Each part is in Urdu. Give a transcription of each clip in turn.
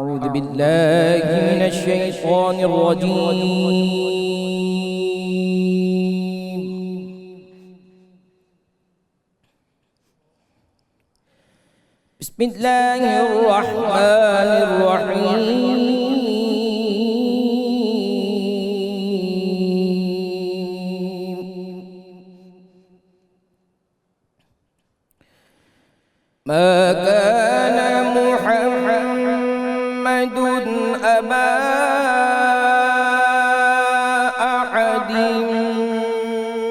أعوذ بالله من الشيطان الرجيم. بسم الله الرحمن الرحيم. ما كان محمد أبا أحد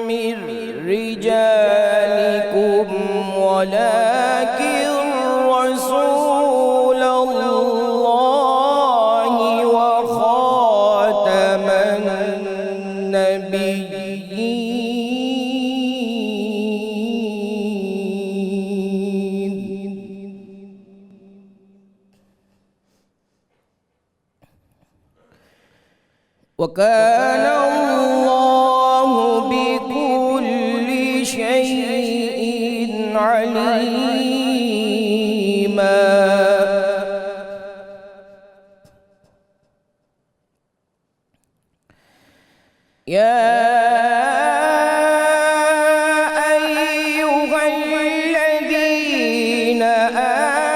من رجالكم ولكن رسول الله وخاتم النبيين. وكان الله بكل شيء عليما. يا أيها الذين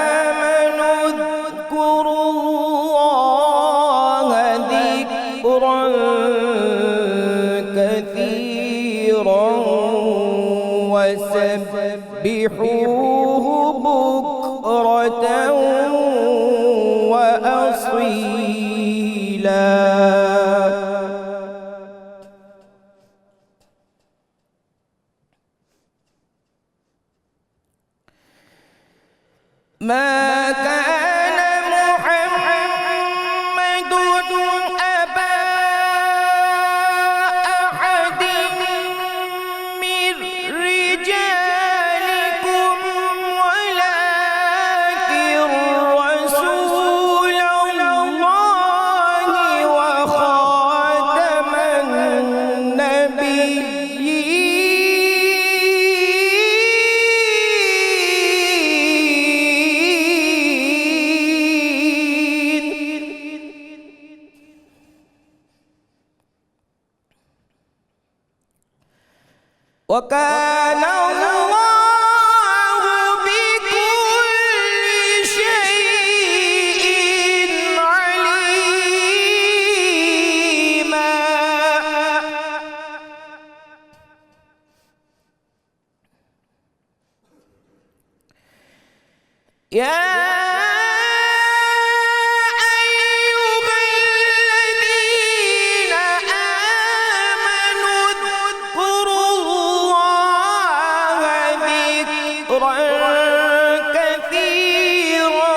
آمنوا اذكروا الله ذكرا كثيرا وسبحوه بكرة وأصيلا. ما كان محمد أبا أحد من رجالكم ولكن رسول الله وخاتم النبيين. وكان الله بكل شيء عليما. يا كثيرا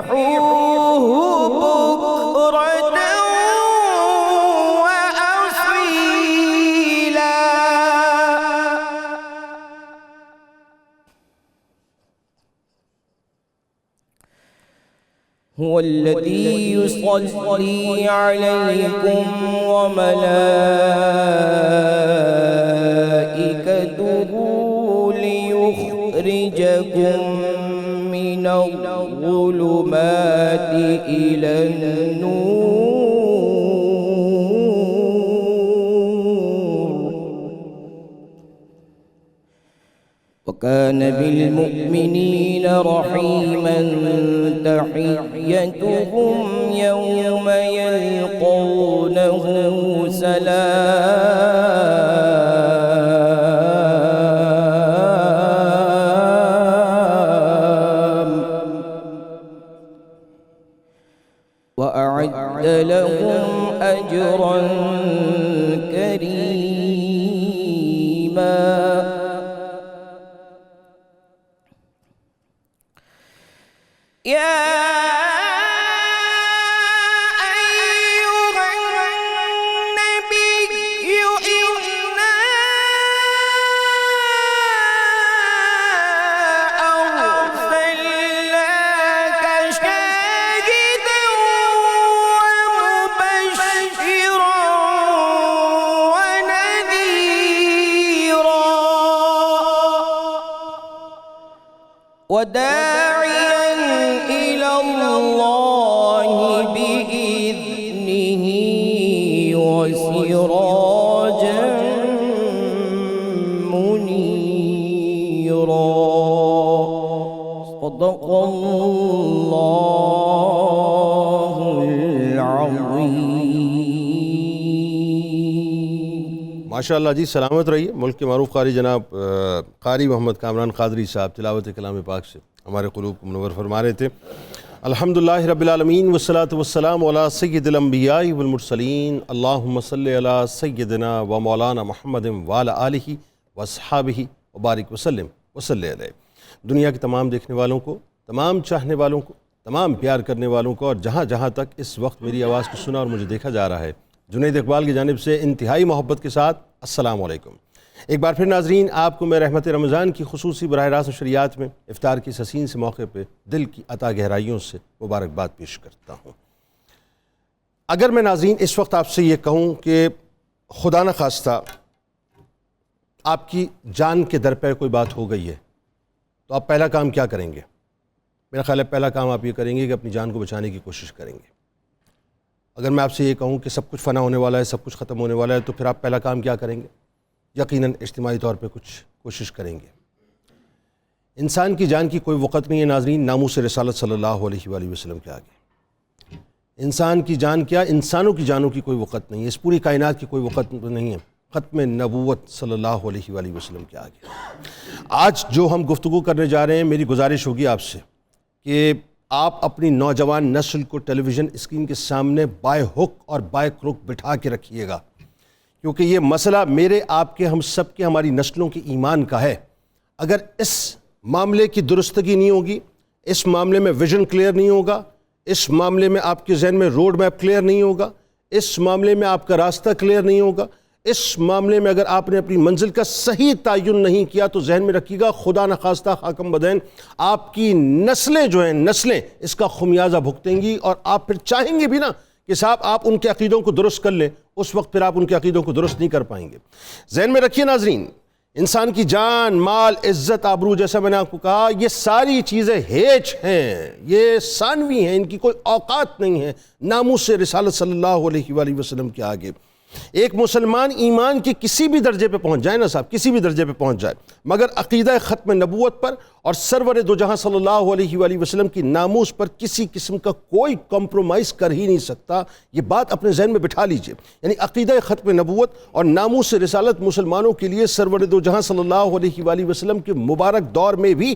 وسبحوه بكرة وأصيلا. هو الذي يصلي عليكم وملائكته ليخرجكم من الظلمات إلى النور. وكان بالمؤمنين رحيما. تحيتهم يوم يلقونه سلام. وأعد لهم أجرا كريما. يا أيها النبي إنا أرسلناك شاهدا ومبشرا ونذيرا وداعيا وسراجا منيرا صدق الله العظيم. ماشاء اللہ جی، سلامت رہیے. ملک کے معروف قاری جناب قاری محمد کامران قادری صاحب تلاوت کلام پاک سے ہمارے قلوب کو منور فرما رہے تھے. الحمدللہ رب العالمین والصلاة والسلام علی سید الانبیاء والمرسلین. اللہم صلی علی سیدنا و مولانا محمد وعلی آلہ واصحابہ وبارک وسلم وصلی علیہ. دنیا کے تمام دیکھنے والوں کو، تمام چاہنے والوں کو، تمام پیار کرنے والوں کو، اور جہاں جہاں تک اس وقت میری آواز کو سنا اور مجھے دیکھا جا رہا ہے، جنید اقبال کی جانب سے انتہائی محبت کے ساتھ السلام علیکم. ایک بار پھر ناظرین، آپ کو میں رحمت رمضان کی خصوصی براہ راست نشریات میں افطار کی اس حسین سے موقع پہ دل کی عطا گہرائیوں سے مبارکباد پیش کرتا ہوں. اگر میں ناظرین اس وقت آپ سے یہ کہوں کہ خدا نخواستہ آپ کی جان کے در پہ کوئی بات ہو گئی ہے، تو آپ پہلا کام کیا کریں گے؟ میرا خیال ہے پہلا کام آپ یہ کریں گے کہ اپنی جان کو بچانے کی کوشش کریں گے. اگر میں آپ سے یہ کہوں کہ سب کچھ فنا ہونے والا ہے، سب کچھ ختم ہونے والا ہے، تو پھر آپ پہلا کام کیا کریں گے؟ یقیناً اجتماعی طور پہ کچھ کوشش کریں گے. انسان کی جان کی کوئی وقت نہیں ہے ناظرین ناموس رسالت صلی اللہ علیہ وآلہ وسلم کے آگے. انسان کی جان کیا، انسانوں کی جانوں کی کوئی وقت نہیں ہے، اس پوری کائنات کی کوئی وقت نہیں ہے ختم نبوت صلی اللہ علیہ وآلہ وسلم کے آگے. آج جو ہم گفتگو کرنے جا رہے ہیں، میری گزارش ہوگی آپ سے کہ آپ اپنی نوجوان نسل کو ٹیلی ویژن اسکرین کے سامنے بائے ہک اور بائے کروک بٹھا کے رکھیے گا، کیونکہ یہ مسئلہ میرے، آپ کے، ہم سب کے، ہماری نسلوں کے ایمان کا ہے. اگر اس معاملے کی درستگی نہیں ہوگی، اس معاملے میں ویژن کلیئر نہیں ہوگا، اس معاملے میں آپ کے ذہن میں روڈ میپ کلیئر نہیں ہوگا، اس معاملے میں آپ کا راستہ کلیئر نہیں ہوگا، اس معاملے میں اگر آپ نے اپنی منزل کا صحیح تعین نہیں کیا، تو ذہن میں رکھیے گا خدا نخواستہ خاکم بدین آپ کی نسلیں جو ہیں، نسلیں اس کا خمیازہ بھگتیں گی. اور آپ پھر چاہیں گے بھی نا کہ صاحب آپ ان کے عقیدوں کو درست کر لیں، اس وقت پھر آپ ان کے عقیدوں کو درست نہیں کر پائیں گے. ذہن میں رکھیے ناظرین، انسان کی جان، مال، عزت، آبرو، جیسا میں نے آپ کو کہا، یہ ساری چیزیں ہیچ ہیں، یہ ثانوی ہیں، ان کی کوئی اوقات نہیں ہے ناموس رسالت صلی اللہ علیہ وآلہ وسلم کے آگے. ایک مسلمان ایمان کے کسی بھی درجے پہ پہنچ جائے نا صاحب، کسی بھی درجے پہ پہنچ جائے، مگر عقیدہ ختم نبوت پر اور سرور دو جہاں صلی اللہ علیہ وآلہ وسلم کی ناموس پر کسی قسم کا کوئی کمپرومائز کر ہی نہیں سکتا. یہ بات اپنے ذہن میں بٹھا لیجئے. یعنی عقیدہ ختم نبوت اور ناموس رسالت مسلمانوں کے لیے سرور دو جہاں صلی اللہ علیہ وآلہ وسلم کے مبارک دور میں بھی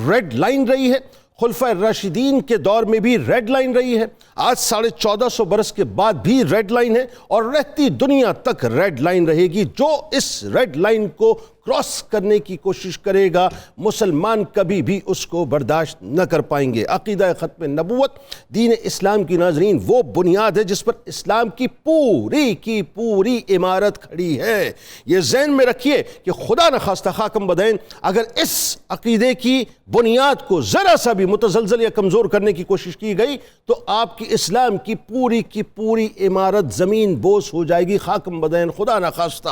ریڈ لائن رہی ہے، خلفائے راشدین کے دور میں بھی ریڈ لائن رہی ہے، آج 1450 برس کے بعد بھی ریڈ لائن ہے، اور رہتی دنیا تک ریڈ لائن رہے گی. جو اس ریڈ لائن کو کراس کرنے کی کوشش کرے گا، مسلمان کبھی بھی اس کو برداشت نہ کر پائیں گے. عقیدہ ختم نبوت دین اسلام کی ناظرین وہ بنیاد ہے جس پر اسلام کی پوری عمارت کھڑی ہے. یہ ذہن میں رکھیے کہ خدا نخواستہ خاکم بدین اگر اس عقیدے کی بنیاد کو ذرا سا بھی متزلزل یا کمزور کرنے کی کوشش کی گئی تو آپ کی اسلام کی پوری عمارت زمین بوس ہو جائے گی. خاکم بدین خدا نخواستہ.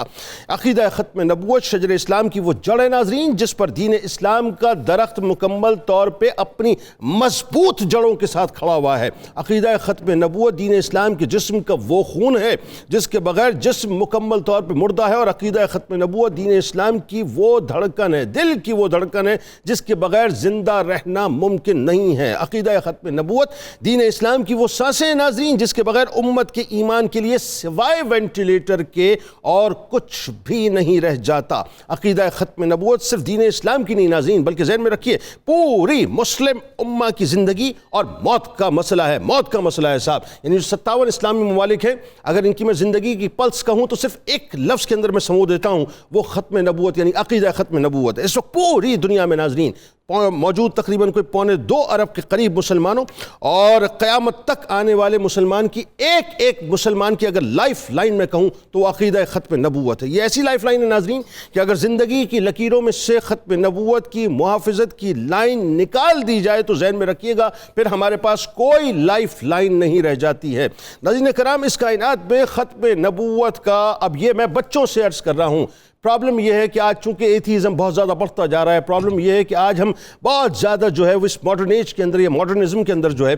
عقیدہ ختم نبوت شجر اسلام کی وہ جڑ ہے ناظرین جس پر دین اسلام کا درخت مکمل طور پہ اپنی مضبوط جڑوں کے ساتھ کھڑا ہوا ہے. عقیدہ ختم نبوت دین اسلام کے جسم کا وہ خون ہے جس کے بغیر جسم مکمل طور پہ مردہ ہے، اور عقیدہ ختم نبوت دین اسلام کی وہ دھڑکن ہے، دل کی وہ دھڑکن ہے جس کے بغیر زندہ رہنا ممکن نہیں ہے. عقیدہ ختم نبوت دین اسلام کی وہ سانسیں ناظرین جس کے بغیر امت کے ایمان کے لیے سوائے وینٹیلیٹر کے اور کچھ بھی نہیں رہ جاتا. عقیدہ ختم نبوت صرف دین اسلام کی نہیں ناظرین، بلکہ ذہن میں رکھیے پوری مسلم امہ کی زندگی اور موت کا مسئلہ ہے. موت کا مسئلہ ہے صاحب. یعنی جو 57 اسلامی ممالک ہیں، اگر ان کی میں زندگی کی پلس کہوں تو صرف ایک لفظ کے اندر میں سمو دیتا ہوں، وہ ختم نبوت یعنی عقیدہ ختم نبوت. اس وقت پوری دنیا میں ناظرین موجود تقریباً کوئی 2.25 ارب کے قریب مسلمانوں اور قیامت تک آنے والے مسلمان کی ایک مسلمان کی اگر لائف لائن میں کہوں تو وہ عقیدہ ختم نبوت ہے. یہ ایسی لائف لائن ہے ناظرین کہ اگر زندگی کی لکیروں میں سے ختم نبوت کی محافظت کی لائن نکال دی جائے تو ذہن میں رکھیے گا پھر ہمارے پاس کوئی لائف لائن نہیں رہ جاتی ہے. ناظرین کرام، اس کائنات میں ختم نبوت کا، اب یہ میں بچوں سے عرض کر رہا ہوں، پرابلم یہ ہے کہ آج چونکہ ایتھیزم بہت زیادہ بڑھتا جا رہا ہے، پرابلم یہ ہے کہ آج ہم بہت زیادہ جو ہے وہ اس ماڈرن ایج کے اندر یا ماڈرنزم کے اندر جو ہے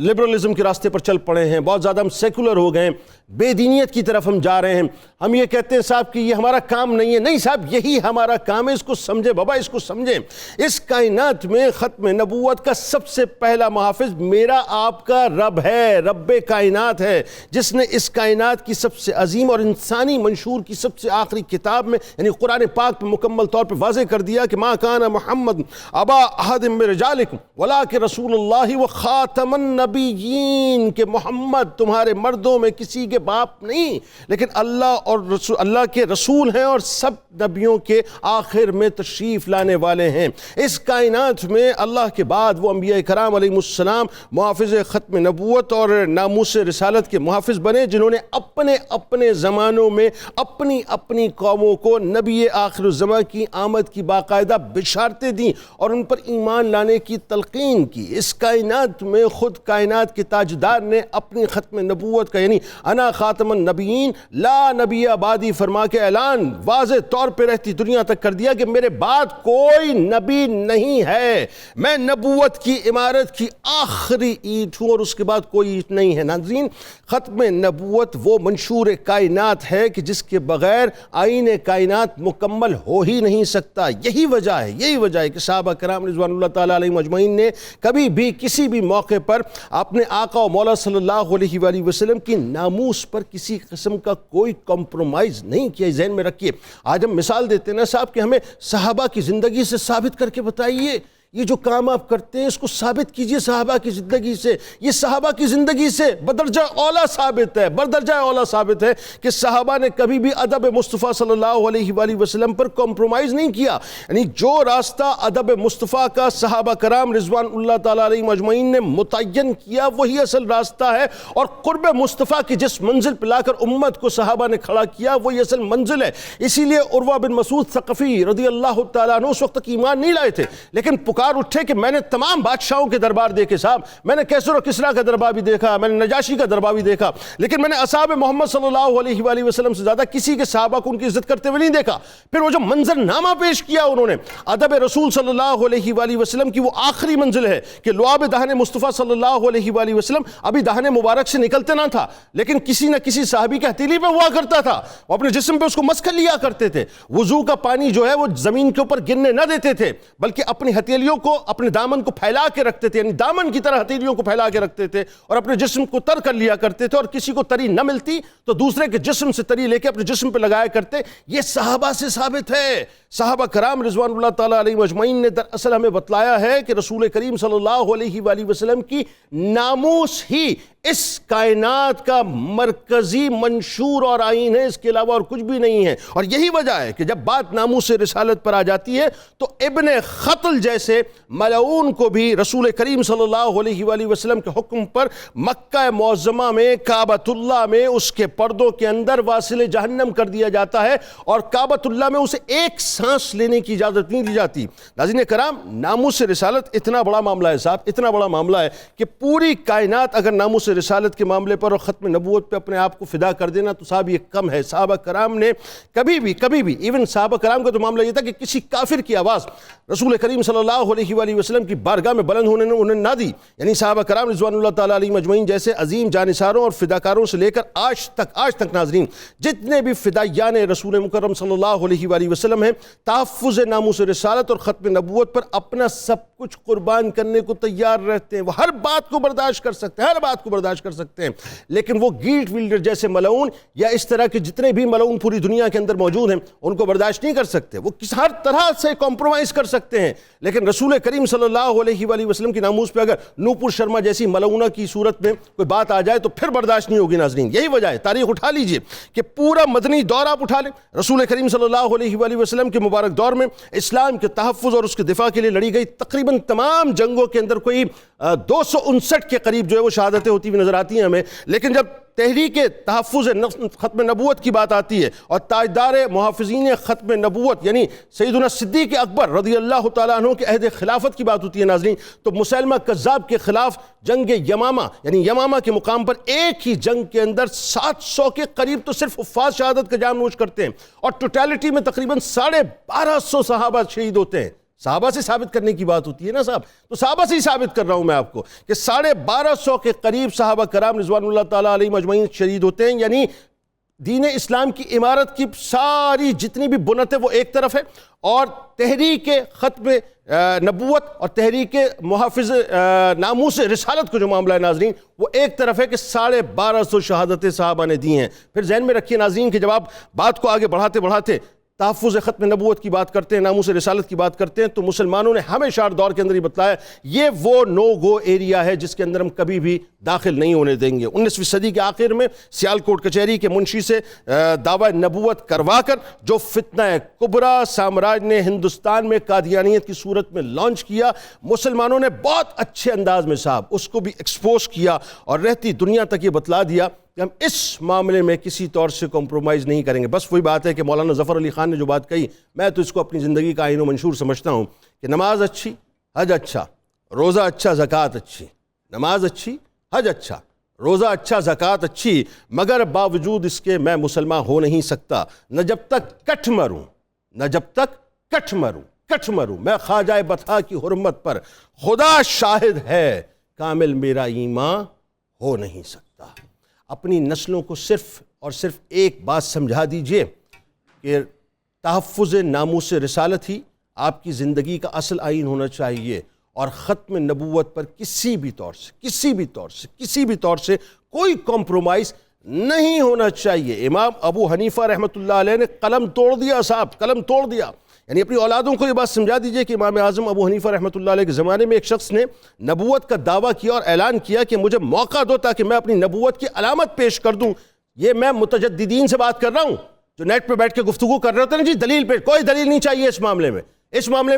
لبرلزم کے راستے پر چل پڑے ہیں، بہت زیادہ ہم سیکولر ہو گئے ہیں، بے دینیت کی طرف ہم جا رہے ہیں۔ ہم یہ کہتے ہیں صاحب کہ یہ ہمارا کام نہیں ہے، نہیں صاحب یہی ہمارا کام ہے، اس کو سمجھے بابا، اس کو سمجھیں۔ اس کائنات میں ختم نبوت کا سب سے پہلا محافظ میرا آپ کا رب ہے، رب کائنات ہے، جس نے اس کائنات کی سب سے عظیم اور انسانی منشور کی سب سے آخری کتاب میں یعنی قرآن پاک پہ مکمل طور پہ واضح کر دیا کہ ما کان محمد ابا احد من رجالکم ولکن رسول اللہ و خاتم النبیین، کہ محمد تمہارے مردوں میں کسی کے باپ نہیں لیکن اللہ کے رسول ہیں اور سب نبیوں کے آخر میں تشریف لانے والے ہیں۔ اس کائنات میں اللہ کے بعد وہ انبیاء کرام علیہ السلام محافظ ختم نبوت اور ناموس رسالت کے محافظ بنے، جنہوں نے اپنے اپنے زمانوں میں اپنی اپنی قوموں کو نبی آخر الزمان کی آمد کی باقاعدہ بشارتیں دیں اور ان پر ایمان لانے کی تلقین کی۔ اس کائنات میں خود کائنات کے تاجدار نے اپنی ختم نبوت کا یعنی انا خاتم النبیین لا نبی آبادی فرما کے اعلان واضح طور پہ رہتی دنیا تک کر دیا کہ میرے بعد کوئی نبی نہیں ہے، میں نبوت کی عمارت کی آخری اینٹ ہوں اور اس کے بعد کوئی اینٹ نہیں ہے۔ ناظرین، ختم نبوت وہ منشور کائنات ہے کہ جس کے بغیر آئین کائنات مکمل ہو ہی نہیں سکتا۔ یہی وجہ ہے کہ صحابہ کرام رضوان اللہ تعالیٰ علیہم اجمعین نے کبھی بھی کسی بھی موقع پر اپنے آقا و مولا صلی اللہ علیہ وآلہ وسلم کی ناموس پر کسی قسم کا کوئی کمپرومائز نہیں کیا۔ ذہن میں رکھیے، آج ہم مثال دیتے ہیں نا صاحب کہ ہمیں صحابہ کی زندگی سے ثابت کر کے بتائیے، یہ جو کام آپ کرتے ہیں اس کو ثابت کیجئے صحابہ کی زندگی سے۔ یہ صحابہ کی زندگی سے بدرجہ اولا ثابت ہے کہ صحابہ نے کبھی بھی ادب مصطفیٰ صلی اللہ علیہ وآلہ وسلم پر کمپرومائز نہیں کیا۔ یعنی جو راستہ ادب مصطفیٰ کا صحابہ کرام رضوان اللہ تعالیٰ علیہ مجمعین نے متعین کیا وہی اصل راستہ ہے، اور قرب مصطفیٰ کی جس منزل پہ لا کر امت کو صحابہ نے کھڑا کیا وہی اصل منزل ہے۔ اسی لیے عروہ بن مسعود ثقفی رضی اللہ تعالیٰ عنہ اس وقت تک ایمان نہیں لائے تھے، لیکن پکار اٹھے کہ میں نے تمام بادشاہوں کے دربار دیکھے صاحب، میں نے کیسر و کسریٰ کا دربار بھی دیکھا، میں نے نجاشی کا دربار بھی دیکھا، لیکن میں نے اصحاب محمد صلی اللہ علیہ وآلہ وسلم سے زیادہ کسی کے صحابہ کو ان کی عزت کرتے ہوئے نہیں دیکھا۔ پھر وہ جو منظر نامہ پیش کیا انہوں نے ادب رسول صلی اللہ علیہ وآلہ وسلم کی، وہ آخری منزل ہے کہ لعاب دہن مصطفیٰ صلی اللہ علیہ وآلہ وسلم ابھی دہن مبارک سے نکلتے نہ تھا، لیکن کسی نہ کسی صحابی کے ہتھیلی پہ ہوا کرتا تھا، وہ اپنے جسم پہ اس کو مس کر لیا کرتے تھے۔ وضو کا پانی جو ہے وہ زمین کے اوپر گرنے نہ دیتے تھے، بلکہ اپنی ہتھیلیوں کو اپنے دامن کو پھیلا کے رکھتے تھے، یعنی دامن کی طرح ہتھیلیوں کو پھیلا کے رکھتے تھے اور اپنے جسم کو تر کر لیا کرتے تھے، اور کسی کو تری نہ ملتی تو دوسرے کے جسم سے تری لے کے اپنے جسم پہ لگایا کرتے۔ یہ صحابہ سے ثابت ہے۔ صحابہ کرام رضوان اللہ تعالیٰ علیہ مجمعین نے دراصل ہمیں بتلایا ہے کہ رسول کریم صلی اللہ علیہ وآلہ وسلم کی ناموس ہی اس کائنات کا مرکزی منشور اور آئین ہے، اس کے علاوہ اور کچھ بھی نہیں ہے۔ اور یہی وجہ ہے کہ جب بات ناموس رسالت پر آ جاتی ہے تو ابن خطل جیسے ملعون کو بھی رسول کریم صلی اللہ علیہ وآلہ وسلم کے حکم پر مکہ معظمہ میں کعبۃ اللہ میں اس کے پردوں کے اندر واصل جہنم کر دیا جاتا ہے، اور کعبۃ اللہ میں اسے ایک سانس لینے کی اجازت نہیں دی جاتی۔ ناظرین کرام، ناموس رسالت اتنا بڑا معاملہ ہے صاحب، اتنا بڑا معاملہ ہے کہ پوری کائنات اگر ناموس رسالت کے معاملے پر اور ختم نبوت پہ اپنے آپ کو فدا کر دینا تو صاحب یہ کم ہے۔ صحابہ کرام نے کبھی بھی ایون صحابہ کرام کا تو معاملہ یہ تھا کہ کسی کافر کی آواز رسول کریم صلی اللہ علیہ وآلہ وسلم کی بارگاہ میں بلند ہونے انہیں نہ دی۔ یعنی صحابہ کرام رضوان اللہ تعالیٰ علیہ مجمعین جیسے عظیم جانثاروں اور فداکاروں سے لے کر آج تک ناظرین جتنے بھی فدائیان رسول مکرم صلی اللہ علیہ وآلہ وسلم ہیں، تحفظ ناموس رسالت اور ختم نبوت پر اپنا سب کچھ قربان کرنے کو تیار رہتے ہیں۔ وہ ہر بات کو برداشت کر سکتے ہیں، لیکن وہ گیٹ ویلڈر جیسے ملعون یا اس طرح کے جتنے بھی ملعون پوری دنیا کے اندر موجود ہیں ان کو برداشت نہیں کر سکتے۔ وہ ہر طرح سے کمپرومائز کر سکتے ہیں، لیکن رسول کریم صلی اللہ علیہ وآلہ وسلم کی ناموس پہ اگر نوپور شرما جیسی ملعونہ کی صورت میں کوئی بات آ جائے تو پھر برداشت نہیں ہوگی۔ ناظرین یہی وجہ ہے، تاریخ اٹھا لیجئے کہ پورا مدنی دور آپ اٹھا لیں، رسول کریم صلی اللہ علیہ وآلہ وسلم کے مبارک دور میں اسلام کے تحفظ اور اس کے دفاع کے لیے لڑی گئی تقریباً تمام جنگوں کے اندر کوئی 259 کے قریب جو ہے وہ شہادتیں ہوتی ہوئی نظر آتی ہیں ہمیں. لیکن جب تحریک تحفظ ختم نبوت کی بات آتی ہے اور تاجدار محافظین ختم نبوت یعنی سیدنا صدیق اکبر رضی اللہ تعالیٰ عنہ کے عہد خلافت کی بات ہوتی ہے ناظرین, تو مسیلمہ کذاب کے خلاف جنگ یمامہ یعنی یمامہ کے مقام پر ایک ہی جنگ کے اندر 700 کے قریب تو صرف حفاظ شہادت کا جام نوش کرتے ہیں, اور ٹوٹیلٹی میں تقریباً 1250 صحابہ شہید ہوتے ہیں. صحابہ سے ثابت کرنے کی بات ہوتی ہے نا صاحب, تو صحابہ سے ہی ثابت کر رہا ہوں میں آپ کو کہ 1250 کے قریب صحابہ کرام رضوان اللہ تعالیٰ علیہ مجمعین شہید ہوتے ہیں. یعنی دین اسلام کی عمارت کی ساری جتنی بھی بنت ہے وہ ایک طرف ہے, اور تحریک ختم نبوت اور تحریک محافظ ناموس رسالت کو جو معاملہ ہے ناظرین وہ ایک طرف ہے کہ 1250 شہادتیں صحابہ نے دی ہیں. پھر ذہن میں رکھیے ناظرین کہ جب آپ بات کو آگے بڑھاتے بڑھاتے تحفظ ختم نبوت کی بات کرتے ہیں, ناموس رسالت کی بات کرتے ہیں, تو مسلمانوں نے ہمیشہ ہر دور کے اندر ہی بتلایا یہ وہ نو گو ایریا ہے جس کے اندر ہم کبھی بھی داخل نہیں ہونے دیں گے. 19ویں صدی کے آخر میں سیالکوٹ کچہری کے منشی سے دعویٰ نبوت کروا کر جو فتنہ کبریٰ سامراج نے ہندوستان میں قادیانیت کی صورت میں لانچ کیا, مسلمانوں نے بہت اچھے انداز میں صاحب اس کو بھی ایکسپوز کیا اور رہتی دنیا تک یہ بتلا دیا کہ ہم اس معاملے میں کسی طور سے کمپرومائز نہیں کریں گے. بس وہی بات ہے کہ مولانا ظفر علی خان نے جو بات کہی, میں تو اس کو اپنی زندگی کا آئین و منشور سمجھتا ہوں کہ نماز اچھی, حج اچھا, روزہ اچھا, زکوٰۃ اچھی. نماز اچھی, حج اچھا, روزہ اچھا, زکوٰۃ اچھی, مگر باوجود اس کے میں مسلمان ہو نہیں سکتا نہ جب تک کٹھ مروں, نہ جب تک کٹھ مروں. میں خواجہ بطحا کی حرمت پر خدا شاہد ہے کامل میرا ایمان ہو نہیں سکتا. اپنی نسلوں کو صرف اور صرف ایک بات سمجھا دیجئے کہ تحفظ ناموس رسالت ہی آپ کی زندگی کا اصل آئین ہونا چاہیے, اور ختم نبوت پر کسی بھی طور سے کوئی کمپرومائز نہیں ہونا چاہیے. امام ابو حنیفہ رحمۃ اللہ علیہ نے قلم توڑ دیا صاحب, قلم توڑ دیا. یعنی اپنی اولادوں کو یہ بات سمجھا دیجئے کہ امام اعظم ابو حنیفہ رحمۃ اللہ علیہ کے زمانے میں ایک شخص نے نبوت کا دعویٰ کیا اور اعلان کیا کہ مجھے موقع دو تاکہ میں اپنی نبوت کی علامت پیش کر دوں. یہ میں متجددین سے بات کر رہا ہوں جو نیٹ پہ بیٹھ کے گفتگو کر رہے ہوتے ہیں نا جی, دلیل پہ کوئی دلیل نہیں چاہیے اس معاملے میں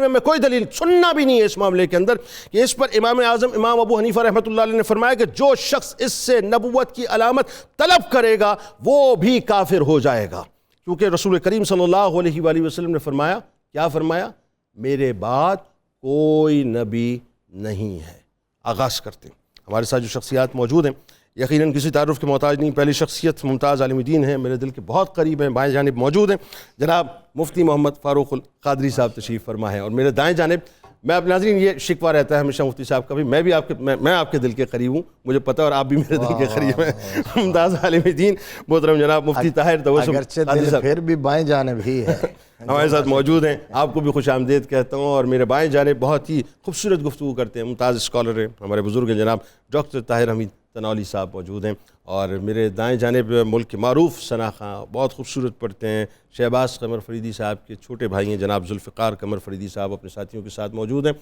میں کوئی دلیل سننا بھی نہیں ہے اس معاملے کے اندر, کہ اس پر امام اعظم امام ابو حنیفہ رحمۃ اللہ علیہ نے فرمایا کہ جو شخص اس سے نبوت کی علامت طلب کرے گا وہ بھی کافر ہو جائے گا, کیونکہ رسول کریم صلی اللہ علیہ وآلہ وسلم نے فرمایا, کیا فرمایا, میرے بعد کوئی نبی نہیں ہے. آغاز کرتے ہیں. ہمارے ساتھ جو شخصیات موجود ہیں یقیناً کسی تعارف کے محتاج نہیں. پہلی شخصیت ممتاز عالم دین ہیں, میرے دل کے بہت قریب ہیں, بائیں جانب موجود ہیں جناب مفتی محمد فاروق القادری صاحب تشریف فرما ہیں, اور میرے دائیں جانب میں اب ناظرین یہ شکوہ رہتا ہے ہمیشہ مفتی صاحب کا بھی, میں آپ کے دل کے قریب ہوں, مجھے پتہ اور آپ بھی میرے دل کے قریب ہیں. ممتاز عالم دین محترم جناب مفتی طاہر توسم اگرچہ دل پھر بھی بائیں جانب ہی ہے ہمارے ساتھ موجود ہیں. آپ کو بھی خوش آمدید کہتا ہوں, اور میرے بائیں جانب بہت ہی خوبصورت گفتگو کرتے ہیں, ممتاز اسکالر ہیں, ہمارے بزرگ ہیں جناب ڈاکٹر طاہر حمید تنولی صاحب موجود ہیں, اور میرے دائیں جانب ملک کے معروف ثنا خاں بہت خوبصورت پڑھتے ہیں شہباز قمر فریدی صاحب کے چھوٹے بھائی ہیں جناب ذوالفقار قمر فریدی صاحب اپنے ساتھیوں کے ساتھ موجود ہیں,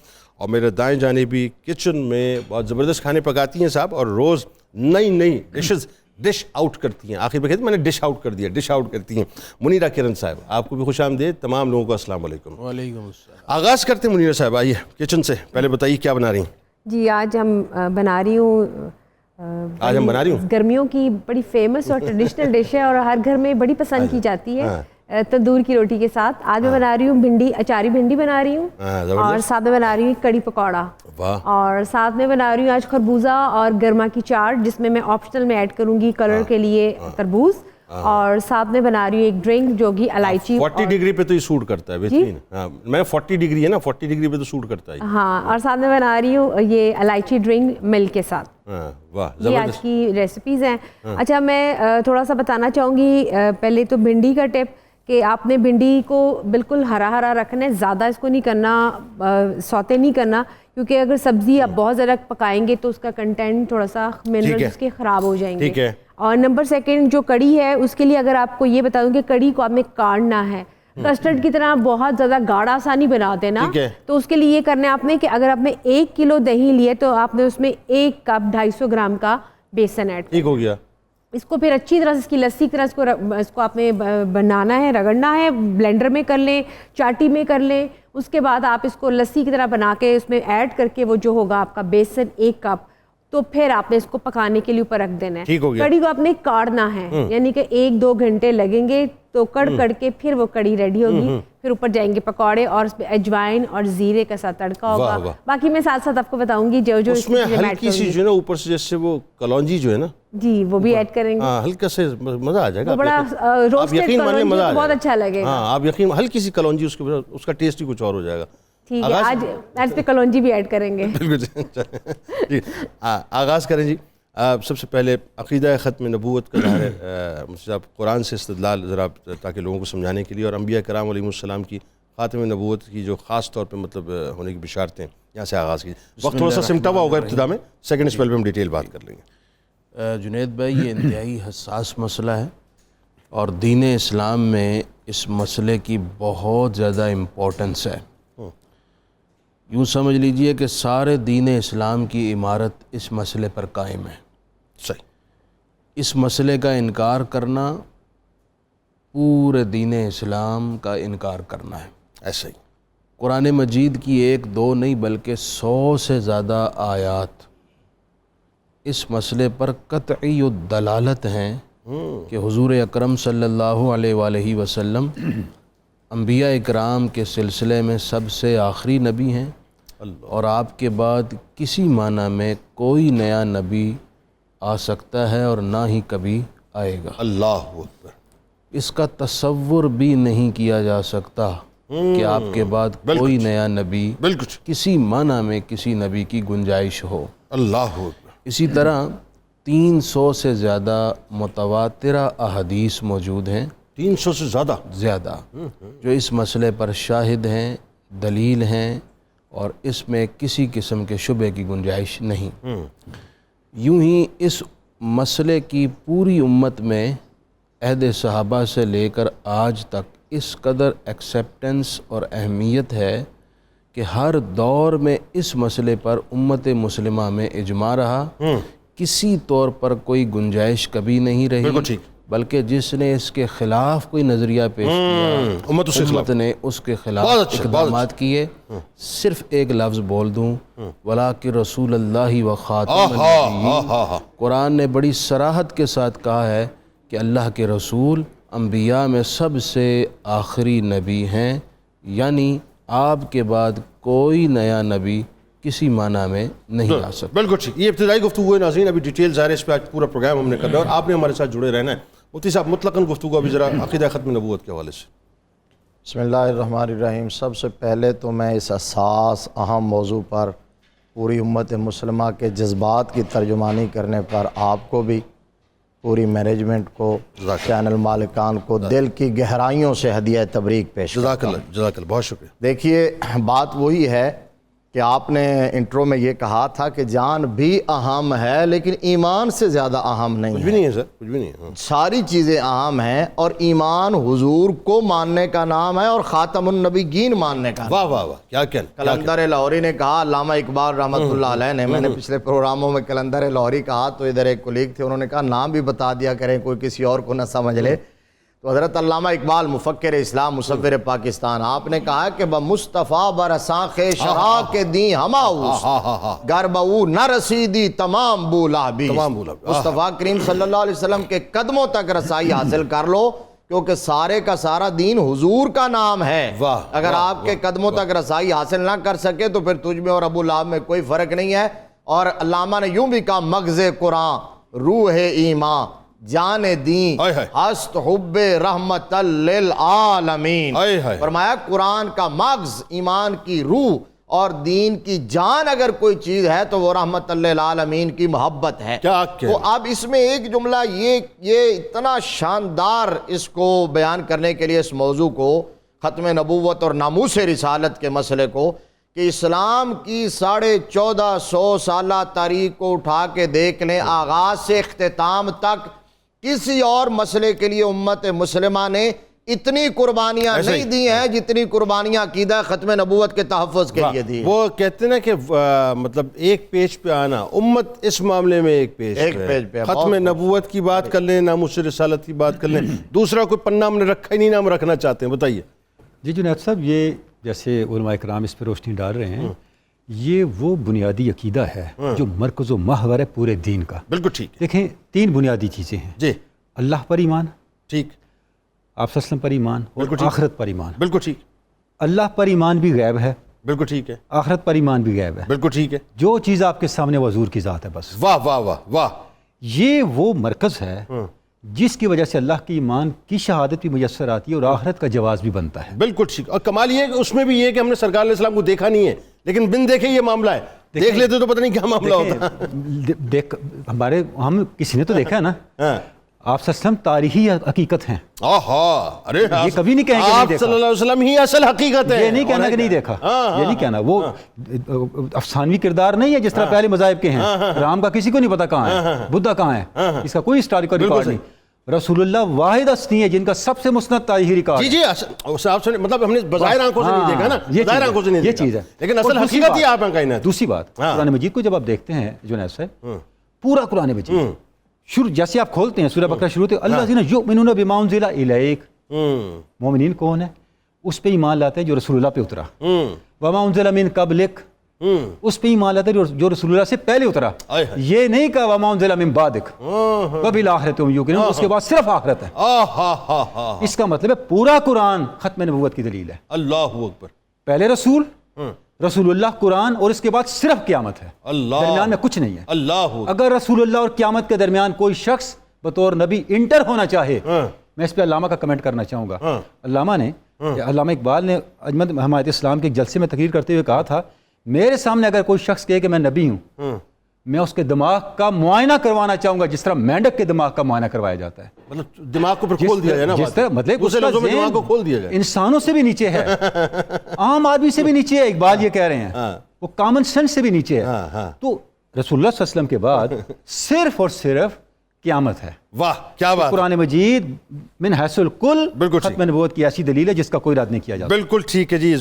اور میرے دائیں جانب بھی کچن میں بہت زبردست کھانے پکاتی ہیں صاحب, اور روز نئی ڈش آؤٹ کرتی ہیں. آخر میں کہتے ہیں میں نے ڈش آؤٹ کرتی ہیں منیرہ کرن صاحب. آپ کو بھی خوش آمدید, تمام لوگوں کو السلام علیکم. وعلیکم السلام. آغاز کرتے ہیں منیرہ صاحب, آئیے کچن سے, پہلے بتائیے کیا بنا رہی ہیں؟ جی آج ہم بنا رہی ہوں گرمیوں کی بڑی فیمس اور ٹریڈیشنل ڈش ہے, اور ہر گھر میں بڑی پسند کی جاتی ہے تندور کی روٹی کے ساتھ. آج میں بنا رہی ہوں اچاری بھنڈی بنا رہی ہوں, اور ساتھ میں بنا رہی ہوں کڑی پکوڑا, اور ساتھ میں بنا رہی ہوں آج خربوزہ اور گرما کی چاٹ, جس میں آپشنل میں ایڈ کروں گی کلر کے لیے تربوز, اور ساتھ میں بنا رہی ہوں ایک ڈرنک جو کہ الائچی 40 ڈگری پہ تو یہ سوٹ کرتا ہے بہترین. میں 40 ڈگری ہے نا, 40 ڈگری پہ تو سوٹ کرتا ہے. ہاں, اور ساتھ میں بنا رہی ہوں یہ الائچی ڈرنک ملک کے ساتھ. یہ آج کی ریسیپیز ہیں. اچھا, میں تھوڑا سا بتانا چاہوں گی پہلے تو بھنڈی کا ٹپ, کہ آپ نے بھنڈی کو بالکل ہرا رکھنا ہے, زیادہ اس کو نہیں کرنا, سوتے نہیں کرنا, کیونکہ اگر سبزی آپ بہت زیادہ پکائیں گے تو اس کا کنٹینٹ تھوڑا سا منرلز کے خراب ہو جائیں گے. اور نمبر سیکنڈ جو کڑی ہے اس کے لیے اگر آپ کو یہ بتا دوں کہ کڑی کو آپ نے کاٹنا ہے, کسٹرڈ کی طرح بہت زیادہ گاڑھا سا نہیں بناتے نا, تو اس کے لیے یہ کرنا ہے آپ نے کہ اگر آپ نے 1 کلو دہی لیے تو آپ نے اس میں 1 کپ 250 گرام کا بیسن ایڈ. ٹھیک ہو گیا, اس کو پھر اچھی طرح سے اس کی لسی کی طرح اس کو آپ نے بنانا ہے، رگڑنا ہے، بلینڈر میں کر لیں، چاٹی میں کر لیں. اس کے بعد آپ اس کو لسی کی طرح بنا کے اس میں ایڈ کر کے وہ جو ہوگا آپ کا بیسن 1 کپ، تو پھر آپ نے اس کو پکانے کے لیے اوپر رکھ دینا ہے. کڑی کو آپ نے کاڑنا ہے، یعنی کہ 1-2 گھنٹے لگیں گے تو کڑ کے پھر وہ کڑی ریڈی ہوگی. پھر اوپر جائیں گے پکوڑے اور اس میں اجوائن اور زیرے کا ساتھ تڑکا ہوگا. باقی میں ساتھ ساتھ آپ کو بتاؤں گی جو اس میں ہلکی سی جو ہے نا اوپر سے جیسے وہ کلونجی جو ہے نا جی وہ بھی ایڈ کریں گے. ہاں ہلکا سے مزہ آ جائے گا. بڑا روسٹڈ کلونجی بہت اچھا لگے گا. ہاں آپ یقین ہلکی سی کلونجی اس کا ٹیسٹ ہی کچھ اور ہو جائے گا. ٹھیک ہے آج پہ کلونجی بھی ایڈ کریں گے. جی آغاز کریں جی. سب سے پہلے عقیدہ ختم نبوت کا ظاہر ہے مفتی صاحب قرآن سے استدلال ذرا تاکہ لوگوں کو سمجھانے کے لیے، اور انبیاء کرام علیہ السلام کی خاتم نبوت کی جو خاص طور پہ مطلب ہونے کی بشارتیں یہاں سے آغاز کی. وقت تھوڑا سا سمٹا ہوا ہوگا ابتدا میں، سیکنڈ اسپیل پہ ہم ڈیٹیل بات کر لیں گے. جنید بھائی یہ انتہائی حساس مسئلہ ہے اور دین اسلام میں اس مسئلے کی بہت زیادہ امپورٹنس ہے. یوں سمجھ لیجئے کہ سارے دین اسلام کی عمارت اس مسئلے پر قائم ہے. صحیح. اس مسئلے کا انکار کرنا پورے دین اسلام کا انکار کرنا ہے. ایسا ہی قرآن مجید کی 1-2 نہیں بلکہ 100 سے زیادہ آیات اس مسئلے پر قطعی الدلالت ہیں کہ حضور اکرم صلی اللہ علیہ وآلہ وسلم انبیاء اکرام کے سلسلے میں سب سے آخری نبی ہیں اور آپ کے بعد کسی معنی میں کوئی نیا نبی آ سکتا ہے اور نہ ہی کبھی آئے گا. اللہ اکبر. اس کا تصور بھی نہیں کیا جا سکتا کہ آپ کے بعد کوئی نیا نبی کسی معنی میں کسی نبی کی گنجائش ہو. اللہ اکبر. اسی طرح 300 سے زیادہ متواترہ احادیث موجود ہیں. 300 سے زیادہ جو اس مسئلے پر شاہد ہیں، دلیل ہیں اور اس میں کسی قسم کے شبہ کی گنجائش نہیں. یوں ہی اس مسئلے کی پوری امت میں عہد صحابہ سے لے کر آج تک اس قدر ایکسیپٹنس اور اہمیت ہے کہ ہر دور میں اس مسئلے پر امت مسلمہ میں اجماع رہا. کسی طور پر کوئی گنجائش کبھی نہیں رہی، بلکہ جس نے اس کے خلاف کوئی نظریہ پیش کیا امت نے اس کے خلاف اقدامات کیے. صرف ایک لفظ بول دوں، وَلَٰكِن رسول اللہ وخاتم النبیین. قرآن نے بڑی صراحت کے ساتھ کہا ہے کہ اللہ کے رسول انبیاء میں سب سے آخری نبی ہیں، یعنی آپ کے بعد کوئی نیا نبی کسی معنی میں نہیں آ سکتا. بالکل ٹھیک. یہ ابتدائی گفتگو ہے ناظرین، ابھی ڈیٹیل ظاہر ہے اس پہ آج پورا پروگرام ہم نے کرنا ہے اور آپ نے ہمارے ساتھ جڑے رہنا ہے. مفتی صاحب مطلقاً گفتگو ابھی ذرا عقیدہ ختم نبوت کے حوالے سے. بسم اللہ الرحمن الرحیم. سب سے پہلے تو میں اس حساس اہم موضوع پر پوری امت مسلمہ کے جذبات کی ترجمانی کرنے پر آپ کو بھی، پوری مینجمنٹ کو، چینل مالکان کو دل کی گہرائیوں سے ہدیہ تبریک پیش کرتا ہوں. جزاک اللہ، بہت شکریہ. دیکھیے بات وہی ہے کہ آپ نے انٹرو میں یہ کہا تھا کہ جان بھی اہم ہے لیکن ایمان سے زیادہ اہم نہیں ہے. کچھ بھی نہیں ہے سر، کچھ بھی نہیں ہے. ساری چیزیں اہم ہیں اور ایمان حضور کو ماننے کا نام ہے اور خاتم النبیین ماننے کا. واہ واہ واہ، کیا کہنا. قلندر لاہوری نے کہا، علامہ اقبال رحمۃ اللہ علیہ نے، میں نے پچھلے پروگراموں میں قلندر لاہوری کہا تو ادھر ایک کولیگ تھے، انہوں نے کہا نام بھی بتا دیا کریں کوئی کسی اور کو نہ سمجھ لے. تو حضرت علامہ اقبال مفکر اسلام مصور پاکستان، آپ نے کہا کہ بمصطفیٰ برساں شرع کے دین ہماؤس گربو نہ رسیدی تمام بولا بھی. مصطفیٰ کریم صلی اللہ علیہ وسلم کے قدموں تک رسائی حاصل کر لو کیونکہ سارے کا سارا دین حضور کا نام ہے. اگر آپ کے قدموں تک رسائی حاصل نہ کر سکے تو پھر تجھ میں اور ابو لہب میں کوئی فرق نہیں ہے. اور علامہ نے یوں بھی کہا، مغز قرآن روح ایمان جان دین ہست حب رحمت للعالمین. فرمایا قرآن کا مغز، ایمان کی روح اور دین کی جان اگر کوئی چیز ہے تو وہ رحمت للعالمین کی محبت ہے. تو اب اس میں ایک جملہ یہ اتنا شاندار اس کو بیان کرنے کے لیے اس موضوع کو، ختم نبوت اور ناموس رسالت کے مسئلے کو، کہ اسلام کی 1450 سالہ تاریخ کو اٹھا کے دیکھ لیں، آغاز سے اختتام تک کسی اور مسئلے کے لیے امت مسلمہ نے اتنی قربانیاں نہیں دی ہیں جتنی قربانیاں عقیدہ ختم نبوت کے تحفظ کے لیے دی ہیں. وہ کہتے ہیں نا کہ مطلب ایک پیج پہ آنا، امت اس معاملے میں ایک پیج پہ ختم نبوت کی بات کر لیں، ناموس رسالت کی بات کر لیں، دوسرا کوئی پنہ ہم نے رکھا ہی نہیں، نام رکھنا چاہتے ہیں. بتائیے. جی جنید صاحب، یہ جیسے علماء کرام اس پہ روشنی ڈال رہے ہیں، یہ وہ بنیادی عقیدہ ہے جو مرکز و محور ہے پورے دین کا. بالکل ٹھیک. دیکھیں 3 بنیادی چیزیں ہیں. جی. اللہ پر ایمان، ٹھیک. آپ صلی اللہ علیہ وسلم پر ایمان، اور آخرت پر ایمان. بالکل ٹھیک. اللہ پر ایمان بھی غیب ہے، بالکل ٹھیک ہے. آخرت پر ایمان بھی غیب ہے. بالکل ٹھیک ہے. جو چیز آپ کے سامنے وہ حضور کی ذات ہے بس. واہ واہ واہ واہ. یہ وہ مرکز ہے جس کی وجہ سے اللہ کی ایمان کی شہادت بھی میسر آتی ہے اور آخرت کا جواز بھی بنتا ہے. بالکل ٹھیک. اور کمال یہ ہے کہ اس میں بھی یہ ہے کہ ہم نے سرکار علیہ السلام کو دیکھا نہیں ہے، لیکن بن دیکھے یہ معاملہ ہے. دیکھ لیتے تو پتہ نہیں کیا معاملہ ہوتا. ہم کسی نے تو دیکھا ہے نا. آپ صلی اللہ علیہ وسلم تاریخی حقیقت ہیں. ارے یہ کبھی نہیں کہیں گے نہیں دیکھا. صلی اللہ علیہ وسلم ہی اصل حقیقت ہے. یہ نہیں کہنا کہ نہیں دیکھا، یہ نہیں کہنا. وہ افسانوی کردار نہیں ہے جس طرح پہلے مذاہب کے ہیں. رام کا کسی کو نہیں پتا کہاں ہے، بدھا کہاں ہے، اس کا کوئی ہسٹوریکل ریکارڈ نہیں. رسول اللہ واحد ہستی ہے جن کا سب سے مسند تاریخی ریکارڈ. جی مطلب ہم نے بظاہر آنکھوں سے نہیں دیکھا نا، بظاہر آنکھوں سے نہیں دیکھا، یہ چیز ہے، لیکن اصل حقیقت ہی آپ ہیں کہنا. دوسری بات، قرآن مجید کو جب آپ دیکھتے ہیں جنید صاحب، پورا قرآن مجید شروع جیسے آپ کھولتے ہیں سورہ بقرہ شروع ہوتے ہیں الذین یؤمنون بما انزل الیک. مومنین کون ہے؟ اس پہ ایمان لاتے ہیں جو رسول اللہ پہ اترا. وما انزل من قبلک، اس پہ ایمان لاتے ہیں جو رسول اللہ سے پہلے اترا. یہ نہیں کہا وما انزل من بعدک وبالآخرۃ هم یوقنون، اس کے بعد صرف آخرت ہے. اس کا مطلب ہے پورا قرآن ختم نبوت کی دلیل ہے. اللہ اکبر. پہلے رسول اللہ، قرآن، اور اس کے بعد صرف قیامت ہے. درمیان میں کچھ نہیں ہے. اللہ اگر رسول اللہ اور قیامت کے درمیان کوئی شخص بطور نبی انٹر ہونا چاہے، میں اس پہ علامہ کا کمنٹ کرنا چاہوں گا. علامہ اقبال نے اجمد حمایت اسلام کے ایک جلسے میں تقریر کرتے ہوئے کہا تھا، میرے سامنے اگر کوئی شخص کہے کہ میں نبی ہوں، میں اس کے دماغ کا معائنہ کروانا چاہوں گا جس طرح مینڈک کے دماغ کا معائنہ کروایا جاتا ہے. مطلب دماغ کو کھول دیا جائے نا، جس طرح مطلب دوسرے لفظوں میں دماغ کو کھول دیا جائے. انسانوں سے بھی نیچے ہے، عام آدمی سے بھی نیچے ہے. اقبال یہ کہہ رہے ہیں وہ کامن سینس سے بھی نیچے ہے. تو رسول اللہ صلی اللہ علیہ وسلم کے بعد صرف اور صرف قیامت ہے. واہ کیا بات. قرآن مجید من حیث الکل ختم نبوت کی ایسی دلیل ہے جس کا کوئی رد نہیں کیا جاتا. بالکل ٹھیک ہے جی.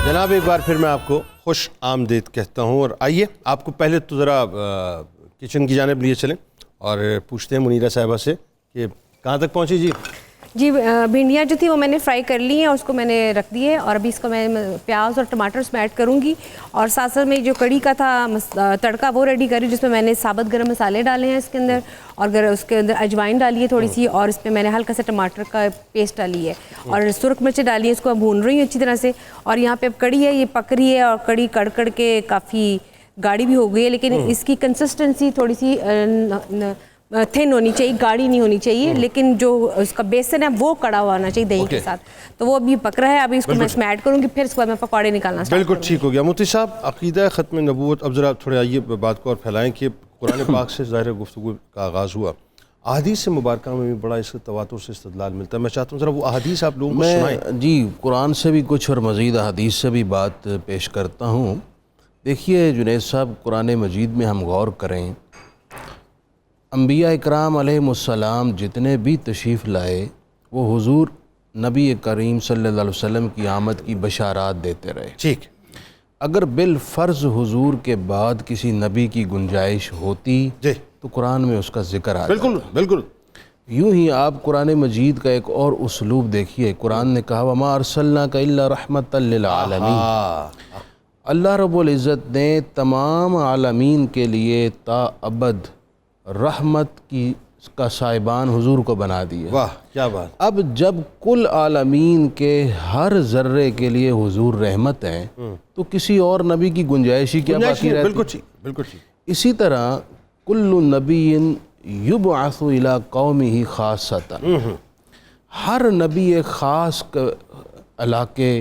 جناب ایک بار پھر میں آپ کو خوش آمدید کہتا ہوں، اور آئیے آپ کو پہلے تو ذرا کچن کی جانب لیے چلیں اور پوچھتے ہیں منیرہ صاحبہ سے کہ کہاں تک پہنچی. جی بھنڈیاں جو تھی وہ میں نے فرائی کر لی ہیں، اس کو میں نے رکھ دی ہے، اور ابھی اس کو میں پیاز اور ٹماٹر اس میں ایڈ کروں گی، اور ساتھ ساتھ میں جو کڑی کا تھا تڑکا وہ ریڈی کری جس میں میں نے ثابت گرم مسالے ڈالے ہیں اس کے اندر، اور اس کے اندر اجوائن ڈالی ہے تھوڑی سی، اور اس پہ میں نے ہلکا سا ٹماٹر کا پیسٹ ڈالی ہے، اور سرخ مرچ ڈالی ہے. اس کو بھون رہی ہوں اچھی طرح سے، اور یہاں پہ اب کڑی ہے، یہ پک رہی ہے، اور کڑی کڑ کے کافی گاڑھی بھی ہو گئی ہے، لیکن اس کی کنسسٹنسی تھوڑی سی تھن ہونی چاہیے، گاڑھی نہیں ہونی چاہیے، لیکن جو اس کا بیسن ہے وہ کڑا ہونا چاہیے دہی کے ساتھ. تو وہ ابھی پک رہا ہے، ابھی اس کو میں اس میں ایڈ کروں گی، پھر اس کے بعد میں پکوڑے نکالنا. بالکل ٹھیک ہو گیا. مفتی صاحب عقیدہ ختم نبوت، اب ذرا تھوڑے آئیے بات کو اور پھیلائیں کہ قرآن پاک سے ظاہر گفتگو کا آغاز ہوا، احادیث مبارکہ میں بھی بڑا اس کے تواتر سے استدلال ملتا ہے. میں چاہتا ہوں ذرا وہ احادیث آپ لوگوں کو سنائیں. جی قرآن سے بھی کچھ اور مزید احادیث سے بھی بات پیش کرتا ہوں. دیکھیے جنید صاحب، قرآن مجید میں ہم غور کریں، انبیاء اکرام علیہم السلام جتنے بھی تشریف لائے وہ حضور نبی کریم صلی اللہ علیہ وسلم کی آمد کی بشارات دیتے رہے. ٹھیک. اگر بالفرض حضور کے بعد کسی نبی کی گنجائش ہوتی تو قرآن میں اس کا ذکر آ جاتا. بالکل. یوں ہی آپ قرآن مجید کا ایک اور اسلوب دیکھیے. قرآن نے کہا وما ارسلناک الا رحمۃ للعالمین. اللہ رب العزت نے تمام عالمین کے لیے تا ابد رحمت کا صاحبان حضور کو بنا دیا. واہ کیا بات. اب جب کل عالمین کے ہر ذرے کے لیے حضور رحمت ہیں تو کسی اور نبی کی گنجائش ہی کیا باقی رہتی. بالکل ٹھیک. اسی طرح کل نبی یبعث الی قومہ خاصۃ، ہر نبی ایک خاص علاقے،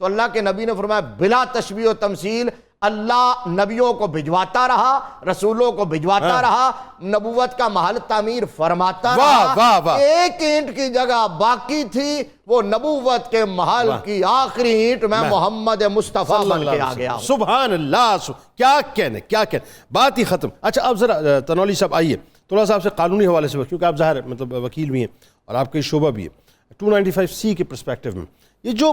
تو اللہ کے نبی نے فرمایا بلا تشبیہ و تمثیل اللہ نبیوں کو بھجواتا رہا، رسولوں کو بھجواتا رہا، نبوت کا محل تعمیر فرماتا رہا، ایک اینٹ کی جگہ باقی تھی، وہ نبوت کے محل کی آخری اینٹ میں محمد مصطفیٰ بن کے آ گیا. سبحان اللہ، کیا کہنے کیا کہنے، بات ہی ختم. اچھا اب ذرا تنولی صاحب آئیے تھوڑا سا آپ سے قانونی حوالے سے، کیونکہ آپ ظاہر مطلب وکیل بھی ہیں اور آپ کا شعبہ بھی ہے. 295C کے پرسپیکٹیو میں یہ جو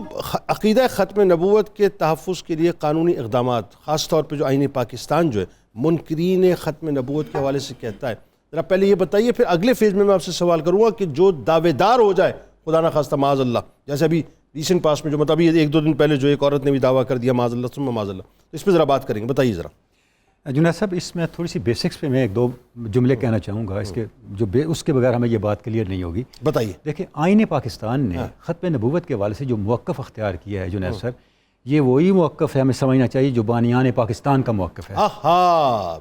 عقیدہ ختم نبوت کے تحفظ کے لیے قانونی اقدامات، خاص طور پہ جو آئین پاکستان جو ہے منکرین ختم نبوت کے حوالے سے کہتا ہے، ذرا پہلے یہ بتائیے، پھر اگلے فیز میں آپ سے سوال کروں گا کہ جو دعوے دار ہو جائے خدا نہ خواستہ معاذ اللہ، جیسے ابھی ریسنٹ پاس میں جو مطلب ایک دو دن پہلے جو ایک عورت نے بھی دعویٰ کر دیا معاذ اللہ ثم معاذ اللہ، تو اس پہ ذرا بات کریں گے، بتائیے ذرا. جنید صاحب اس میں تھوڑی سی بیسکس پہ میں ایک دو جملے کہنا چاہوں گا، اس کے جو اس کے بغیر ہمیں یہ بات کلیئر نہیں ہوگی. بتائیے. دیکھیں آئین پاکستان نے ختم نبوت کے حوالے سے جو موقف اختیار کیا ہے جنید صاحب، یہ وہی موقف ہے، ہمیں سمجھنا چاہیے جو بانیان پاکستان کا موقف ہے،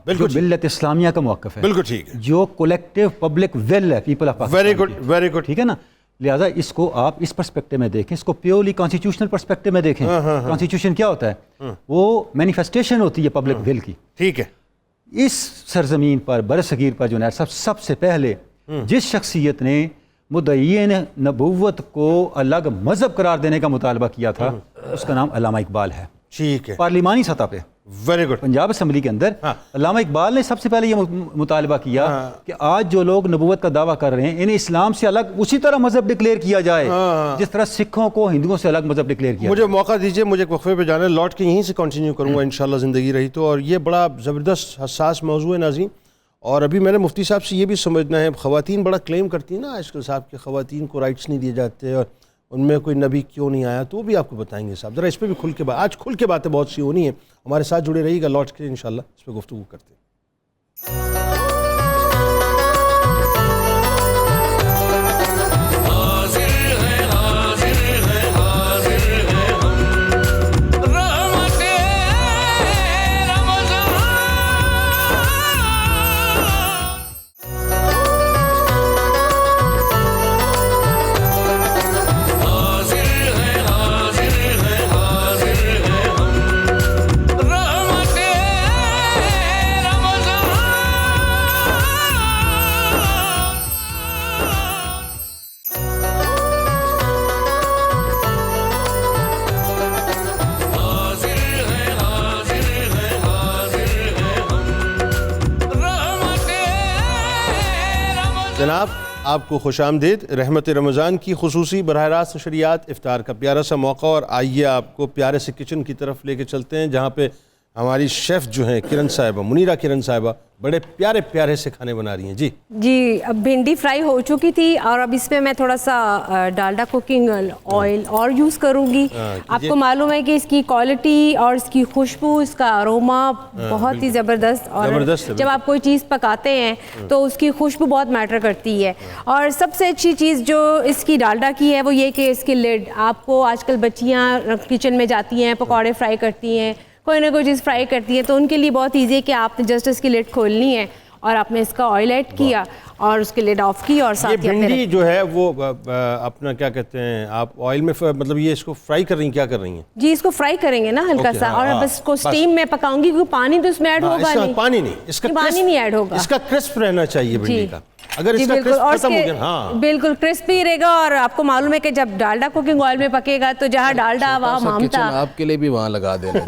بالکل جو ملت اسلامیہ کا موقف ہے، بالکل ٹھیک ہے، جو کولیکٹیو پبلک ویل ہے people of Pakistan. Very good very good. ٹھیک ہے نا، لہٰذا اس کو آپ اس پرسپیکٹو میں دیکھیں، اس کو پیورلی کانسٹیٹیوشنل پرسپیکٹو میں دیکھیں. کانسٹیٹیوشن کیا ہوتا ہے؟ وہ مینیفیسٹیشن ہوتی ہے پبلک ول کی. ٹھیک ہے. اس سرزمین پر برصغیر پر جنید صاحب سب سے پہلے جس شخصیت نے مدعین نبوت کو الگ مذہب قرار دینے کا مطالبہ کیا تھا اس کا نام علامہ اقبال ہے. ٹھیک ہے. پارلیمانی سطح پہ ویری گڈ. پنجاب اسمبلی کے اندر علامہ اقبال نے سب سے پہلے یہ مطالبہ کیا کہ آج جو لوگ نبوت کا دعویٰ کر رہے ہیں انہیں اسلام سے الگ اسی طرح مذہب ڈکلیئر کیا جائے جس طرح سکھوں کو ہندوؤں سے الگ مذہب ڈکلیئر کیا. مجھے موقع دیجیے، مجھے ایک وقفے پہ جانا ہے، لوٹ کے یہیں سے کنٹینیو کروں گا انشاءاللہ زندگی رہی تو. اور یہ بڑا زبردست حساس موضوع ہے ناظرین، اور ابھی میں نے مفتی صاحب سے یہ بھی سمجھنا ہے، خواتین بڑا کلیم کرتی ہیں نا آج کل صاحب کہ خواتین کو رائٹس نہیں دیے جاتے اور ان میں کوئی نبی کیوں نہیں آیا، تو وہ بھی آپ کو بتائیں گے صاحب. ذرا اس پہ بھی کھل کے بات، آج کھل کے باتیں بہت سی ہونی ہیں، ہمارے ساتھ جڑے رہیے گا، لوٹ کے انشاءاللہ اس پہ گفتگو کرتے ہیں. جناب آپ کو خوش آمدید. رحمت رمضان کی خصوصی براہ راست نشریات، افطار کا پیارا سا موقع، اور آئیے آپ کو پیارے سے کچن کی طرف لے کے چلتے ہیں جہاں پہ ہماری شیف جو ہیں کرن صاحبہ، منیرہ کرن صاحبہ بڑے پیارے پیارے سے کھانے بنا رہی ہیں. جی اب بھنڈی فرائی ہو چکی تھی اور اب اس میں میں تھوڑا سا ڈالڈا کوکنگ آئل اور یوز کروں گی. آپ کو معلوم ہے کہ اس کی کوالٹی اور اس کی خوشبو، اس کا اروما بہت ہی زبردست، اور جب آپ کوئی چیز پکاتے ہیں تو اس کی خوشبو بہت میٹر کرتی ہے. اور سب سے اچھی چیز جو اس کی ڈالڈا کی ہے وہ یہ کہ اس کی لڈ، آپ کو آج کل بچیاں کچن میں جاتی ہیں، پکوڑے فرائی کرتی ہیں، کوئی نہ کوئی چیز فرائی کرتی ہے، تو ان کے لیے بہت ایزی ہے کہ آپ نے جسٹ اس کی لڈ کھولنی ہے اور آپ نے اس کا آئل ایڈ کیا اور اس کی لڈ آف کی اور ساتھ یہ بھنڈی جو ہے وہ اپنا کیا کہتے ہیں آپ آئل میں مطلب یہ اس کو فرائی کر رہی ہیں، کیا کر رہی ہیں؟ جی اس کو فرائی کریں گے نا ہلکا سا، اور بس کو سٹیم میں پکاؤں گی کیونکہ پانی تو اس میں ایڈ ہوگا نہیں. پانی نہیں، اس کا پانی نہیں ایڈ ہوگا، اس کا کرسپ رہنا چاہیے بھنڈی کا. اگر اس کا کرسپ ختم ہو گیا بالکل کرسپی رہے گا. اور آپ کو معلوم ہے کہ جب ڈالڈا کوکنگ آئل میں پکے گا تو جہاں ڈالڈا وہاں مامتا. آپ کے لیے بھی وہاں لگا دینا،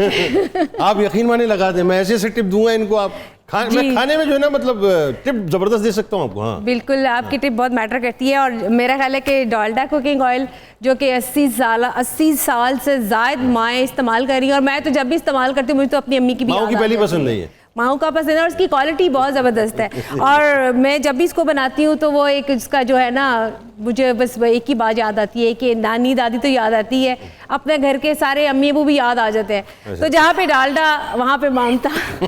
آپ یقین مانے لگا دیں. میں ایسے ٹپ دوں گا ان کو، آپ میں کھانے میں جو ہے نا مطلب ٹپ زبردست دے سکتا ہوں آپ کو. ہاں بالکل آپ کی ٹپ بہت میٹر کرتی ہے. اور میرا خیال ہے کہ ڈالڈا کوکنگ آئل جو کہ 80 سال سے زائد مائیں استعمال کر رہی ہیں، اور میں تو جب بھی استعمال کرتی ہوں مجھے تو اپنی امی کی بھی ماؤں کی پہلی پسند نہیں ہے، ماؤں کا پسند ہے، اور اس کی کوالٹی بہت زبردست ہے. اور میں جب بھی اس کو بناتی ہوں تو وہ ایک اس کا جو ہے نا مجھے بس ایک ہی بات یاد آتی ہے کہ نانی دادی تو یاد آتی ہے، اپنے گھر کے سارے امی ابو بھی یاد آ جاتے ہیں. تو جہاں پہ ڈالڈا وہاں پہ مامتا.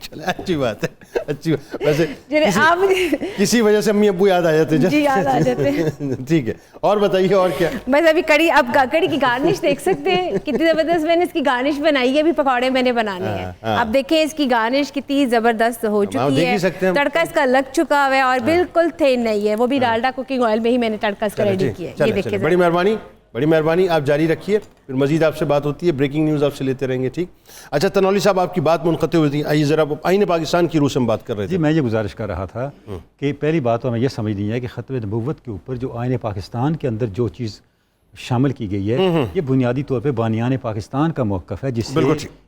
چلے اچھی بات ہے، اچھی بات. ویسے کسی وجہ سے امی ابو یاد آ جاتے ہیں. جی یاد آ جاتے ہیں. ٹھیک ہے، اور بتائیے اور کیا؟ بس ابھی کڑی، اب کڑی کی گارنش دیکھ سکتے ہیں کتنی زبردست میں نے اس کی گارنش بنائی ہے. ابھی پکوڑے میں نے بنانے ہیں، اب دیکھیں اس کی گارنش کتنی زبردست ہو چکی ہے. تڑکا اس کا لگ چکا ہوا ہے اور بالکل تھین نہیں ہے، وہ بھی ڈالڈا کوکنگ آئل میں ہی میں نے تڑکا اس کا ریڈی کیا ہے. یہ دیکھیں، بڑی مہربانی. بڑی مہربانی, آپ جاری رکھیے, پھر مزید آپ سے بات ہوتی ہے, بریکنگ نیوز آپ سے لیتے رہیں گے, ٹھیک. اچھا تنولی صاحب, آپ کی بات منقطع ہوئی تھی, آئیے ذرا آئین پاکستان کی روح سے ہم بات کر رہے تھے. جی میں یہ گزارش کر رہا تھا کہ پہلی بات تو ہمیں یہ سمجھنی ہے کہ ختم نبوت کے اوپر جو آئین پاکستان کے اندر جو چیز شامل کی گئی ہے یہ بنیادی طور پہ بانیان پاکستان کا موقف ہے, جس سے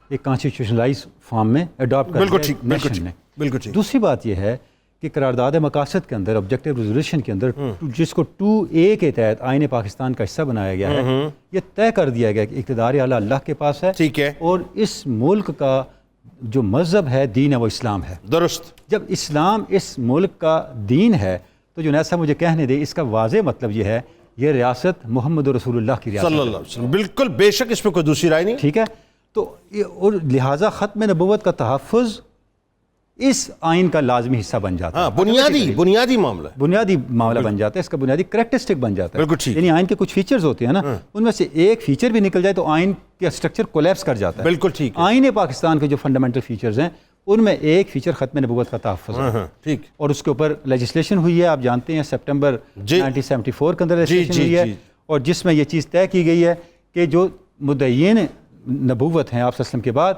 ایک کانسٹیٹیوشنلائز فارم میں اڈاپٹ کر دیا ہے. بالکل ٹھیک. دوسری بات یہ ہے کہ قرارداد مقاصد کے اندر آبجیکٹو ریزولوشن کے اندر جس کو 2A کے تحت آئین پاکستان کا حصہ بنایا گیا ہے, یہ طے کر دیا گیا کہ اقتدار اعلیٰ اللہ کے پاس ہے, ٹھیک ہے, اور اس ملک کا جو مذہب ہے دین ہے وہ اسلام ہے. درست. جب اسلام اس ملک کا دین ہے تو جنید صاحب مجھے کہنے دے, اس کا واضح مطلب یہ ہے یہ ریاست محمد رسول اللہ کی ریاست صلی اللہ علیہ وسلم, بالکل بے شک اس میں کوئی دوسری رائے نہیں. ٹھیک ہے, تو اور لہٰذا ختم نبوت کا تحفظ اس آئین کا لازمی حصہ بن جاتا ہے. ہاں, بنیادی معاملہ ہے, بنیادی معاملہ بن جاتا ہے, اس کا بنیادی کریکٹرسٹک بن جاتا ہے. بالکل ٹھیک. یعنی آئین کے کچھ فیچرز ہوتے ہیں نا, ان میں سے ایک فیچر بھی نکل جائے تو آئین کا اسٹرکچر کولیپس کر جاتا ہے. بالکل ٹھیک. آئین پاکستان کے جو فنڈامنٹل فیچرز ہیں ان میں ایک فیچر ختم نبوت کا تحفظ ہے. ٹھیک. اور اس کے اوپر لیجسلیشن ہوئی ہے, آپ جانتے ہیں سپٹمبر 1974 کے اندر لیجسلیشن ہوئی ہے, اور جس میں یہ چیز طے کی گئی ہے کہ جو مدعین نبوت ہیں آپ صلی اللہ علیہ وسلم کے بعد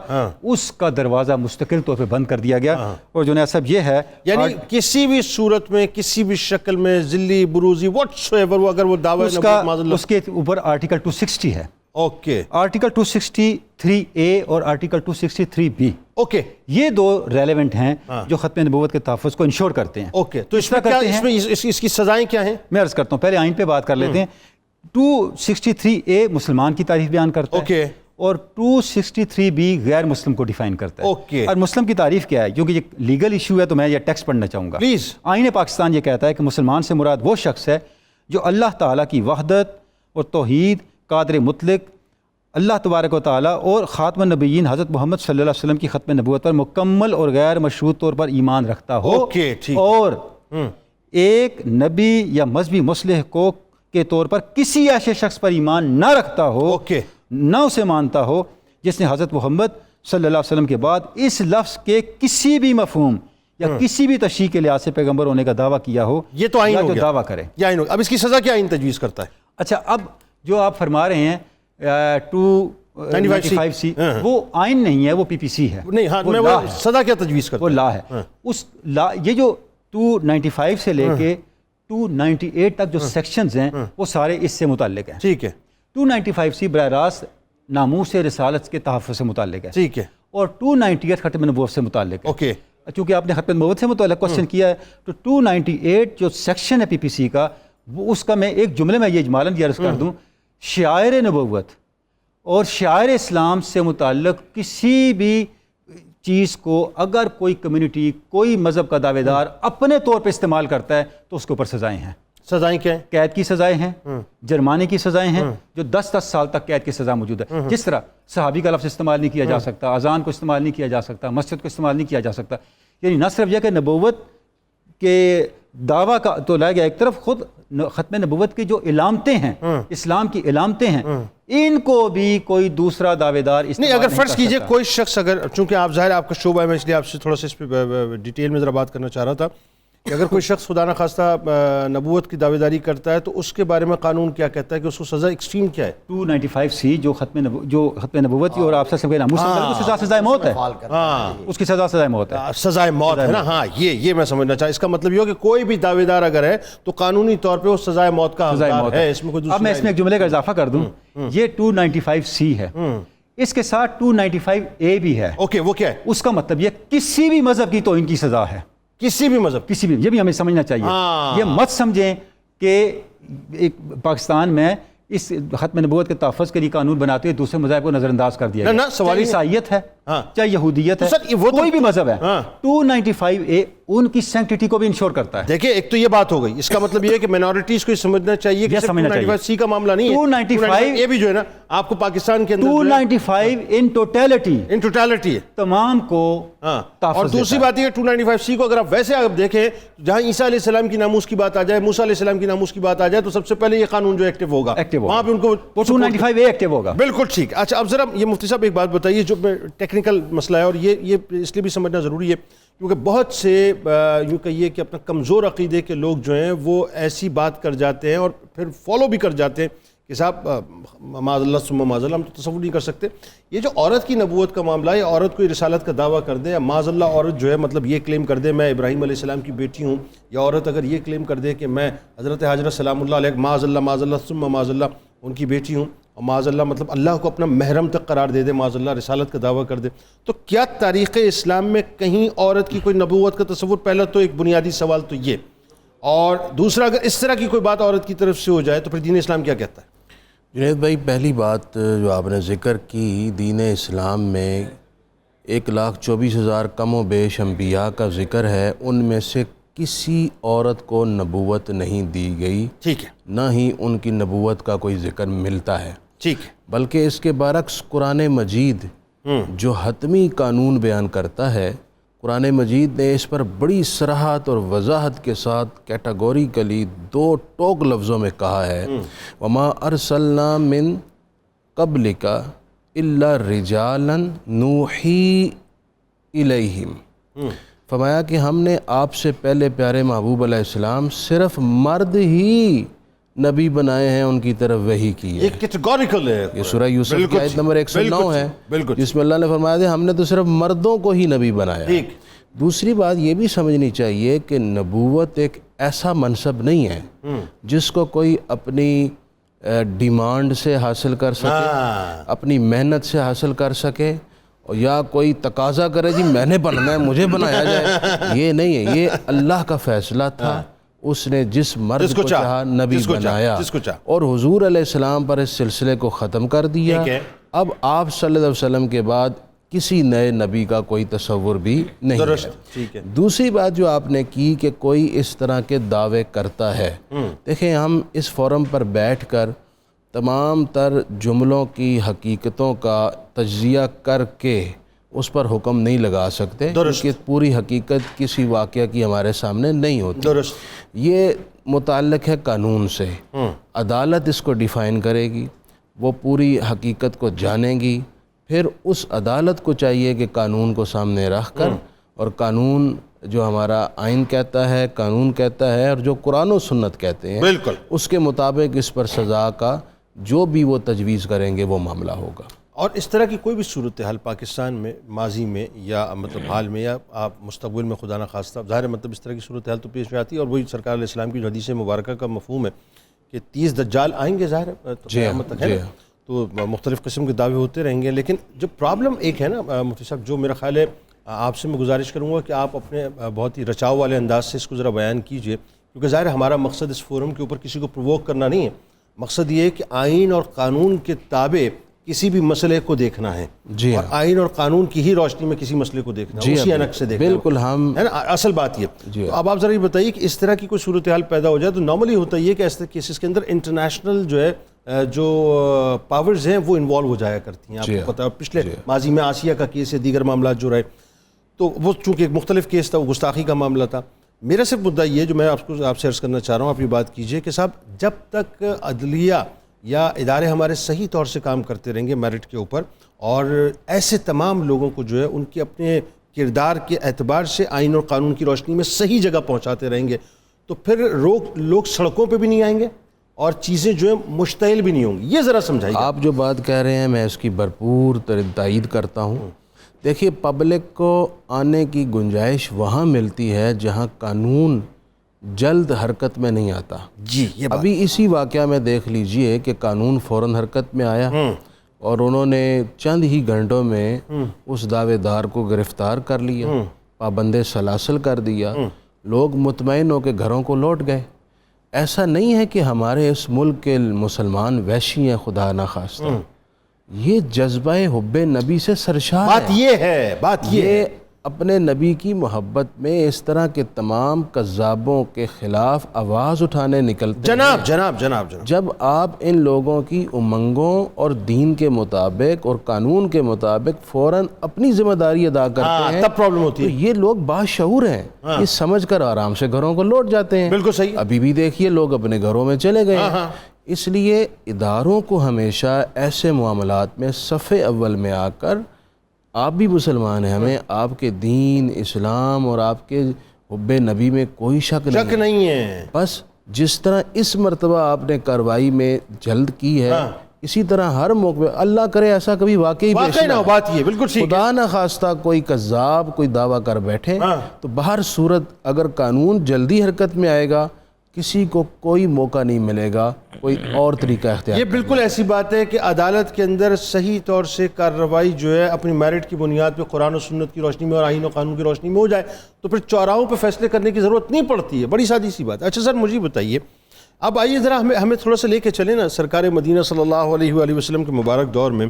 اس کا دروازہ مستقل طور پہ بند کر دیا گیا. اور جو جنید صاحب یہ ہے یعنی کسی بھی صورت میں کسی بھی شکل میں ذلی بروزی واٹس ایور وہ اگر وہ دعویٰ اس کے اوپر آرٹیکل 260 ہے. اوکے. آرٹیکل 263A اور آرٹیکل 263B, اوکے, یہ دو ریلیونٹ ہیں جو ختم نبوت کے تحفظ کو انشور کرتے ہیں. اوکے, تو اس میں اس کی سزائیں کیا ہیں؟ میں عرض کرتا ہوں, پہلے آئین پہ بات کر لیتے ہیں. 263A مسلمان کی تعریف بیان کرتا ہے, اور 263B غیر مسلم کو ڈیفائن کرتا ہے. اور مسلم کی تعریف کیا ہے, کیونکہ یہ لیگل ایشو ہے تو میں یہ ٹیکسٹ پڑھنا چاہوں گا پلیز. آئین پاکستان یہ کہتا ہے کہ مسلمان سے مراد وہ شخص ہے جو اللہ تعالیٰ کی وحدت اور توحید, قادر مطلق, اللہ تبارک و تعالیٰ اور خاتم النبیین حضرت محمد صلی اللہ علیہ وسلم کی ختم نبوت پر مکمل اور غیر مشروط طور پر ایمان رکھتا ہو, اور ایک نبی یا مذہبی مصلح کو کے طور پر کسی ایسے شخص پر ایمان نہ رکھتا ہو, نہ اسے مانتا ہو جس نے حضرت محمد صلی اللہ علیہ وسلم کے بعد اس لفظ کے کسی بھی مفہوم یا کسی بھی تشریح کے لحاظ سے پیغمبر ہونے کا دعویٰ کیا ہو. یہ تو آئین ہو گیا, دعویٰ کرے. اب اس کی سزا کیا آئین تجویز کرتا ہے؟ اچھا, اب جو آپ فرما رہے ہیں 295C وہ آئین نہیں ہے, وہ PPC ہے. نہیں, ہاں, میں وہ سزا کیا تجویز کرتا وہ لا ہے. اس لا, یہ جو 295 سے لے کے 298 تک جو سیکشنز ہیں وہ سارے اس سے متعلق ہیں. ٹھیک ہے. 295C براہ راست ناموس رسالت کے تحفظ سے متعلق ہے. ٹھیک ہے. اور 298 ختم نبوت سے متعلق ہے. اوکے. چونکہ آپ نے ختم نبوت سے متعلق کوشچن کیا ہے تو 298 جو سیکشن ہے PPC کا, وہ اس کا میں ایک جملے میں یہ اجمالاً عرض کر دوں, شعائر نبوت اور شعائر اسلام سے متعلق کسی بھی چیز کو اگر کوئی کمیونٹی, کوئی مذہب کا دعوے دار اپنے طور پہ استعمال کرتا ہے تو اس کے اوپر سزائیں ہیں. سزائیں کیا ہیں؟ قید کی سزائیں ہیں, جرمانے کی سزائیں ہیں, جو 10 سال تک قید کی سزا موجود ہے. جس طرح صحابی کا لفظ استعمال نہیں کیا جا سکتا, اذان کو استعمال نہیں کیا جا سکتا, مسجد کو استعمال نہیں کیا جا سکتا. یعنی نہ صرف یہ کہ نبوت کے دعویٰ کا تو لایا گیا, ایک طرف خود ختم نبوت کی جو علامتیں ہیں, اسلام کی علامتیں ہیں, ان کو بھی کوئی دوسرا دعوے دار نہیں. اگر فرض کیجئے کوئی شخص, اگر چونکہ آپ ظاہر آپ کا شعبہ ہے, میں اس لیے آپ سے تھوڑا سا اس پہ ڈیٹیل میں ذرا بات کرنا چاہ رہا تھا کہ اگر کوئی شخص خدا نخواستہ نبوت کی دعوے داری کرتا ہے تو اس کے بارے میں قانون کیا کہتا ہے کہ اس کو سزا ایکسٹریم کیا ہے؟ 295C جو ختم نبوت کی اور آپ سے سب ناموس سے سزائے موت ہے. اس کی سزا سزائے موت ہے. سزائے موت ہے نا. ہاں, یہ میں سمجھنا چاہتا. اس کا مطلب یہ ہو کہ کوئی بھی دعوے دار اگر ہے تو قانونی طور پہ وہ سزائے موت کا حقدار ہے. اس میں کوئی اب میں اس میں ایک جملے کا اضافہ کر دوں, یہ 295C ہے, اس کے ساتھ 295A بھی ہے. اوکے, وہ کیا ہے؟ اس کا مطلب یہ کسی بھی مذہب کی توہین کی سزا ہے. کسی بھی مذہب, کسی بھی, یہ بھی ہمیں سمجھنا چاہیے. یہ مت سمجھیں کہ ایک پاکستان میں اس ختم نبوت کے تحفظ کے لیے قانون بناتے ہوئے دوسرے مذاہب کو نظر انداز کر دیا گیا. چاہے عیسائیت ہے, چاہے یہودیت ہے, کوئی بھی مذہب ہے, 295A ان کی سینکٹیٹی کو بھی انشور کرتا ہے. دیکھیں, ایک تو یہ بات ہو گئی, اس کا مطلب یہ ہے کہ مائنورٹیز کو سمجھنا چاہیے کہ 295C کا معاملہ نہیں ہے. 295A بھی جو ہے نا آپ کو پاکستان کے اندر 295 ان ٹوٹیلٹی ہے تمام کو. اور دوسری بات یہ 295C کو اگر آپ ویسے آپ دیکھیں, جہاں عیسیٰ علیہ السلام کی ناموس کی بات آ جائے, موسیٰ علیہ السلام کی ناموس کی بات آ جائے, تو سب سے پہلے یہ قانون جو ایکٹیو ہوگا وہاں پہ ان کو 295A ایکٹیو ہوگا. بالکل ٹھیک. اچھا, اب ذرا یہ مفتی صاحب ایک بات بتائیے جو ٹیکنیکل مسئلہ ہے, اور یہ اس لیے بھی سمجھنا ضروری ہے کیونکہ بہت سے یوں کہیے کہ اپنا کمزور عقیدے کے لوگ جو ہیں وہ ایسی بات کر جاتے ہیں اور پھر فالو بھی کر جاتے ہیں کہ صاحب معاذ اللہ ثم معاذ اللہ، ہم تو تصور نہیں کر سکتے یہ جو عورت کی نبوت کا معاملہ ہے، عورت کوئی رسالت کا دعویٰ کر دے، یا معاذ اللہ عورت جو ہے مطلب یہ کلیم کر دے میں ابراہیم علیہ السلام کی بیٹی ہوں، یا عورت اگر یہ کلیم کر دے کہ میں حضرت حاجرہ سلام اللہ علیہ معاذ اللہ ثم معاذ اللہ ان کی بیٹی ہوں، اور معاذ اللہ مطلب اللہ کو اپنا محرم تک قرار دے دے، معاذ اللہ رسالت کا دعویٰ کر دے، تو کیا تاریخ اسلام میں کہیں عورت کی کوئی نبوت کا تصور؟ پہلا تو ایک بنیادی سوال تو یہ، اور دوسرا اگر اس طرح کی کوئی بات عورت کی طرف سے ہو جائے تو پھر دین اسلام کیا کہتا ہے؟ جنید بھائی، پہلی بات جو آپ نے ذکر کی، دین اسلام میں 1,24,000 کم و بیش انبیاء کا ذکر ہے، ان میں سے کسی عورت کو نبوت نہیں دی گئی، ٹھیک ہے، نہ ہی ان کی نبوت کا کوئی ذکر ملتا ہے، ٹھیک ہے، بلکہ اس کے برعکس قرآن مجید جو حتمی قانون بیان کرتا ہے، قرآن مجید نے اس پر بڑی صراحت اور وضاحت کے ساتھ کیٹاگوریکلی 2 ٹوک لفظوں میں کہا ہے، وَمَا أَرْسَلْنَا مِن قَبْلِكَ إِلَّا رِجَالًا نُوحِي إِلَيْهِمْ، فرمایا کہ ہم نے آپ سے پہلے پیارے محبوب علیہ السلام صرف مرد ہی نبی بنائے ہیں، ان کی طرف وحی کی ہے۔ ایک کیٹیگوریکل ہے، یہ سورہ یوسف کی آیت نمبر 109 ہے، بالکل جس میں اللہ نے فرمایا تھا ہم نے تو صرف مردوں کو ہی نبی بنایا۔ ٹھیک۔ دوسری بات یہ بھی سمجھنی چاہیے کہ نبوت ایک ایسا منصب نہیں ہے جس کو کوئی اپنی ڈیمانڈ سے حاصل کر سکے، اپنی محنت سے حاصل کر سکے، یا کوئی تقاضا کرے جی میں نے بننا ہے مجھے بنایا جائے، یہ نہیں ہے، یہ اللہ کا فیصلہ تھا، اس نے جس مرد کو چاہا نبی بنایا اور حضور علیہ السلام پر اس سلسلے کو ختم کر دیا۔ اب آپ صلی اللہ علیہ وسلم کے بعد کسی نئے نبی کا کوئی تصور بھی نہیں ہے۔ دوسری بات جو آپ نے کی کہ کوئی اس طرح کے دعوے کرتا ہے، دیکھیں ہم اس فورم پر بیٹھ کر تمام تر جملوں کی حقیقتوں کا تجزیہ کر کے اس پر حکم نہیں لگا سکتے، کیونکہ پوری حقیقت کسی واقعہ کی ہمارے سامنے نہیں ہوتی۔ یہ متعلق ہے قانون سے، عدالت اس کو ڈیفائن کرے گی، وہ پوری حقیقت کو جانے گی، پھر اس عدالت کو چاہیے کہ قانون کو سامنے رکھ کر، اور قانون جو ہمارا آئین کہتا ہے، قانون کہتا ہے، اور جو قرآن و سنت کہتے ہیں، بالکل اس کے مطابق اس پر سزا کا جو بھی وہ تجویز کریں گے وہ معاملہ ہوگا۔ اور اس طرح کی کوئی بھی صورتحال پاکستان میں ماضی میں یا مطلب حال میں یا آپ مستقبل میں خدا نخواستہ، ظاہر ہے مطلب اس طرح کی صورتحال تو پیش میں آتی ہے، اور وہی سرکار علیہ السلام کی جو حدیث مبارکہ کا مفہوم ہے کہ 30 دجال آئیں گے، ظاہر ہے قیامت تک ہے نا، تو مختلف قسم کے دعوے ہوتے رہیں گے، لیکن جو پرابلم ایک ہے نا مفتی صاحب، جو میرا خیال ہے آپ سے میں گزارش کروں گا کہ آپ اپنے بہت ہی رچاؤ والے انداز سے اس کو ذرا بیان کیجئے، کیونکہ ظاہر ہمارا مقصد اس فورم کے اوپر کسی کو پرووک کرنا نہیں ہے، مقصد یہ ہے کہ آئین اور قانون کے تابع کسی بھی مسئلے کو دیکھنا ہے، اور آئین اور قانون کی ہی روشنی میں کسی مسئلے کو دیکھنا ہے، اسی انک سے دیکھنا ہے، بالکل ہم ہے نا، اصل بات یہ۔ تو اب آپ ذرا یہ بتائیے کہ اس طرح کی کوئی صورتحال پیدا ہو جائے تو نارملی ہوتا یہ کہ ایسے کیسز کے اندر انٹرنیشنل جو ہے جو پاورز ہیں وہ انوالو ہو جایا کرتی ہیں، آپ کو پتہ ہے پچھلے ماضی میں آسیہ کا کیس ہے، دیگر معاملات جو رہے، تو وہ چونکہ ایک مختلف کیس تھا، وہ گستاخی کا معاملہ تھا۔ میرا صرف مدعا یہ جو میں آپ سے عرض کرنا چاہ رہا ہوں، آپ یہ بات کیجئے کہ صاحب جب تک عدلیہ یا ادارے ہمارے صحیح طور سے کام کرتے رہیں گے میرٹ کے اوپر، اور ایسے تمام لوگوں کو جو ہے ان کے اپنے کردار کے اعتبار سے آئین اور قانون کی روشنی میں صحیح جگہ پہنچاتے رہیں گے، تو پھر لوگ سڑکوں پہ بھی نہیں آئیں گے اور چیزیں جو ہیں مشتعل بھی نہیں ہوں گی۔ یہ ذرا سمجھائیے۔ آپ جو بات کہہ رہے ہیں میں اس کی بھرپور تائید کرتا ہوں۔ دیکھیے پبلک کو آنے کی گنجائش وہاں ملتی ہے جہاں قانون جلد حرکت میں نہیں آتا۔ جی یہ ابھی اسی واقعہ میں دیکھ لیجئے کہ قانون فوراً حرکت میں آیا اور انہوں نے چند ہی گھنٹوں میں اس دعوے دار کو گرفتار کر لیا، پابند سلاسل کر دیا، لوگ مطمئن ہو کے گھروں کو لوٹ گئے۔ ایسا نہیں ہے کہ ہمارے اس ملک کے مسلمان وحشی ہیں، خدا نخواستہ، یہ جذبہ حب نبی سے سرشار ہے۔ بات یہ ہے اپنے نبی کی محبت میں اس طرح کے تمام کذابوں کے خلاف آواز اٹھانے نکلتے ہیں۔ جناب جب آپ ان لوگوں کی امنگوں اور دین کے مطابق اور قانون کے مطابق فوراً اپنی ذمہ داری ادا کرتے ہیں، تب پرابلم ہوتی ہے۔ تو یہ لوگ باشعور ہیں، یہ سمجھ کر آرام سے گھروں کو لوٹ جاتے ہیں۔ بالکل صحیح۔ ابھی بھی دیکھیے لوگ اپنے گھروں میں چلے گئے ہیں۔ اس لیے اداروں کو ہمیشہ ایسے معاملات میں صف اول میں آ کر، آپ بھی مسلمان ہیں، ہمیں آپ کے دین اسلام اور آپ کے حب نبی میں کوئی شک نہیں ہے، بس جس طرح اس مرتبہ آپ نے کارروائی میں جلد کی ہے اسی طرح ہر موقع پہ اللہ کرے ایسا کبھی واقعی پیش نہ ہو. بات یہ بالکل ٹھیک ہے. خدا نہ خواستہ کوئی کذاب کوئی دعویٰ کر بیٹھے تو بہر صورت اگر قانون جلدی حرکت میں آئے گا کسی کو کوئی موقع نہیں ملے گا کوئی اور طریقہ اختیار. یہ بالکل ایسی بات ہے کہ عدالت کے اندر صحیح طور سے کارروائی جو ہے اپنی میرٹ کی بنیاد پہ قرآن و سنت کی روشنی میں اور آئین و قانون کی روشنی میں ہو جائے تو پھر چوراہوں پہ فیصلے کرنے کی ضرورت نہیں پڑتی ہے. بڑی سادی سی بات. اچھا سر مجھے بتائیے اب آئیے ذرا ہمیں تھوڑا سا لے کے چلیں نا سرکار مدینہ صلی اللہ علیہ وآلہ وسلم کے مبارک دور میں.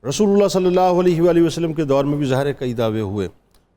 رسول اللہ صلی اللہ علیہ وآلہ وسلم کے دور میں بھی ظاہر کئی دعوے ہوئے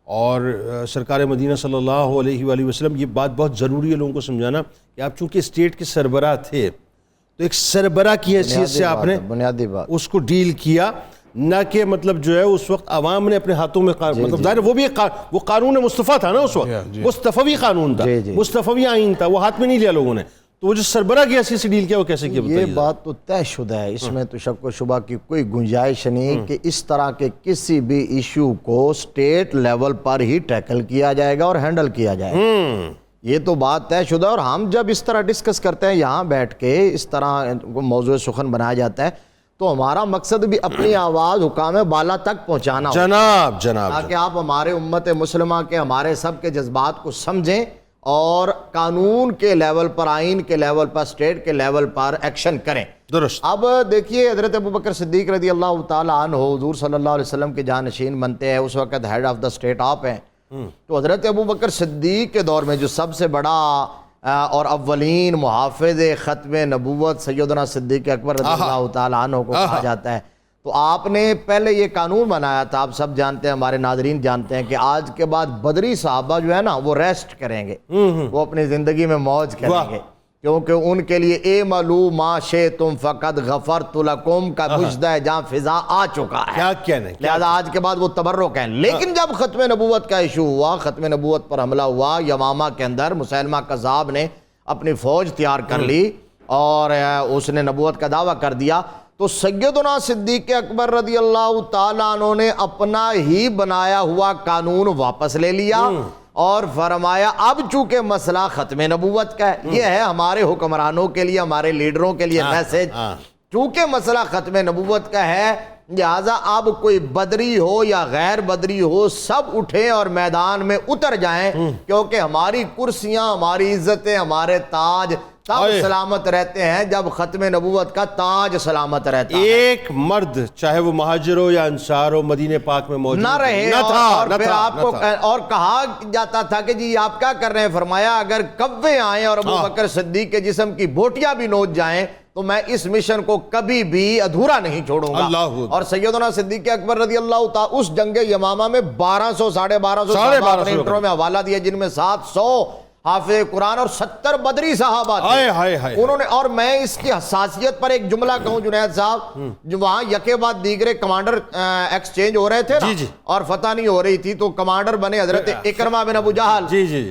اور سرکار مدینہ صلی اللہ علیہ وآلہ وسلم یہ بات بہت ضروری ہے لوگوں کو سمجھانا کہ آپ چونکہ اسٹیٹ کے سربراہ تھے تو ایک سربراہ کی حیثیت سے آپ نے بنیادی بات اس کو ڈیل کیا نہ کہ مطلب جو ہے اس وقت عوام نے اپنے ہاتھوں میں مطلب ظاہر وہ بھی وہ قانون مصطفیٰ تھا نا اس وقت مصطفی قانون تھا مصطفی آئین تھا وہ ہاتھ میں نہیں لیا لوگوں نے تو وہ جو سربراہ کی حیثیت سے ڈیل کیا وہ کیسے کیا یہ بات تو طے شدہ ہے اس میں تو شک و شبہ کی کوئی گنجائش نہیں کہ اس طرح کے کسی بھی ایشو کو اسٹیٹ لیول پر ہی ٹیکل کیا جائے گا اور ہینڈل کیا جائے گا. یہ تو بات طے شدہ. اور ہم جب اس طرح ڈسکس کرتے ہیں یہاں بیٹھ کے اس طرح موضوع سخن بنایا جاتا ہے تو ہمارا مقصد بھی اپنی آواز حکام بالا تک پہنچانا جناب تاکہ آپ ہمارے امت مسلمہ کے ہمارے سب کے جذبات کو سمجھیں اور قانون کے لیول پر آئین کے لیول پر اسٹیٹ کے لیول پر ایکشن کریں. درست. اب دیکھیے حضرت ابوبکر صدیق رضی اللہ تعالیٰ عنہ حضور صلی اللہ علیہ وسلم کے جانشین بنتے ہیں اس وقت ہیڈ آف دا اسٹیٹ آپ ہیں. تو حضرت ابوبکر صدیق کے دور میں جو سب سے بڑا اور اولین محافظ ختم نبوت سیدنا صدیق اکبر رضی اللہ تعالیٰ عنہ کو کہا جاتا ہے. تو آپ نے پہلے یہ قانون بنایا تھا آپ سب جانتے ہیں ہمارے ناظرین جانتے ہیں کہ آج کے بعد بدری صحابہ جو ہے نا وہ ریسٹ کریں گے وہ اپنی زندگی میں موج کریں گے کیونکہ ان کے لیے اعملوا ما شئتم فقد غفرت لکم کا مجدہ جہاں فضا آ چکا ہے. کیا کہنے لہذا آج کے بعد وہ تبرک ہیں. لیکن جب ختم نبوت کا ایشو ہوا ختم نبوت پر حملہ ہوا یمامہ کے اندر مسیلمہ کذاب نے اپنی فوج تیار کر لی اور اس نے نبوت کا دعویٰ کر دیا تو سیدنا صدیق اکبر رضی اللہ تعالیٰ عنہ نے اپنا ہی بنایا ہوا قانون واپس لے لیا اور فرمایا اب چونکہ مسئلہ ختم نبوت کا ہے یہ ہے ہمارے حکمرانوں کے لیے ہمارے لیڈروں کے لیے میسج چونکہ مسئلہ ختم نبوت کا ہے لہٰذا اب کوئی بدری ہو یا غیر بدری ہو سب اٹھیں اور میدان میں اتر جائیں کیونکہ ہماری کرسیاں ہماری عزتیں ہمارے تاج تب سلامت رہتے ہیں جب ختم نبوت کا تاج سلامت رہتا ہے. ایک مرد چاہے وہ مہاجر ہو یا انصار ہو مدینہ پاک میں موجود نہ رہے اور پھر آپ کو اور کہا جاتا تھا کہ جی آپ کیا کر رہے ہیں فرمایا اگر کوے آئیں اور ابوبکر صدیق کے جسم کی بوٹیاں بھی نوچ جائیں تو میں اس مشن کو کبھی بھی ادھورا نہیں چھوڑوں گا. اور سیدنا صدیق اکبر رضی اللہ تعالی اس جنگ یمامہ میں 1200 1250 اپنے انٹرو میں حوالہ دیا جن میں 700 حافظ قرآن اور 70 بدری صحابہ تھے انہوں نے. اور میں اس کی حساسیت پر ایک جملہ کہوں جنید صاحب جو وہاں یکے بعد دیگرے کمانڈر ایکسچینج ہو رہے تھے نا اور فتح نہیں ہو رہی تھی تو کمانڈر بنے حضرت اکرمہ بن ابو جہل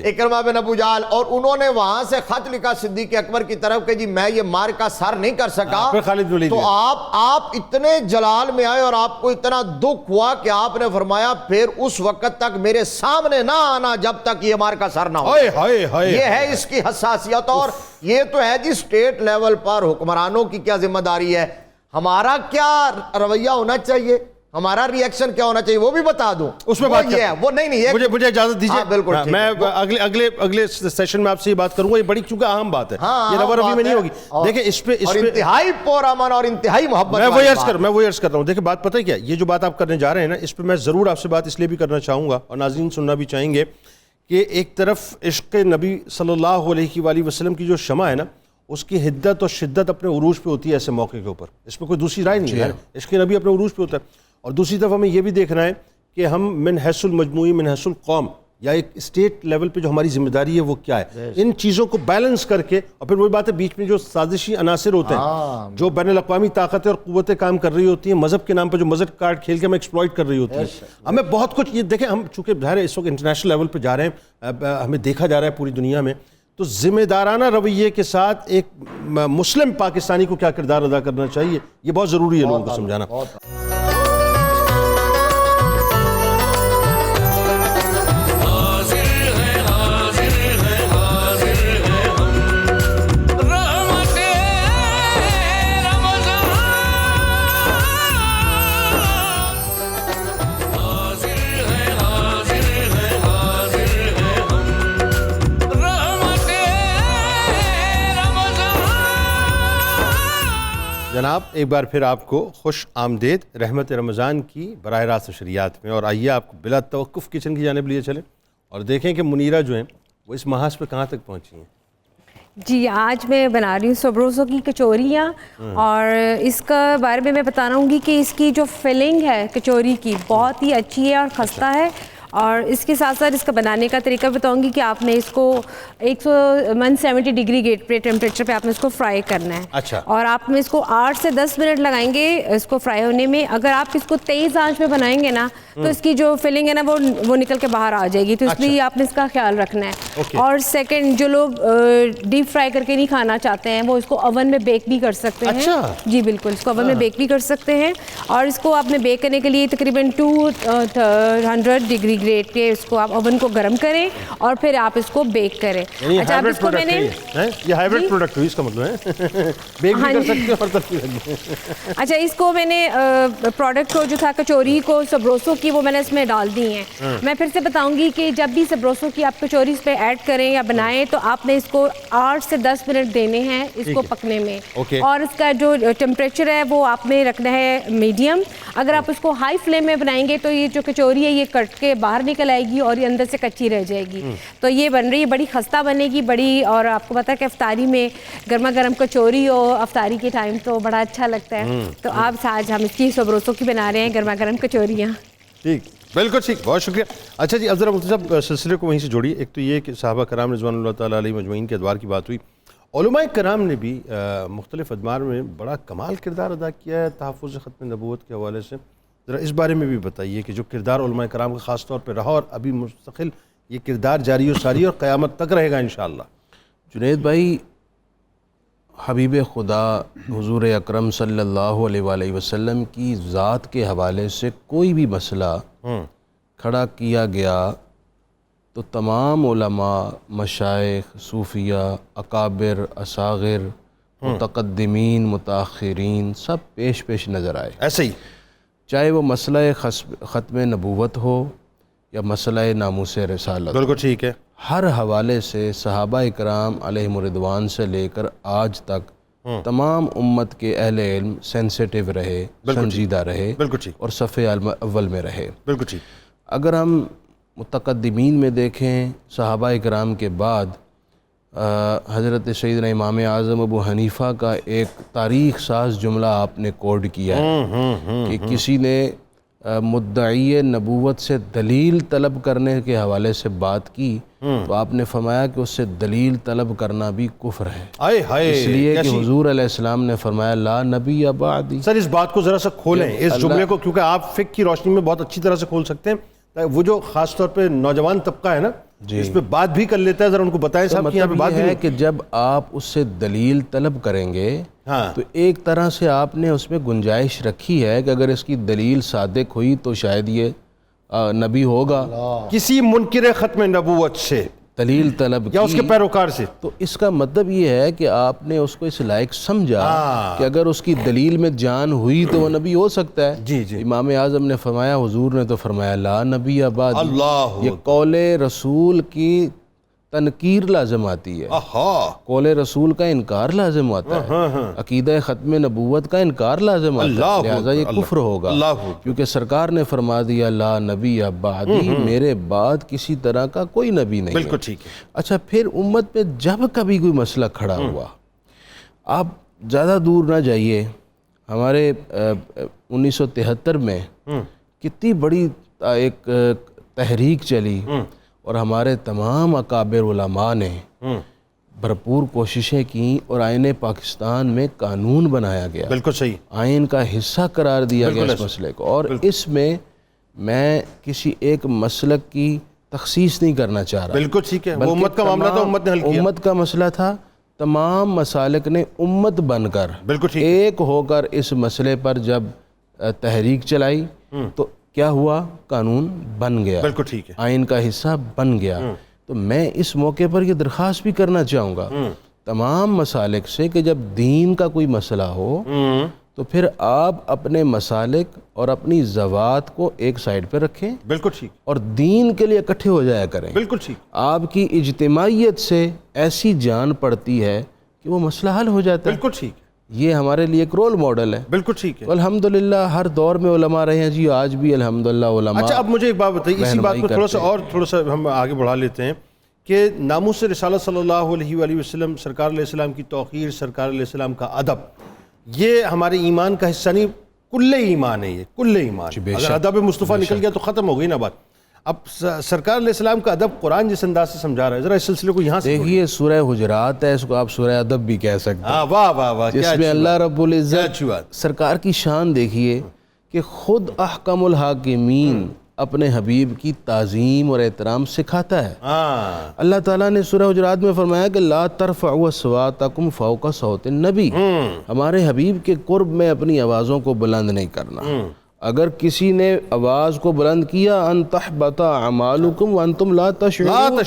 اکرمہ بن ابو جہل اور انہوں نے وہاں سے خط لکھا صدیق اکبر کی طرف کہ جی میں یہ مار کا سر نہیں کر سکا تو آپ اتنے جلال میں آئے اور آپ کو اتنا دکھ ہوا کہ آپ نے فرمایا پھر اس وقت تک میرے سامنے نہ آنا جب تک یہ مار کا سر نہ ہو. یہ ہے اس کی حساسیت. اور یہ تو ہے جی اسٹیٹ لیول پر حکمرانوں کی کیا ذمہ داری ہے ہمارا کیا رویہ ہونا چاہیے ہمارا ریئیکشن کیا ہونا چاہیے وہ بھی بتا دوں اس میں بات یہ ہے وہ نہیں مجھے اجازت دیجیے. بالکل میں اگلے سیشن میں آپ سے یہ بات کروں گا یہ بڑی کیونکہ اہم بات ہے یہ ربا ربی میں نہیں ہوگی. دیکھیں اس پہ انتہائی پرامن اور انتہائی محبت میں وہی عرض کر رہا ہوں. دیکھیں بات پتہ ہے کیا یہ جو بات آپ کرنے جا رہے ہیں نا اس پہ میں ضرور آپ سے بات اس لیے بھی کرنا چاہوں گا اور ناظرین سننا بھی چاہیں گے کہ ایک طرف عشق نبی صلی اللہ علیہ وآلہ وسلم کی جو شمع ہے نا اس کی حدت اور شدت اپنے عروج پہ ہوتی ہے ایسے موقع کے اوپر اس میں کوئی دوسری رائے نہیں ہے. عشق نبی اپنے عروج پہ ہوتا ہے اور دوسری طرف ہمیں یہ بھی دیکھنا ہے کہ ہم من حیث المجموعی من حیث القوم یا ایک اسٹیٹ لیول پہ جو ہماری ذمہ داری ہے وہ کیا ہے ان چیزوں کو بیلنس کر کے اور پھر وہی بات ہے بیچ میں جو سازشی عناصر ہوتے ہیں جو بین الاقوامی طاقتیں اور قوتیں کام کر رہی ہوتی ہیں مذہب کے نام پہ جو مذہب کارڈ کھیل کے ہمیں ایکسپلائٹ کر رہی ہوتی ہیں ہمیں بہت کچھ یہ دیکھیں ہم چونکہ ظاہر ہے اس وقت انٹرنیشنل لیول پہ جا رہے ہیں ہمیں دیکھا جا رہا ہے پوری دنیا میں تو ذمہ دارانہ رویے کے ساتھ ایک مسلم پاکستانی کو کیا کردار ادا کرنا چاہیے یہ بہت ضروری ہے لوگوں کو سمجھانا. جناب ایک بار پھر آپ کو خوش آمدید رحمت رمضان کی براہ راست نشریات میں، اور آئیے آپ کو بلا توقف کچن کی جانب لیے چلیں اور دیکھیں کہ منیرہ جو ہیں وہ اس محاذ پہ کہاں تک پہنچی ہیں۔ جی آج میں بنا رہی ہوں سبروسو کی کچوریاں، اور اس کا بارے میں بتانا ہوں گی کہ اس کی جو فلنگ ہے کچوری کی بہت ہی اچھی ہے اور خستہ ہے، اور اس کے ساتھ ساتھ اس کا بنانے کا طریقہ بتاؤں گی کہ آپ نے اس کو 170 ڈگری گیٹ پہ ٹیمپریچر پہ آپ نے اس کو فرائی کرنا ہے۔ اچھا۔ اور آپ نے اس کو 8 سے 10 منٹ لگائیں گے اس کو فرائی ہونے میں۔ اگر آپ اس کو تیز آنچ پہ بنائیں گے نا تو اس کی جو فلنگ ہے نا وہ نکل کے باہر آ جائے گی، تو اس لیے آپ نے اس کا خیال رکھنا ہے۔ اور سیکنڈ، جو لوگ ڈیپ فرائی کر کے نہیں کھانا چاہتے ہیں وہ اس کو اوون میں بیک بھی کر سکتے ہیں۔ جی بالکل، اس کو اوون میں بیک بھی کر سکتے ہیں، اور اس کو آپ نے بیک کرنے کے لیے تقریباً 200 ڈگری گریڈ کے اس کو آپ اوون کو گرم کریں اور پھر آپ اس کو بیک کریں۔ اچھا، اب اس کو میں نے یہ ہائبرڈ پروڈکٹ ہوئی، اس کا مطلب ہے بیک بھی کر سکتے ہیں اور ترکیب لگی۔ اچھا، اس کو میں نے پروڈکٹ کو جو تھا کچوری کو سبروسو کی وہ میں نے اس میں ڈال دی ہیں۔ میں پھر سے بتاؤں گی کہ جب بھی سبروسو کی آپ کچوری اس پہ ایڈ کریں یا بنائیں تو آپ نے اس کو 8 سے 10 منٹ دینے ہیں اس کو پکنے میں، اور اس کا جو ٹیمپریچر ہے وہ آپ نے رکھنا ہے میڈیم۔ اگر آپ اس کو ہائی فلیم میں بنائیں گے تو یہ جو کچوری ہے یہ کٹ کے باہر نکل آئے گی اور یہ اندر سے کچی رہ جائے گی۔ تو یہ بن رہی ہے، بڑی خستہ بنے گی بڑی، اور آپ کو پتہ ہے کہ افطاری میں گرما گرم کچوری ہو افطاری کے ٹائم تو بڑا اچھا لگتا ہے۔ تو آپ آج ہم اس کی سبروسو کی بنا رہے ہیں گرما گرم کچوریاں۔ ٹھیک، بالکل ٹھیک، بہت شکریہ۔ اچھا جی، اب ذرا مفتی صاحب سلسلے کو وہیں سے جوڑیے۔ ایک تو یہ کہ صحابہ کرام رضوان اللہ تعالیٰ علیہ مجمعین کے ادوار کی بات ہوئی، علماء کرام نے بھی مختلف ادوار میں بڑا کمال کردار ادا کیا ہے تحفظ ختم نبوت کے حوالے سے۔ ذرا اس بارے میں بھی بتائیے کہ جو کردار علماء کرام کا خاص طور پہ رہا اور ابھی مستقل یہ کردار جاری و ساری اور قیامت تک رہے گا انشاءاللہ۔ جنید بھائی، حبیب خدا حضور اکرم صلی اللہ علیہ وآلہ وسلم کی ذات کے حوالے سے کوئی بھی مسئلہ کھڑا کیا گیا تو تمام علماء، مشائخ، صوفیہ، اکابر، اصاغر، متقدمین، متاخرین سب پیش نظر آئے۔ ایسے ہی چاہے وہ مسئلہ ختم نبوت ہو یا مسئلہ ناموس رسالت، بالکل ٹھیک ہے، ہر حوالے سے صحابہ اکرام علیہم الرضوان سے لے کر آج تک تمام امت کے اہل علم سینسیٹیو رہے، سنجیدہ رہے، اور صف اول میں رہے۔ بالکل ٹھیک۔ اگر ہم متقدمین میں دیکھیں، صحابہ اکرام کے بعد حضرت سیدنا امام اعظم ابو حنیفہ کا ایک تاریخ ساز جملہ آپ نے کوڈ کیا ہے کہ کسی نے مدعی نبوت سے دلیل طلب کرنے کے حوالے سے بات کی تو آپ نے فرمایا کہ اس سے دلیل طلب کرنا بھی کفر ہے، اس لیے کہ حضور علیہ السلام نے فرمایا لا نبی بعدی۔ سر اس بات کو ذرا سا کھولیں، اس جملے کو، کیونکہ آپ فقہ کی روشنی میں بہت اچھی طرح سے کھول سکتے ہیں، وہ جو خاص طور پہ نوجوان طبقہ ہے نا اس پہ بات بھی کر لیتا ہے، ذرا ان کو بتائیں صاحب کہ یہاں پہ بات بھی ہے کہ جب آپ اس سے دلیل طلب کریں گے تو ایک طرح سے آپ نے اس میں گنجائش رکھی ہے کہ اگر اس کی دلیل صادق ہوئی تو شاید یہ نبی ہوگا، کسی منکر ختم نبوت سے دلیل طلب یا اس کے پیروکار سے، تو اس کا مطلب یہ ہے کہ آپ نے اس کو اس لائق سمجھا کہ اگر اس کی دلیل میں جان ہوئی تو وہ نبی ہو سکتا ہے۔ جی جی، امام اعظم نے فرمایا، حضور نے تو فرمایا لا نبی بعدی۔ اللہ، یہ قول رسول کی تنکیر لازم آتی ہے، قول رسول کا انکار لازم آتا ہے، عقیدہ ختم نبوت کا انکار لازم آتا ہے، لہٰذا یہ کفر ہوگا، کیونکہ سرکار نے فرما دیا لا نبی بعدی، میرے بعد کسی طرح کا کوئی نبی نہیں ہے۔ بالکل ٹھیک ہے۔ اچھا، پھر امت پہ جب کبھی کوئی مسئلہ کھڑا ہوا، آپ زیادہ دور نہ جائیے، ہمارے 1973 میں کتنی بڑی ایک تحریک چلی اور ہمارے تمام اکابر علماء نے بھرپور کوششیں کیں اور آئین پاکستان میں قانون بنایا گیا، بالکل صحیح، آئین کا حصہ قرار دیا گیا اس مسئلے کو، اور اس میں میں کسی ایک مسلک کی تخصیص نہیں کرنا چاہ رہا، بالکل ٹھیک ہے، وہ امت کا معاملہ تھا، امت نے حل کیا، امت کا مسئلہ تھا، تمام مسالک نے امت بن کر ایک ہو کر اس مسئلے پر جب تحریک چلائی تو کیا ہوا، قانون بن گیا، بالکل ٹھیک ہے، آئین کا حصہ بن گیا۔ تو میں اس موقع پر یہ درخواست بھی کرنا چاہوں گا تمام مسالک سے کہ جب دین کا کوئی مسئلہ ہو تو پھر آپ اپنے مسالک اور اپنی ذوات کو ایک سائڈ پہ رکھیں، بالکل ٹھیک، اور دین کے لیے اکٹھے ہو جایا کریں، بالکل ٹھیک۔ آپ کی اجتماعیت سے ایسی جان پڑتی ہے کہ وہ مسئلہ حل ہو جاتا ہے، بالکل ٹھیک۔ یہ ہمارے لیے ایک رول ماڈل ہے. بالکل ٹھیک ہے. الحمدللہ ہر دور میں علماء رہے ہیں جی, آج بھی الحمدللہ علماء. اچھا اب مجھے ایک بات بتائیے, اسی بات کو تھوڑا سا ہم آگے بڑھا لیتے ہیں کہ ناموس رسالت صلی اللہ علیہ وآلہ وسلم, سرکار علیہ السلام کی توقیر, سرکار علیہ السلام کا ادب, یہ ہمارے ایمان کا حصہ نہیں, کل ایمان ہے, یہ کل ایمان. اگر ادب مصطفیٰ نکل گیا تو ختم ہو گئی نا بات. اب سرکار علیہ السلام کا ادب قرآن جس انداز سے سمجھا رہا ہے, ذرا اس سلسلے کو یہاں سے دیکھیے. سورہ حجرات ہے, اس کو آپ سورہ ادب بھی کہہ سکتے ہیں. واہ واہ واہ, جس میں اللہ رب العزت بات. سرکار کی شان دیکھیے کہ خود احکم الحاکمین اپنے حبیب کی تعظیم اور احترام سکھاتا ہے. اللہ تعالیٰ نے سورہ حجرات میں فرمایا کہ لا ترفعوا اصواتکم فوق صوت النبی, ہمارے حبیب کے قرب میں اپنی آوازوں کو بلند نہیں کرنا. اگر کسی نے آواز کو بلند کیا ان تحبط اعمالکم وانتم لا تشعرون,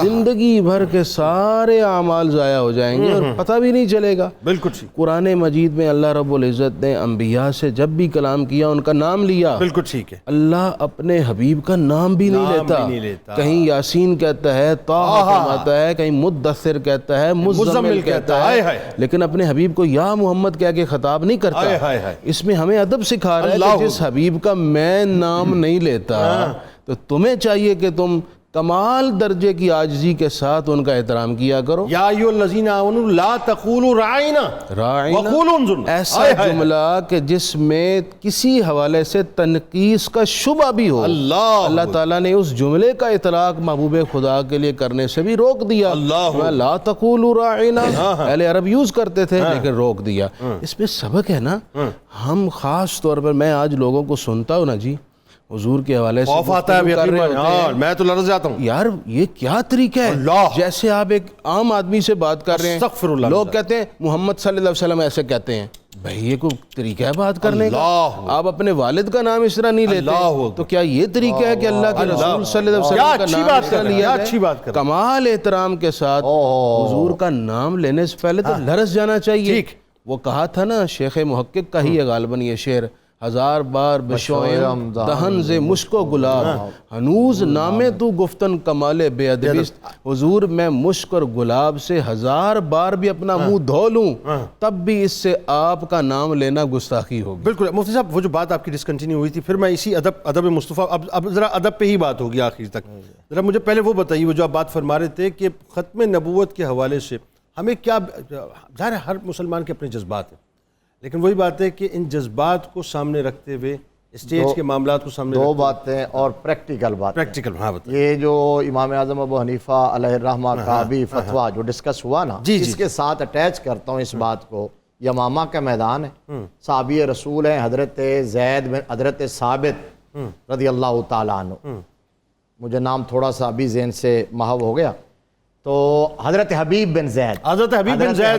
زندگی بھر کے سارے اعمال ضائع ہو جائیں گے اور پتہ بھی نہیں چلے گا. بالکل ٹھیک. قرآن مجید میں اللہ رب العزت نے انبیاء سے جب بھی کلام کیا ان کا نام لیا. بالکل ٹھیک ہے. اللہ اپنے حبیب کا نام بھی نہیں لیتا. کہیں یاسین کہتا ہے, طٰہٰ فرماتا ہے, کہیں مدثر کہتا ہے, مزمل کہتا ہے, لیکن اپنے حبیب کو یا محمد کہہ کے خطاب نہیں کرتا. اس میں ہمیں ادب سکھا رہا ہے کہ جس حبیب کا میں نام نہیں لیتا تو تمہیں چاہیے کہ تم کمال درجے کی عاجزی کے ساتھ ان کا احترام کیا کرو. یا ایھا الذین آمنوا لا تقولوا راعنا وقولوا انظرنا, ایسا جملہ کہ جس میں کسی حوالے سے تنقیص کا شبہ بھی ہو. اللہ تعالیٰ نے اس جملے کا اطلاق محبوب خدا کے لیے کرنے سے بھی روک دیا. لا تقولوا راعنا اہل عرب یوز کرتے تھے لیکن روک دیا. اس میں سبق ہے نا. ہم خاص طور پر, میں آج لوگوں کو سنتا ہوں نا جی, حضور کے حوالے سے خوف آتا ہے, میں تو لرز جاتا ہوں. یار یہ کیا طریقہ ہے؟ جیسے آپ ایک عام آدمی سے بات کر رہے ہیں, لوگ کہتے ہیں محمد صلی اللہ علیہ وسلم ایسے کہتے ہیں. بھئی یہ کوئی طریقہ ہے بات کرنے کا؟ آپ اپنے والد کا نام اس طرح نہیں لیتے تو کیا یہ طریقہ ہے کہ اللہ کے رسول صلی اللہ علیہ وسلم کا نام اس طرح لیا جائے؟ کمال احترام کے ساتھ حضور کا نام لینے سے پہلے تو لرز جانا چاہیے. وہ کہا تھا نا شیخ محقق کا ہی ہے غالباً یہ شعر, ہزار بار بشوئم دہن سے مشک و گلاب ہنوز نامے تو گفتن کمال بے ادبیست. حضور میں مشک اور گلاب سے ہزار بار بھی اپنا منہ دھو لوں تب بھی اس سے آپ کا نام لینا گستاخی ہوگی. بالکل مفتی صاحب, وہ جو بات آپ کی ڈسکنٹینیو ہوئی تھی, پھر میں اسی ادب مصطفیٰ, اب ذرا ادب پہ ہی بات ہوگی آخر تک. ذرا مجھے پہلے وہ بتائیے, وہ جو آپ بات فرما رہے تھے کہ ختم نبوت کے حوالے سے ہمیں کیا, ظاہر ہے ہر مسلمان کے اپنے جذبات ہیں, لیکن وہی بات ہے کہ ان جذبات کو سامنے رکھتے ہوئے اسٹیج کے معاملات کو سامنے دو باتیں اور پریکٹیکل بات. یہ جو امام اعظم ابو حنیفہ علیہ الرحمہ کا بھی فتویٰ جو ڈسکس ہوا نا, اس کے ساتھ اٹیچ کرتا ہوں اس بات کو. یمامہ کا میدان ہے, صحابی رسول ہیں حضرت زید بن حضرت ثابت رضی اللہ تعالیٰ عنہ, مجھے نام تھوڑا سا ابھی ذہن سے محو ہو گیا, تو حضرت حبیب بن زید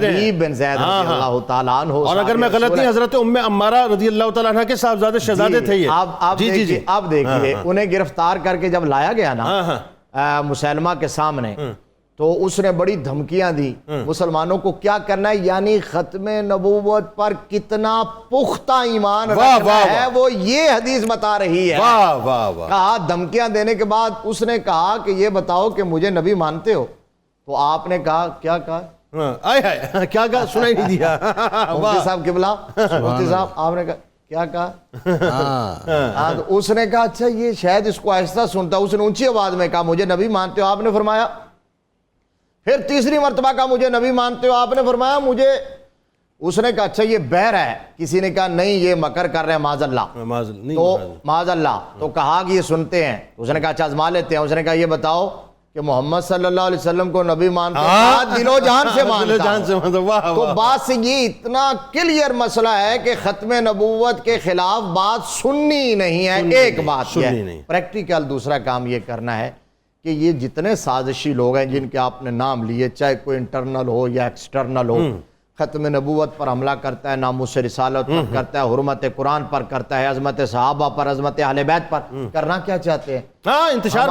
رضی اللہ تعالیٰ عنہ, اور اگر میں غلط نہیں حضرت ام عمارہ رضی اللہ تعالیٰ عنہ کے صاحبزادے شہزادے تھے یہ. آپ دیکھیے انہیں گرفتار کر کے جب لایا گیا نا مسلمہ کے سامنے, تو اس نے بڑی دھمکیاں دی مسلمانوں کو کیا کرنا ہے, یعنی ختم نبوت پر کتنا پختہ ایمان رکھنا ہے وہ یہ حدیث بتا رہی ہے. کہا دھمکیاں دینے کے بعد اس نے کہا کہ یہ بتاؤ کہ مجھے نبی مانتے ہو, تو آپ نے کہا کیا کہا, کیا کہا, سنائی نہیں دیا. مفتی صاحب قبلہ, مفتی صاحب آپ نے کہا کیا کہا, تو اس نے کہا اچھا یہ شاید اس کو آہستہ سنتا. اس نے اونچی آواز میں کہا مجھے نبی مانتے ہو, آپ نے فرمایا. پھر تیسری مرتبہ کہا مجھے نبی مانتے ہو, آپ نے فرمایا مجھے. اس نے کہا اچھا یہ بہر ہے, کسی نے کہا نہیں یہ مکر کر رہے ہیں معاذ اللہ, تو معاذ اللہ, تو کہا کہ یہ سنتے ہیں. اس نے کہا اچھا آزما لیتے ہیں. اس نے کہا یہ بتاؤ کہ محمد صلی اللہ علیہ وسلم کو نبی مانتے ہیں, دل و جان سے مانتا ہوں. تو بات سے یہ اتنا کلیئر مسئلہ ہے کہ ختم نبوت کے خلاف بات سننی نہیں ہے. ایک بات یہ پریکٹیکل. دوسرا کام یہ کرنا ہے کہ یہ جتنے سازشی لوگ ہیں جن کے آپ نے نام لیے, چاہے کوئی انٹرنل ہو یا ایکسٹرنل ہو, ختم نبوت پر حملہ کرتا ہے, ناموس رسالت پر کرتا ہے, حرمت قرآن پر کرتا ہے, عظمت صحابہ پر, عظمت اہل بیت پر, کرنا کیا چاہتے ہیں؟ ہاں انتشار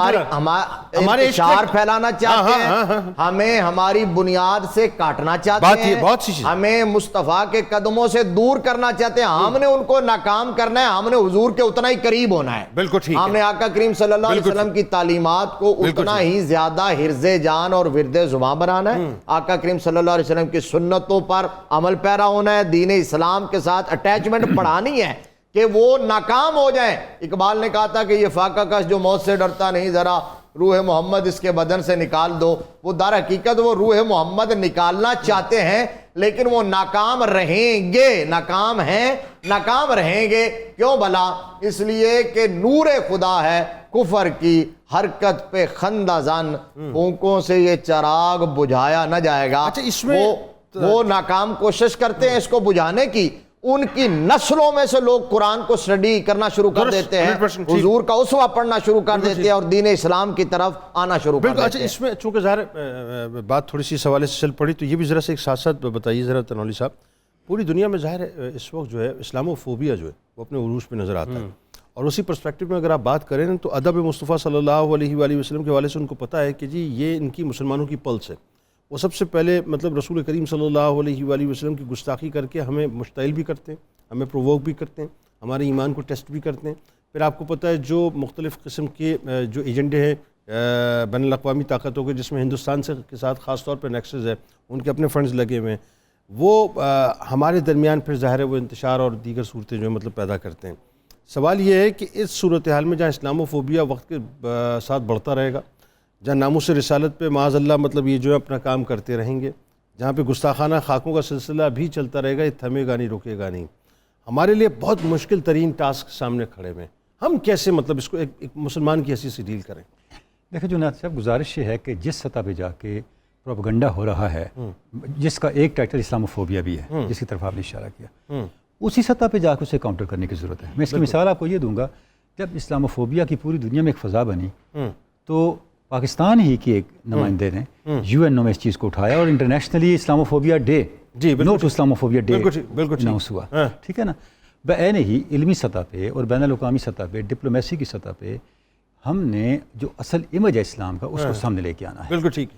انتشار پھیلانا چاہتے ہیں، ہمیں ہماری بنیاد سے کاٹنا چاہتے ہیں، بہت سی چیز، ہمیں مصطفیٰ کے قدموں سے دور کرنا چاہتے ہیں، ہم نے ان کو ناکام کرنا ہے، ہم نے حضور کے اتنا ہی قریب ہونا ہے. بالکل ٹھیک، ہم نے آقا کریم صلی اللہ علیہ وسلم کی تعلیمات کو اتنا ہی زیادہ حرز جان اور ورد زبان بنانا ہے. آقا کریم صلی اللہ علیہ وسلم کی سنتوں پر عمل پیرا ہونا ہے، دین اسلام کے ساتھ اٹیچمنٹ بڑھانی ہے کہ وہ ناکام ہو جائیں. اقبال نے کہا تھا کہ یہ فاقہ کش جو موت سے ڈرتا نہیں، ذرا روح محمد اس کے بدن سے نکال دو. وہ در حقیقت وہ روح محمد نکالنا چاہتے ہیں لیکن وہ ناکام رہیں گے، ناکام ہیں، ناکام رہیں گے. کیوں بھلا؟ اس لیے کہ نور خدا ہے، کفر کی حرکت پہ خندہ زن، پھونکوں سے یہ چراغ بجھایا نہ جائے گا. اس میں وہ ناکام کوشش کرتے ہیں اس کو بجھانے کی. ان کی نسلوں میں سے لوگ قرآن کو سٹڈی کرنا شروع کر دیتے ہیں، حضور کا اسوہ پڑھنا شروع کر دیتے ہیں اور دین اسلام کی طرف آنا شروع کر دیتے ہیں. اچھا اس میں چونکہ ظاہر بات تھوڑی سی سوالے سے چل پڑی تو یہ بھی ذرا سے ایک ساتھ ساتھ بتائیے ذرا تنولی صاحب، پوری دنیا میں ظاہر ہے اس وقت جو ہے اسلامو فوبیا جو ہے وہ اپنے عروج پہ نظر آتا ہے، اور اسی پرسپیکٹو میں اگر آپ بات کریں تو ادب مصطفیٰ صلی اللہ علیہ وآلہ وسلم کے حوالے سے ان کو پتہ ہے کہ جی یہ ان کی مسلمانوں کی پلس ہے. وہ سب سے پہلے مطلب رسول کریم صلی اللہ علیہ وآلہ وسلم کی گستاخی کر کے ہمیں مشتعل بھی کرتے ہیں، ہمیں پرووک بھی کرتے ہیں، ہمارے ایمان کو ٹیسٹ بھی کرتے ہیں. پھر آپ کو پتہ ہے جو مختلف قسم کے جو ایجنڈے ہیں بین الاقوامی طاقتوں کے، جس میں ہندوستان کے ساتھ خاص طور پہ نیکسس ہے، ان کے اپنے فنڈز لگے ہوئے ہیں، وہ ہمارے درمیان پھر ظاہر ہے وہ انتشار اور دیگر صورتیں جو ہے مطلب پیدا کرتے ہیں. سوال یہ ہے کہ اس صورتحال میں جہاں اسلامو فوبیا وقت کے ساتھ بڑھتا رہے گا، جہاں ناموس رسالت پہ معاذ اللہ مطلب یہ جو ہے اپنا کام کرتے رہیں گے، جہاں پہ گستاخانہ خاکوں کا سلسلہ بھی چلتا رہے گا، یہ تھمے گا نہیں، رکے گا نہیں، ہمارے لیے بہت مشکل ترین ٹاسک سامنے کھڑے ہوئے ہیں. ہم کیسے مطلب اس کو ایک مسلمان کی حیثیت سے ڈیل کریں؟ دیکھیں جنید صاحب، گزارش یہ ہے کہ جس سطح پہ جا کے پروپیگنڈا ہو رہا ہے، جس کا ایک ٹائٹل اسلاموفوبیا بھی ہے جس کی طرف آپ نے اشارہ کیا، اسی سطح پہ جا کے اسے کاؤنٹر کرنے کی ضرورت ہے. میں اس کی مثال آپ کو یہ دوں گا، جب اسلاموفوبیا کی پوری دنیا میں ایک فضا بنی تو پاکستان ہی کے ایک نمائندے نے UN میں اس چیز کو اٹھایا اور internationally Islamophobia day, no to Islamophobia day announce ہوا. ٹھیک ہے نا؟ بعین ہی علمی سطح پہ اور بین الاقوامی سطح پہ، ڈپلومیسی کی سطح پہ ہم نے جو اصل امیج ہے اسلام کا اس کو سامنے لے کے آنا ہے. بالکل ٹھیک.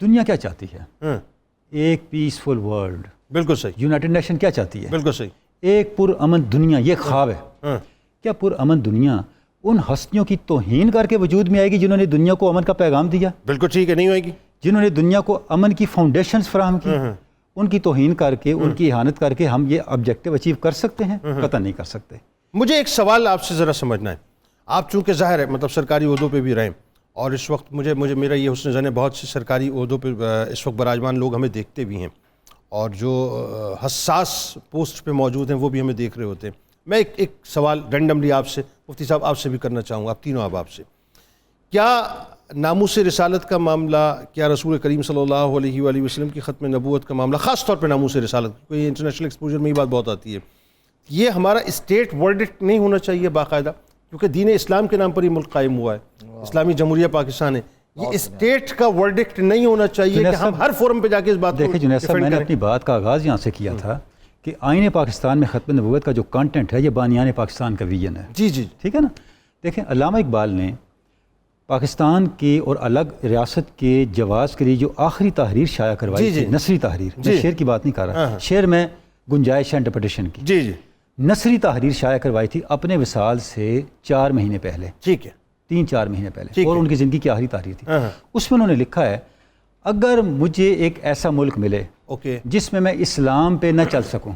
دنیا کیا چاہتی ہے؟ ایک پیسفل ورلڈ. بالکل صحیح. یونائٹڈ نیشن کیا چاہتی ہے؟ بالکل صحیح. ایک پرامن دنیا، یہ خواب ہے. کیا پرامن دنیا ان ہستیوں کی توہین کر کے وجود میں آئے گی جنہوں نے دنیا کو امن کا پیغام دیا؟ بالکل ٹھیک ہے، نہیں ہوئے گی. جنہوں نے دنیا کو امن کی فاؤنڈیشنز فراہم کی، ان کی توہین کر کے، ان کی اہانت کر کے ہم یہ آبجیکٹیو اچیو کر سکتے ہیں؟ قطعاً نہیں کر سکتے. مجھے ایک سوال آپ سے ذرا سمجھنا ہے. آپ چونکہ ظاہر ہے مطلب سرکاری عہدوں پہ بھی رہیں، اور اس وقت مجھے میرا یہ حسن ظن ہے بہت سے سرکاری عہدوں پہ اس وقت براجمان لوگ ہمیں دیکھتے بھی ہیں، اور جو حساس پوسٹ پہ موجود ہیں وہ بھی ہمیں دیکھ رہے ہوتے ہیں. میں ایک سوال رینڈملی آپ سے، مفتی صاحب آپ سے بھی کرنا چاہوں گا، آپ تینوں آپ سے، کیا ناموس رسالت کا معاملہ، کیا رسول کریم صلی اللہ علیہ وآلہ وسلم کی ختم نبوت کا معاملہ، خاص طور پہ ناموس رسالت، کوئی انٹرنیشنل ایکسپوجر میں یہ بات بہت آتی ہے، یہ ہمارا اسٹیٹ ورڈکٹ نہیں ہونا چاہیے باقاعدہ؟ کیونکہ دین اسلام کے نام پر یہ ملک قائم ہوا ہے، اسلامی جمہوریہ پاکستان ہے، یہ اسٹیٹ کا ورڈکٹ نہیں ہونا چاہیے کہ ہم ہر فورم پہ جا کے اس بات کو دیکھیں جنید صاحب، میں نے اپنی بات کا آغاز یہاں سے کیا تھا کہ آئین پاکستان میں ختم نبوت کا جو کانٹینٹ ہے یہ بانیان پاکستان کا ویژن ہے. جی جی ٹھیک ہے نا؟ دیکھیں علامہ اقبال نے پاکستان کے اور الگ ریاست کے جواز کے لیے جو آخری تحریر شائع کروائی تھی، نثری تحریر، میں شعر کی بات نہیں کر رہا، شعر میں گنجائش ہے انٹرپریٹیشن کی، جی جی نثری تحریر شائع کروائی تھی اپنے وصال سے 4 مہینے پہلے. ٹھیک ہے، 3-4 مہینے پہلے، اور ان کی زندگی کی آخری تحریر تھی. اس میں انہوں نے لکھا ہے، اگر مجھے ایک ایسا ملک ملے جس میں اسلام پہ نہ چل سکوں،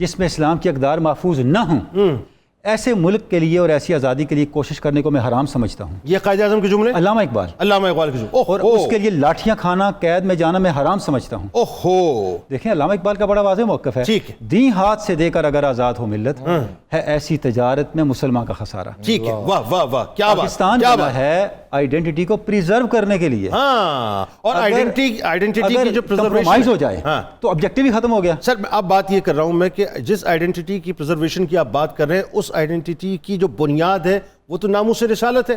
جس میں اسلام کی اقدار محفوظ نہ ہوں، ایسے ملک کے لیے اور ایسی آزادی کے لیے کوشش کرنے کو میں حرام سمجھتا ہوں. یہ قائد اعظم کے جملے، علامہ اقبال کے جملے، اور اس کے لیے لاٹھیاں کھانا، قید میں جانا میں حرام سمجھتا ہوں. دیکھیں علامہ اقبال کا بڑا واضح موقف ہے، دیں ہاتھ سے دے کر اگر آزاد ہو ملت، ہے ایسی تجارت میں مسلمان کا خسارہ. ٹھیک ہے، واہ واہ واہ، کیا بات. پاکستان بنا ہے آئیڈینٹی کو پریزرو کرنے کے لیے، اور آئیڈینٹی کی جو کمپرومائز ہو جائے تو آبجیکٹیو ہی ختم ہو گیا. سر اب بات یہ کر رہا ہوں میں کہ جس آئیڈینٹی کی پریزرویشن کی آپ بات کر رہے ہیں، اس آئیڈینٹی کی جو بنیاد ہے وہ تو ناموس رسالت ہے،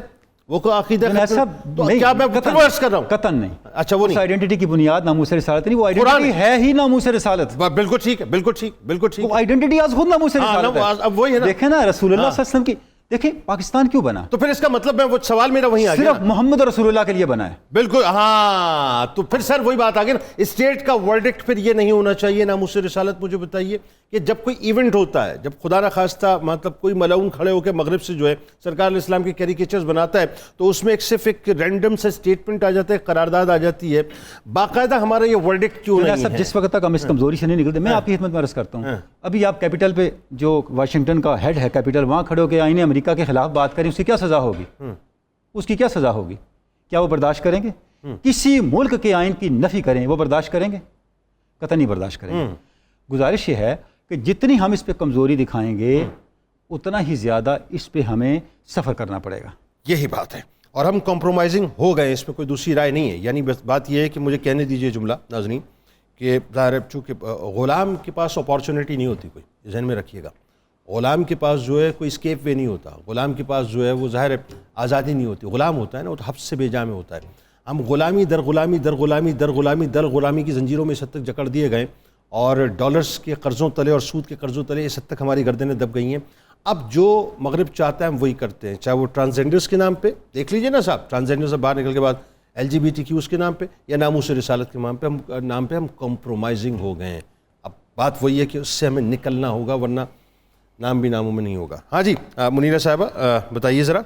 وہ کو عقیدہ کیا میں کنورس کر رہا ہوں؟ قطعاً نہیں. اچھا، وہ نہیں، آئیڈینٹی کی بنیاد ناموس رسالت نہیں، وہ آئیڈینٹی ہے ہی ناموس رسالت. بالکل ٹھیک ہے، بالکل ٹھیک، بالکل ٹھیک. وہ آئیڈینٹی آج خود ناموس رسالت ہے. اب وہی ہے نا، دیکھیں نا رسول اللہ صلی اللہ علیہ وسلم کی دیکھیں پاکستان کیوں بنا؟ تو پھر اس کا مطلب میں وہ سوال میرا وہیں آ گیا صرف محمد رسول اللہ کے لیے بنا ہے. بالکل ہاں. تو پھر سر وہی بات آ گئی نا, اسٹیٹ کا ورڈکٹ پھر یہ نہیں ہونا چاہیے. ناموس رسالت مجھے بتائیے کہ جب کوئی ایونٹ ہوتا ہے, جب خدا نخواستہ مطلب کوئی ملعون کھڑے ہو کے مغرب سے جو ہے سرکار علیہ السلام کے کیریکیچرز بناتا ہے, تو اس میں صرف ایک رینڈم سے اسٹیٹمنٹ آ جاتا ہے, قرارداد آ جاتی ہے. باقاعدہ ہمارا یہ ورڈکٹ کیوں نہیں ہے؟ جس وقت تک ہم اس کمزوری سے نہیں نکلتے, میں آپ کی خدمت میں عرض کرتا ہوں, ابھی آپ کیپٹل پہ جو واشنگٹن کا ہیڈ ہے کیپٹل, وہاں کھڑے ہو کے آئین امریکہ کے خلاف بات کریں, اس کی کیا سزا ہوگی؟ اس کی کیا سزا ہوگی؟ کیا وہ برداشت کریں گے؟ کسی ملک کے آئین کی نفی کریں وہ برداشت کریں گے؟ قطعاً نہیں برداشت کریں گے. گزارش یہ ہے کہ جتنی ہم اس پہ کمزوری دکھائیں گے اتنا ہی زیادہ اس پہ ہمیں سفر کرنا پڑے گا. یہی بات ہے, اور ہم کمپرومائزنگ ہو گئے, اس میں کوئی دوسری رائے نہیں ہے. یعنی بات یہ ہے کہ مجھے کہنے دیجئے جملہ ناظرین کہ ظاہر ہے چونکہ غلام کے پاس اپارچونیٹی نہیں ہوتی کوئی, ذہن میں رکھیے گا. غلام کے پاس جو ہے کوئی اسکیپ وے نہیں ہوتا. غلام کے پاس جو ہے وہ ظاہر ہے آزادی نہیں ہوتی. غلام ہوتا ہے نا, وہ تو حبس سے بے جا میں ہوتا ہے. ہم غلامی در غلامی در غلامی در غلامی در غلامی کی زنجیروں میں اس حد تک جکڑ دیے گئے, اور ڈالرز کے قرضوں تلے اور سود کے قرضوں تلے اس حد تک ہماری گردنیں دب گئی ہیں. اب جو مغرب چاہتا ہے ہم وہی کرتے ہیں, چاہے وہ ٹرانسجینڈرز کے نام پہ دیکھ لیجئے نا صاحب, ٹرانسجینڈر سے باہر نکل کے بعد LGBTQ کے نام پہ یا ناموس رسالت کے نام پہ ہم کمپرومائزنگ ہو گئے ہیں. اب بات وہی ہے کہ اس سے ہمیں نکلنا ہوگا, ورنہ نام بھی ناموں میں نہیں ہوگا. ہاں جی منیرہ صاحبہ بتائیے ذرا.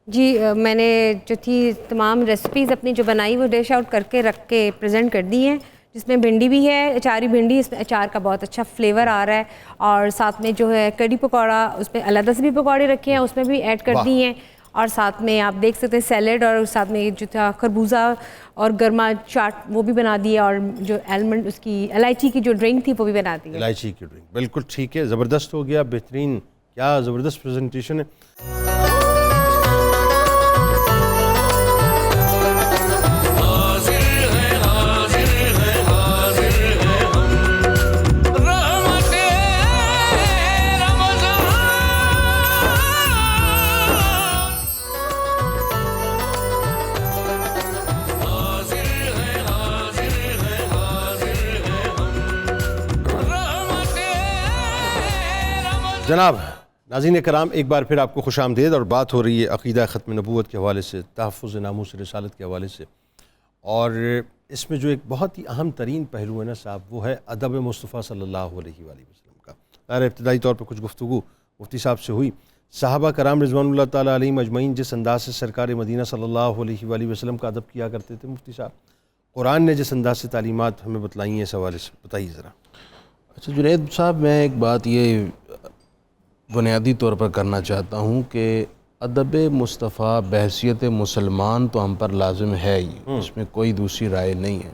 جی میں نے جو تھی تمام ریسپیز اپنی جو بنائی وہ ڈش آؤٹ کر کے رکھ کے پریزنٹ کر دی ہیں, جس میں بھنڈی بھی ہے, اچاری بھنڈی, اس میں اچار کا بہت اچھا فلیور آ رہا ہے, اور ساتھ میں جو ہے کڑی پکوڑا, اس میں علیحدہ سے بھی پکوڑے رکھے ہیں, اس میں بھی ایڈ کر دی ہیں, اور ساتھ میں آپ دیکھ سکتے ہیں سیلڈ, اور ساتھ میں جو تھا خربوزہ اور گرما چاٹ وہ بھی بنا دی ہے, اور جو ایلمنڈ اس کی الائچی کی جو ڈرنک تھی وہ بھی بنا دی ہے. الائچی کی ڈرنک بالکل ٹھیک ہے, زبردست ہو گیا, بہترین, کیا زبردست پریزنٹیشن ہے. جناب ناظرین کرام, ایک بار پھر آپ کو خوش آمدید, اور بات ہو رہی ہے عقیدہ ختم نبوت کے حوالے سے, تحفظ ناموس رسالت کے حوالے سے, اور اس میں جو ایک بہت ہی اہم ترین پہلو ہے نا صاحب, وہ ہے ادب مصطفیٰ صلی اللہ علیہ وآلہ وسلم کا. ابتدائی طور پہ کچھ گفتگو مفتی صاحب سے ہوئی. صحابہ کرام رضوان اللہ تعالیٰ علیہم اجمعین جس انداز سے سرکار مدینہ صلی اللہ علیہ وآلہ وسلم کا ادب کیا کرتے تھے مفتی صاحب, قرآن نے جس انداز سے تعلیمات ہمیں بتلائی ہیں, اس حوالے سے بتائیے ذرا. اچھا جنید صاحب, میں ایک بات یہ بنیادی طور پر کرنا چاہتا ہوں کہ ادب مصطفیٰ بحیثیت مسلمان تو ہم پر لازم ہے ہی, اس میں کوئی دوسری رائے نہیں ہے,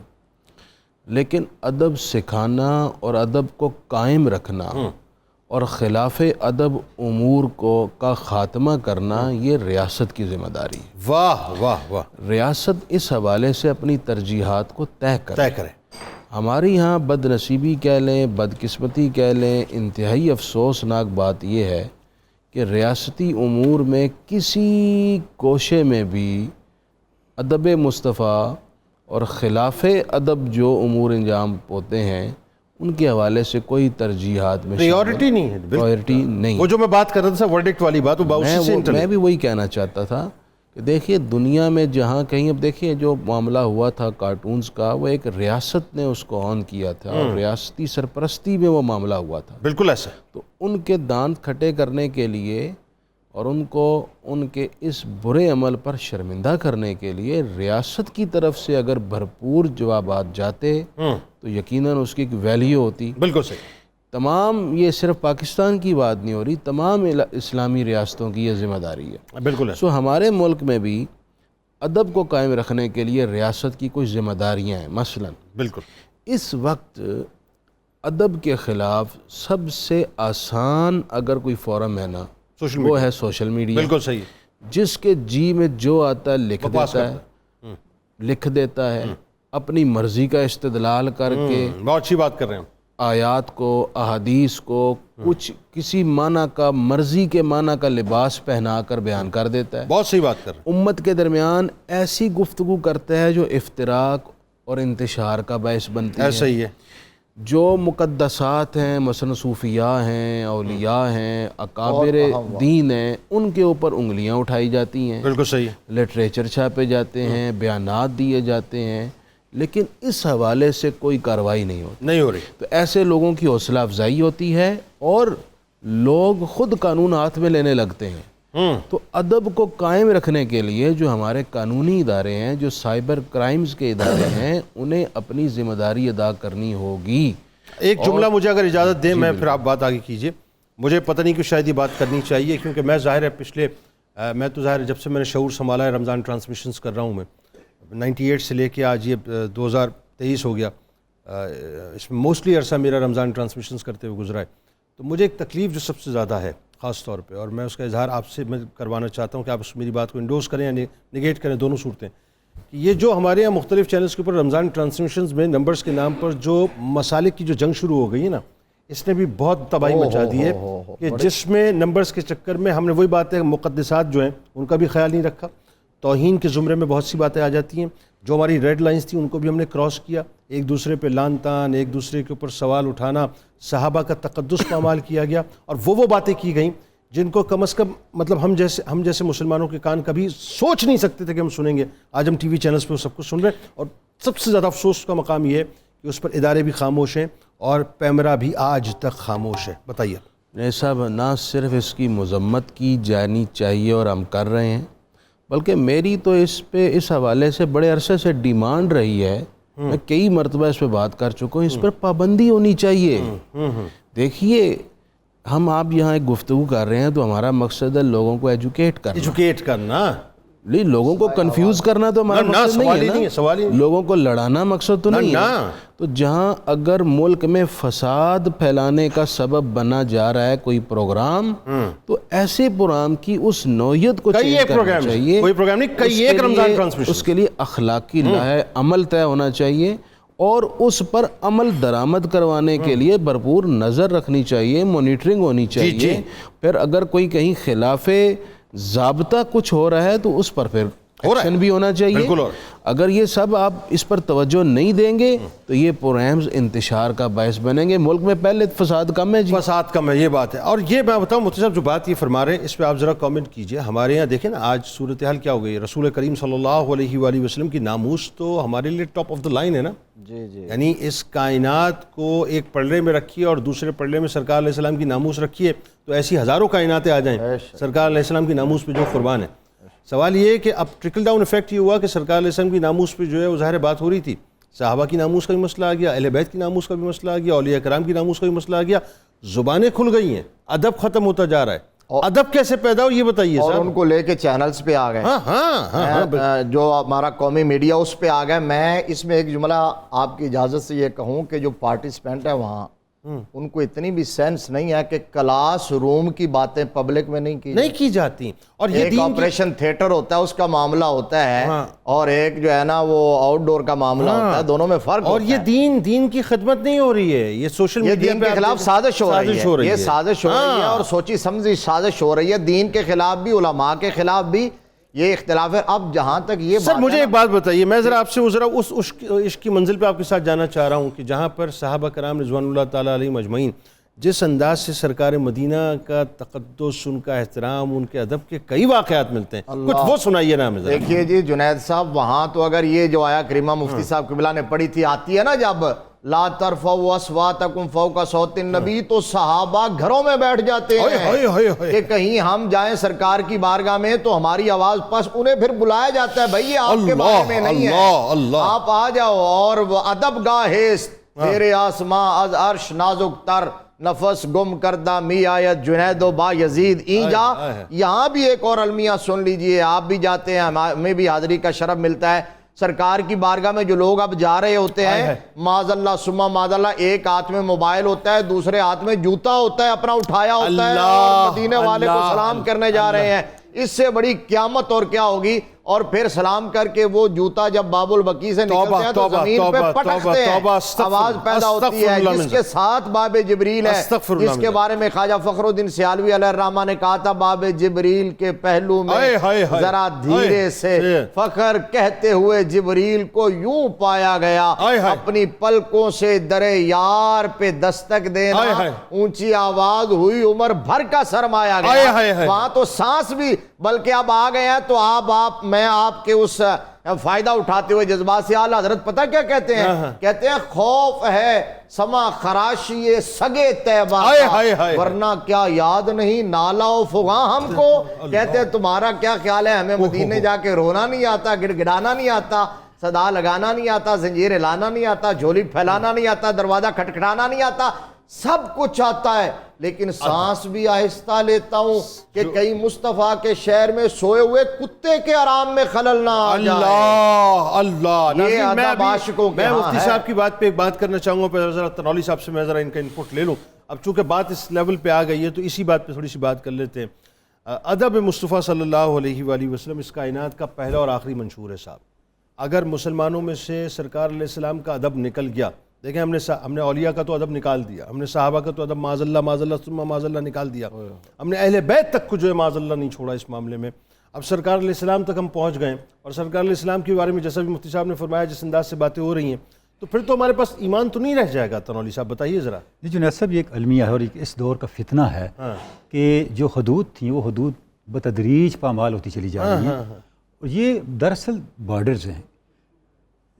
لیکن ادب سکھانا اور ادب کو قائم رکھنا اور خلاف ادب امور کا خاتمہ کرنا یہ ریاست کی ذمہ داری ہے. واہ واہ واہ. ریاست اس حوالے سے اپنی ترجیحات کو طے کرے. ہمارے یہاں بد نصیبی کہہ لیں, بدقسمتی کہہ لیں, انتہائی افسوسناک بات یہ ہے کہ ریاستی امور میں کسی کوشے میں بھی ادب مصطفیٰ اور خلاف ادب جو امور انجام ہوتے ہیں ان کے حوالے سے کوئی ترجیحات میں پریورٹی نہیں ہے. پریورٹی نہیں. وہ جو میں بات کر رہا تھا ورڈکٹ والی بات, میں بھی وہی کہنا چاہتا تھا کہ دیکھیے دنیا میں جہاں کہیں, اب دیکھیے جو معاملہ ہوا تھا کارٹونز کا, وہ ایک ریاست نے اس کو آن کیا تھا, اور ریاستی سرپرستی میں وہ معاملہ ہوا تھا. بالکل ایسا. تو ان کے دانت کھٹے کرنے کے لیے اور ان کو ان کے اس برے عمل پر شرمندہ کرنے کے لیے ریاست کی طرف سے اگر بھرپور جوابات جاتے تو یقیناً اس کی ایک ویلیو ہوتی. بالکل صحیح. تمام, یہ صرف پاکستان کی بات نہیں ہو رہی, تمام اسلامی ریاستوں کی یہ ذمہ داری ہے. بالکل ہے. سو ہمارے ملک میں بھی ادب کو قائم رکھنے کے لیے ریاست کی کچھ ذمہ داریاں ہیں. مثلا بالکل اس وقت ادب کے خلاف سب سے آسان اگر کوئی فورم ہے نا, وہ ہے سوشل میڈیا. بالکل صحیح. جس کے جی میں جو آتا ہے لکھ دیتا ہے, اپنی مرضی کا استدلال کر کے بہت اچھی بات کر رہے ہیں, آیات کو, احادیث کو کچھ کسی معنی کا, مرضی کے معنی کا لباس پہنا کر بیان کر دیتا ہے. بہت صحیح بات کر رہے ہیں. امت کے درمیان ایسی گفتگو کرتا ہے جو افتراق اور انتشار کا باعث بنتی ہے. ایسا ہی ہے. جو مقدسات ہیں مثلا صوفیاء ہیں، اولیاء ہیں، اکابر دین ہیں، ان کے اوپر انگلیاں اٹھائی جاتی ہیں، بالکل صحیح ہے، لٹریچر چھاپے جاتے ہیں، بیانات دیے جاتے ہیں، لیکن اس حوالے سے کوئی کارروائی نہیں ہوتی، نہیں ہو رہی. تو ایسے لوگوں کی حوصلہ افزائی ہوتی ہے اور لوگ خود قانون ہاتھ میں لینے لگتے ہیں. تو ادب کو قائم رکھنے کے لیے جو ہمارے قانونی ادارے ہیں، جو سائبر کرائمز کے ادارے ہیں، انہیں اپنی ذمہ داری ادا کرنی ہوگی. ایک جملہ مجھے اگر اجازت دیں، میں پھر آپ بات آگے کیجئے. مجھے پتہ نہیں کہ شاید یہ بات کرنی چاہیے، کیونکہ میں ظاہر ہے میں تو ظاہر ہے جب سے میں نے شعور سنبھالا ہے، رمضان ٹرانسمیشنز کر رہا ہوں میں 98 سے لے کے آج یہ 2023 ہو گیا، اس میں موسٹلی عرصہ میرا رمضان ٹرانسمیشنز کرتے ہوئے گزرا ہے. تو مجھے ایک تکلیف جو سب سے زیادہ ہے خاص طور پہ، اور میں اس کا اظہار آپ سے میں کروانا چاہتا ہوں کہ آپ میری بات کو انڈوز کریں یا نگیٹ کریں، دونوں صورتیں، کہ یہ جو ہمارے یہاں مختلف چینلز کے اوپر رمضان ٹرانسمیشنز میں نمبرز کے نام پر جو مسالک کی جو جنگ شروع ہو گئی ہے نا، اس نے بھی بہت تباہی مچا دی ہے، کہ جس میں نمبرز کے چکر میں ہم نے وہی باتیں مقدسات جو ہیں ان کا بھی خیال نہیں رکھا، توہین کے زمرے میں بہت سی باتیں آ جاتی ہیں، جو ہماری ریڈ لائنز تھیں ان کو بھی ہم نے کراس کیا، ایک دوسرے پہ لان تان، ایک دوسرے کے اوپر سوال اٹھانا، صحابہ کا تقدس پامال کیا گیا، اور وہ باتیں کی گئیں جن کو کم از کم مطلب ہم جیسے مسلمانوں کے کان کبھی سوچ نہیں سکتے تھے کہ ہم سنیں گے. آج ہم ٹی وی چینلز پہ وہ سب کچھ سن رہے ہیں، اور سب سے زیادہ افسوس کا مقام یہ ہے کہ اس پر ادارے بھی خاموش ہیں اور پیمرا بھی آج تک خاموش ہے. بتائیے. نہیں صاحب، نہ صرف اس کی مذمت کی جانی چاہیے اور ہم کر رہے ہیں، بلکہ میری تو اس حوالے سے بڑے عرصے سے ڈیمانڈ رہی ہے، میں کئی مرتبہ اس پہ بات کر چکا ہوں، اس پر پابندی ہونی چاہیے. دیکھیے، ہم آپ یہاں ایک گفتگو کر رہے ہیں تو ہمارا مقصد ہے لوگوں کو ایجوکیٹ کرنا، نہیں لوگوں کو کنفیوز کرنا تو ہمارا مقصد نہیں ہے نا، لوگوں کو لڑانا مقصد تو نہیں ہے. تو جہاں اگر ملک میں فساد پھیلانے کا سبب بنا جا رہا ہے کوئی پروگرام، تو ایسے پروگرام کی اس نوعیت کو چینج کرنا چاہیے. کوئی پروگرام نہیں، کئی ایک رمضان ٹرانسمیشن، اس کے لیے اخلاقی لائحہ عمل طے ہونا چاہیے، اور اس پر عمل درآمد کروانے کے لیے بھرپور نظر رکھنی چاہیے، مانیٹرنگ ہونی چاہیے. پھر اگر کوئی کہیں خلاف ضابطہ کچھ ہو رہا ہے تو اس پر پھر ایکشن بھی ہونا چاہیے. اگر یہ سب آپ اس پر توجہ نہیں دیں گے تو یہ پروگرامز انتشار کا باعث بنیں گے. ملک میں پہلے فساد کم ہے، فساد کم ہے، یہ بات ہے. اور یہ میں بتاؤں مفتی صاحب جو بات یہ فرما رہے ہیں اس پہ آپ ذرا کامنٹ کیجئے. ہمارے یہاں دیکھیں نا آج صورتحال کیا ہو گئی. رسول کریم صلی اللہ علیہ وآلہ وسلم کی ناموس تو ہمارے لیے ٹاپ آف دا لائن ہے نا. یعنی اس کائنات کو ایک پلڑے میں رکھیے اور دوسرے پلڑے میں سرکار علیہ السلام کی ناموس رکھیے تو ایسی ہزاروں کائناتیں آ جائیں سرکار علیہ السلام کی ناموس پہ جو قربان ہے. سوال یہ ہے کہ اب ٹرکل ڈاؤن ایفیکٹ یہ ہوا کہ سرکار علیہ السلام کی ناموس پہ جو ہے وہ ظاہر بات ہو رہی تھی، صحابہ کی ناموس کا بھی مسئلہ آ گیا، اہل بیت کی ناموس کا بھی مسئلہ آ گیا، اولیاء کرام کی ناموس کا بھی مسئلہ آ گیا، زبانیں کھل گئی ہیں، ادب ختم ہوتا جا رہا ہے. ادب کیسے پیدا ہو یہ بتائیے. اور ان کو لے کے چینلز پہ آ گئے، جو ہمارا قومی میڈیا اس پہ آ گئے. میں اس میں ایک جملہ آپ کی اجازت سے یہ کہوں کہ جو پارٹیسپینٹ ہیں وہاں ان کو اتنی بھی سینس نہیں ہے کہ کلاس روم کی باتیں پبلک میں نہیں کی جاتی. اور یہ ایک آپریشن تھیٹر ہوتا ہے، اس کا معاملہ ہوتا ہے، اور ایک جو ہے نا وہ آؤٹ ڈور کا معاملہ ہوتا ہے، دونوں میں فرق. اور یہ دین کی خدمت نہیں ہو رہی ہے، یہ سوشل میڈیا کے خلاف سازش ہو رہی ہے، یہ سازش ہو رہی ہے اور سوچی سمجھی سازش ہو رہی ہے، دین کے خلاف بھی، علماء کے خلاف بھی یہ اختلاف ہے. اب جہاں تک یہ سر مجھے ایک بات بتائیے، میں ذرا آپ سے ذرا اس عشق کی منزل پہ آپ کے ساتھ جانا چاہ رہا ہوں کہ جہاں پر صحابہ کرام رضوان اللہ تعالیٰ علیہم اجمعین جس انداز سے سرکار مدینہ کا تقدس، ان کا احترام، ان کے ادب کے کئی واقعات ملتے ہیں، کچھ وہ سنائیے نا ہمیں. دیکھیے جی جنید صاحب، وہاں تو اگر یہ جو آیا کریمہ مفتی صاحب قبلہ نے پڑھی تھی، آتی ہے نا جب لا ترفعوا اصواتکم فوق صوت النبی، تو صحابہ گھروں میں بیٹھ جاتے ہیں کہ کہیں ہم جائیں سرکار کی بارگاہ میں تو ہماری آواز پس، انہیں پھر بلایا جاتا ہے بھائی یہ آپ کے بارے میں نہیں ہے، آپ آ جاؤ. اور ادب گاہست تیرے آسماں از عرش نازک تر، نفس گم کردہ می آیت جنید و با یزید اینجا. یہاں بھی ایک اور المیہ سن لیجئے، آپ بھی جاتے ہیں، ہمیں بھی حاضری کا شرف ملتا ہے. سرکار کی بارگاہ میں جو لوگ اب جا رہے ہوتے ہیں، معاذ اللہ ثم معاذ اللہ، ایک ہاتھ میں موبائل ہوتا ہے، دوسرے ہاتھ میں جوتا ہوتا ہے اپنا اٹھایا ہوتا ہے، اور مدینے والے کو سلام کرنے جا رہے ہیں. اس سے بڑی قیامت اور کیا ہوگی. اور پھر سلام کر کے وہ جوتا جب باب البقیع سے نکلتے ہیں تو زمین پہ پٹکتے ہیں, آواز پیدا ہوتی ہے, جس کے ساتھ باب جبریل ہے, جس کے بارے میں خواجہ فخر الدین سیالوی علیہ الرحمہ نے کہا تھا باب جبریل کے پہلو میں ذرا دھیرے سے فخر کہتے ہوئے جبریل کو یوں پایا گیا, اپنی پلکوں سے در یار پہ دستک دینا, اونچی آواز ہوئی عمر بھر کا سرمایا گیا. وہاں تو سانس بھی, بلکہ اب آ گئے ہیں تو میں آپ کے اس فائدہ اٹھاتے ہوئے جذبات سے اعلیٰ حضرت پتہ کیا کہتے ہیں, کہتے ہیں خوف ہے سما خراشی سگے طیبہ کا, ورنہ کیا یاد نہیں نالا و فغاں ہم کو. کہتے ہیں تمہارا کیا خیال ہے, ہمیں مدینے جا کے رونا نہیں آتا, گڑ گڑانا نہیں آتا, صدا لگانا نہیں آتا, زنجیر ہلانا نہیں آتا, جھولی پھیلانا نہیں آتا, دروازہ کھٹکھٹانا نہیں آتا, سب کچھ آتا ہے, لیکن سانس بھی آہستہ لیتا ہوں کہ کہیں مصطفیٰ کے شہر میں سوئے ہوئے کتے کے آرام میں خلل نہ آ جائے. اللہ یہ ادب عاشقوں کے میں ہاں مفتی ہے. صاحب کی بات پہ ایک بات کرنا چاہوں گا, پہلے ذرا تنولی صاحب سے میں ذرا ان کا انپٹ لے لوں. اب چونکہ بات اس لیول پہ آ گئی ہے تو اسی بات پہ تھوڑی سی بات کر لیتے ہیں. ادب مصطفیٰ صلی اللہ علیہ وآلہ وسلم اس کائنات کا پہلا اور آخری منشور ہے صاحب. اگر مسلمانوں میں سے سرکار علیہ السلام کا ادب نکل گیا, دیکھیں ہم نے اولیاء کا تو ادب نکال دیا, ہم نے صحابہ کا تو ادب معاذ اللہ ثم معاذ اللہ نکال دیا, ہم نے اہل بیت تک کو جو ہے معاذ اللہ نہیں چھوڑا اس معاملے میں. اب سرکار علیہ السلام تک ہم پہنچ گئے, اور سرکار علیہ السلام کے بارے میں جیسا بھی مفتی صاحب نے فرمایا جس انداز سے باتیں ہو رہی ہیں, تو پھر تو ہمارے پاس ایمان تو نہیں رہ جائے گا. تنولی صاحب بتائیے ذرا. جی جنید صاحب, یہ ایک المیہ ہے اور اس دور کا فتنہ ہے کہ جو حدود تھیں وہ حدود بتدریج پامال ہوتی چلی جا رہی ہیں, اور یہ دراصل بارڈرز ہیں.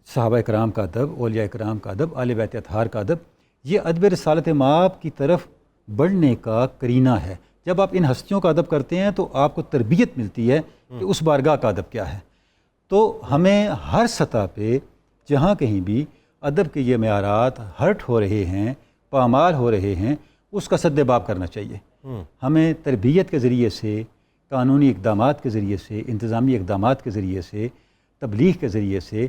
صحابہ اکرام کا ادب, اولیاء اکرام کا ادب, اہل بیت اطہار کا ادب, یہ ادب رسالت مآب کی طرف بڑھنے کا کرینہ ہے. جب آپ ان ہستیوں کا ادب کرتے ہیں تو آپ کو تربیت ملتی ہے کہ اس بارگاہ کا ادب کیا ہے. تو ہمیں ہر سطح پہ جہاں کہیں بھی ادب کے یہ معیارات ہرٹ ہو رہے ہیں, پامال ہو رہے ہیں, اس کا سد باب کرنا چاہیے. ہمیں تربیت کے ذریعے سے, قانونی اقدامات کے ذریعے سے, انتظامی اقدامات کے ذریعے سے, تبلیغ کے ذریعے سے,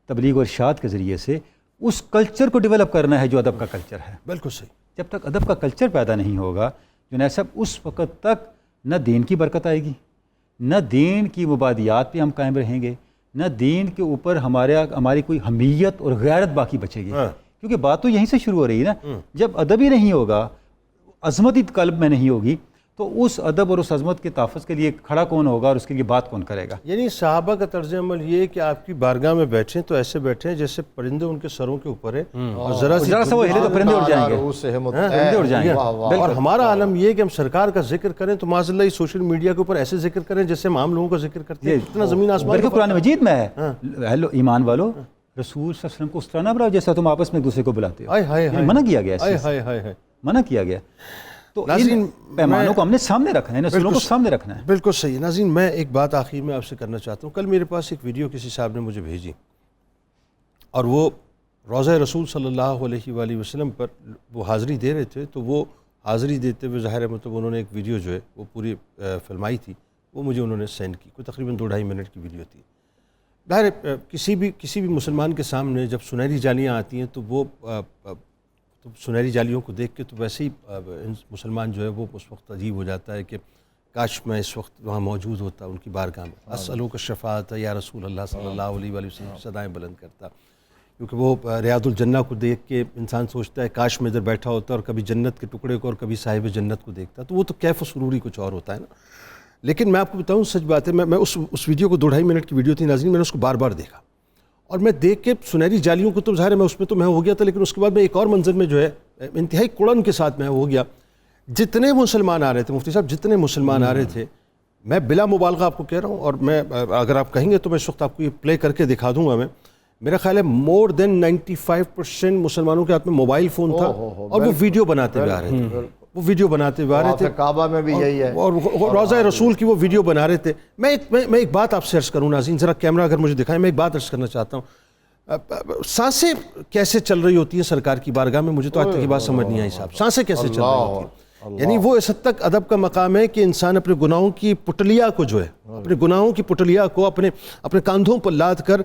تبلیغ و ارشاد کے ذریعے سے اس کلچر کو ڈیولپ کرنا ہے جو ادب کا کلچر ہے. بالکل صحیح. جب تک ادب کا کلچر پیدا نہیں ہوگا جنید صاحب, اس وقت تک نہ دین کی برکت آئے گی, نہ دین کی مبادیات پہ ہم قائم رہیں گے, نہ دین کے اوپر ہماری کوئی حمیت اور غیرت باقی بچے گی. کیونکہ بات تو یہیں سے شروع ہو رہی ہے نا. جب ادب ہی نہیں ہوگا, عظمت ہی قلب میں نہیں ہوگی, تو اس ادب اور اس عظمت کے تحفظ کے لیے کھڑا کون ہوگا اور اس کے لیے بات کون کرے گا. یعنی صحابہ کا طرز عمل یہ ہے کہ آپ کی بارگاہ میں بیٹھیں تو ایسے بیٹھیں جیسے پرندے ان کے سروں کے اوپر ہیں, اور ذرا سا وہ ہلے تو پرندے اڑ جائیں گے, پرندے اڑ جائیں گے. اور ہمارا عالم یہ ہے کہ ہم سرکار کا ذکر کریں تو معاذ اللہ سوشل میڈیا کے اوپر ایسے ذکر کریں جیسے ہم عام لوگوں کا ذکر کرتے ہیں. اتنا زمین آسمان. بلکہ قرآن مجید میں ہے, ہیلو ایمان والو, رسول صلی اللہ علیہ وسلم کو اس طرح نہ بلاؤ جیسا تم آپس میں ایک دوسرے کو بلاتے ہو. منع کیا گیا, منع کیا گیا. تو ان پیمانوں کو ہم نے سامنے رکھنا ہے, اصولوں کو سامنے رکھنا ہے. بالکل صحیح. ناظرین, میں ایک بات آخر میں آپ سے کرنا چاہتا ہوں. کل میرے پاس ایک ویڈیو کسی صاحب نے مجھے بھیجی, اور وہ روضہ رسول صلی اللہ علیہ وآلہ وسلم پر وہ حاضری دے رہے تھے. تو وہ حاضری دیتے ہوئے ظاہر ہے مطلب انہوں نے ایک ویڈیو جو ہے وہ پوری فلمائی تھی, وہ مجھے انہوں نے سینڈ کی, کوئی تقریباً 2-2.5 منٹ کی ویڈیو تھی. ظاہر کسی بھی مسلمان کے سامنے جب سنہری جالیاں آتی ہیں تو وہ سنہری جالیوں کو دیکھ کے تو ویسے ہی مسلمان جو ہے وہ اس وقت عجیب ہو جاتا ہے کہ کاش میں اس وقت وہاں موجود ہوتا ان کی بارگاہ میں. اسألوک الشفاعۃ یا رسول اللہ صلی اللہ علیہ وآلہ وسلم صدائیں بلند کرتا, کیونکہ وہ ریاض الجنہ کو دیکھ کے انسان سوچتا ہے کاش میں ادھر بیٹھا ہوتا اور کبھی جنت کے ٹکڑے کو اور کبھی صاحب جنت کو دیکھتا. تو وہ تو کیف و سروری کچھ اور ہوتا ہے نا. لیکن میں آپ کو بتاؤں سچ بات ہے, میں اس ویڈیو کو 2-2.5 منٹ کی ویڈیو تھی ناظرین, میں نے اس کو بار بار دیکھا, اور میں دیکھ کے سنہری جالیوں کو تو ظاہر ہے میں اس میں تو میں ہو گیا تھا, لیکن اس کے بعد میں ایک اور منظر میں جو ہے انتہائی کڑن کے ساتھ میں ہو گیا. جتنے مسلمان آ رہے تھے مفتی صاحب, جتنے مسلمان آ رہے تھے, میں بلا مبالغہ آپ کو کہہ رہا ہوں, اور میں اگر آپ کہیں گے تو میں اس وقت آپ کو یہ پلے کر کے دکھا دوں گا. میں میرا خیال ہے مور دین 95% مسلمانوں کے ہاتھ میں موبائل فون تھا, اور وہ ویڈیو بناتے ہوئے آ رہے تھے, وہ ویڈیو بناتے ہوئے آ رہے تھے. کعبہ میں بھی یہی ہے, اور روضہ رسول کی وہ ویڈیو بنا رہے تھے. میں ایک بات آپ سے عرض کروں ناظرین, ذرا کیمرہ اگر مجھے دکھائیں, میں ایک بات عرض کرنا چاہتا ہوں. سانسیں کیسے چل رہی ہوتی ہیں سرکار کی بارگاہ میں, مجھے تو آج تک یہ بات سمجھ نہیں آئی صاحب, سانسیں کیسے چل رہی ہوتی ہیں. یعنی وہ اس حد تک ادب کا مقام ہے کہ انسان اپنے گناہوں کی پٹلیا کو جو ہے اپنے گناہوں کی پٹلیا کو اپنے کاندھوں پر لاد کر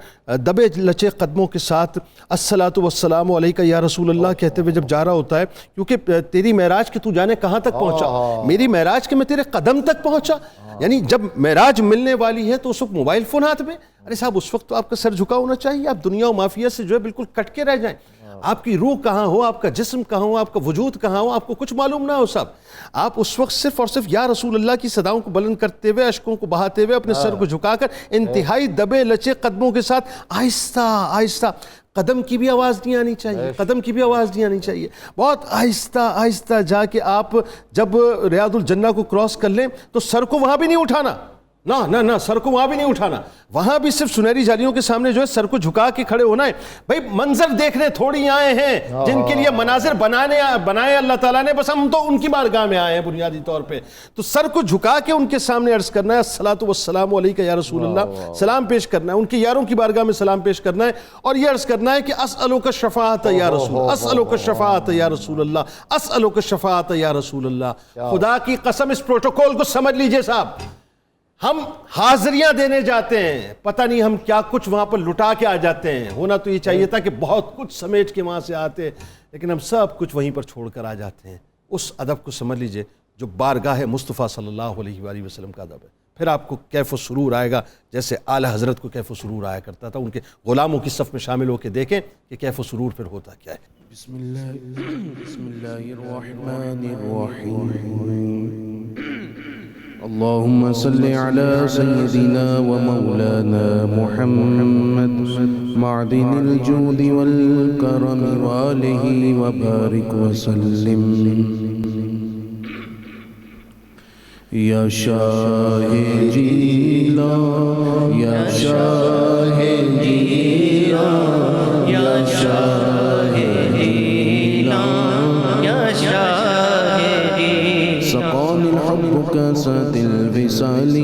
دبے لچے قدموں کے ساتھ الصلاۃ والسلام علیک یا رسول اللہ کہتے ہوئے جب جا رہا ہوتا ہے، کیونکہ تیری معراج کہ تو جانے کہاں تک پہنچا، میری معراج کہ میں تیرے قدم تک پہنچا. یعنی جب معراج ملنے والی ہے تو اس وقت موبائل فون ہاتھ میں، ارے صاحب اس وقت تو آپ کا سر جھکا ہونا چاہیے، آپ دنیا و مافیہ سے جو ہے بالکل کٹ کے رہ جائیں. آپ کی روح کہاں ہو، آپ کا جسم کہاں ہو، آپ کا وجود کہاں ہو، آپ کو کچھ معلوم نہ ہو صاحب. آپ اس وقت صرف اور صرف یا رسول اللہ کی صداؤں کو بلند کرتے ہوئے، اشکوں کو بہاتے ہوئے، اپنے سر کو جھکا کر انتہائی دبے لچے قدموں کے ساتھ آہستہ آہستہ، قدم کی بھی آواز نہیں آنی چاہیے، قدم کی بھی آواز نہیں آنی چاہیے، بہت آہستہ آہستہ جا کے آپ جب ریاض الجنہ کو کراس کر لیں تو سر کو وہاں بھی نہیں اٹھانا، نہ سر کو وہاں بھی نہیں اٹھانا، وہاں بھی صرف سنہری جالیوں کے سامنے جو ہے سر کو جھکا کے کھڑے ہونا ہے. بھائی منظر دیکھنے تھوڑی آئے ہیں جن کے لیے مناظر بنائے اللہ تعالیٰ نے، بس ہم تو ان کی بارگاہ میں آئے ہیں بنیادی طور پہ. تو سر کو جھکا کے ان کے سامنے عرض کرنا ہے الصلاۃ والسلام علیک یا رسول اللہ، سلام پیش کرنا ہے، ان کے یاروں کی بارگاہ میں سلام پیش کرنا ہے اور یہ عرض کرنا ہے کہ اسألک الشفاعۃ یا رسول، اسألک الشفاعۃ یا رسول اللہ، اسألک الشفاعۃ یا رسول اللہ. خدا کی قسم اس پروٹوکول کو سمجھ لیجئے صاحب، ہم حاضریاں دینے جاتے ہیں، پتہ نہیں ہم کیا کچھ وہاں پر لٹا کے آ جاتے ہیں. ہونا تو یہ چاہیے تھا کہ بہت کچھ سمیٹ کے وہاں سے آتے، لیکن ہم سب کچھ وہیں پر چھوڑ کر آ جاتے ہیں. اس ادب کو سمجھ لیجئے جو بارگاہ مصطفیٰ صلی اللہ علیہ وآلہ وسلم کا ادب ہے. پھر آپ کو کیف و سرور آئے گا جیسے اعلیٰ حضرت کو کیف و سرور آیا کرتا تھا. ان کے غلاموں کی صف میں شامل ہو کے دیکھیں کہ کیف و سرور پھر ہوتا کیا ہے. بسم اللہ الرحمن الرحیم. اللهم صل على سيدنا ومولانا محمد معدن الجود والكرم وآله وبارك وسلم. یا شاہ جیلان، یا شاہ جیلان، یا شاہ جیلان، یا شاہ جیلان. سقاني الحب كاسات الوصال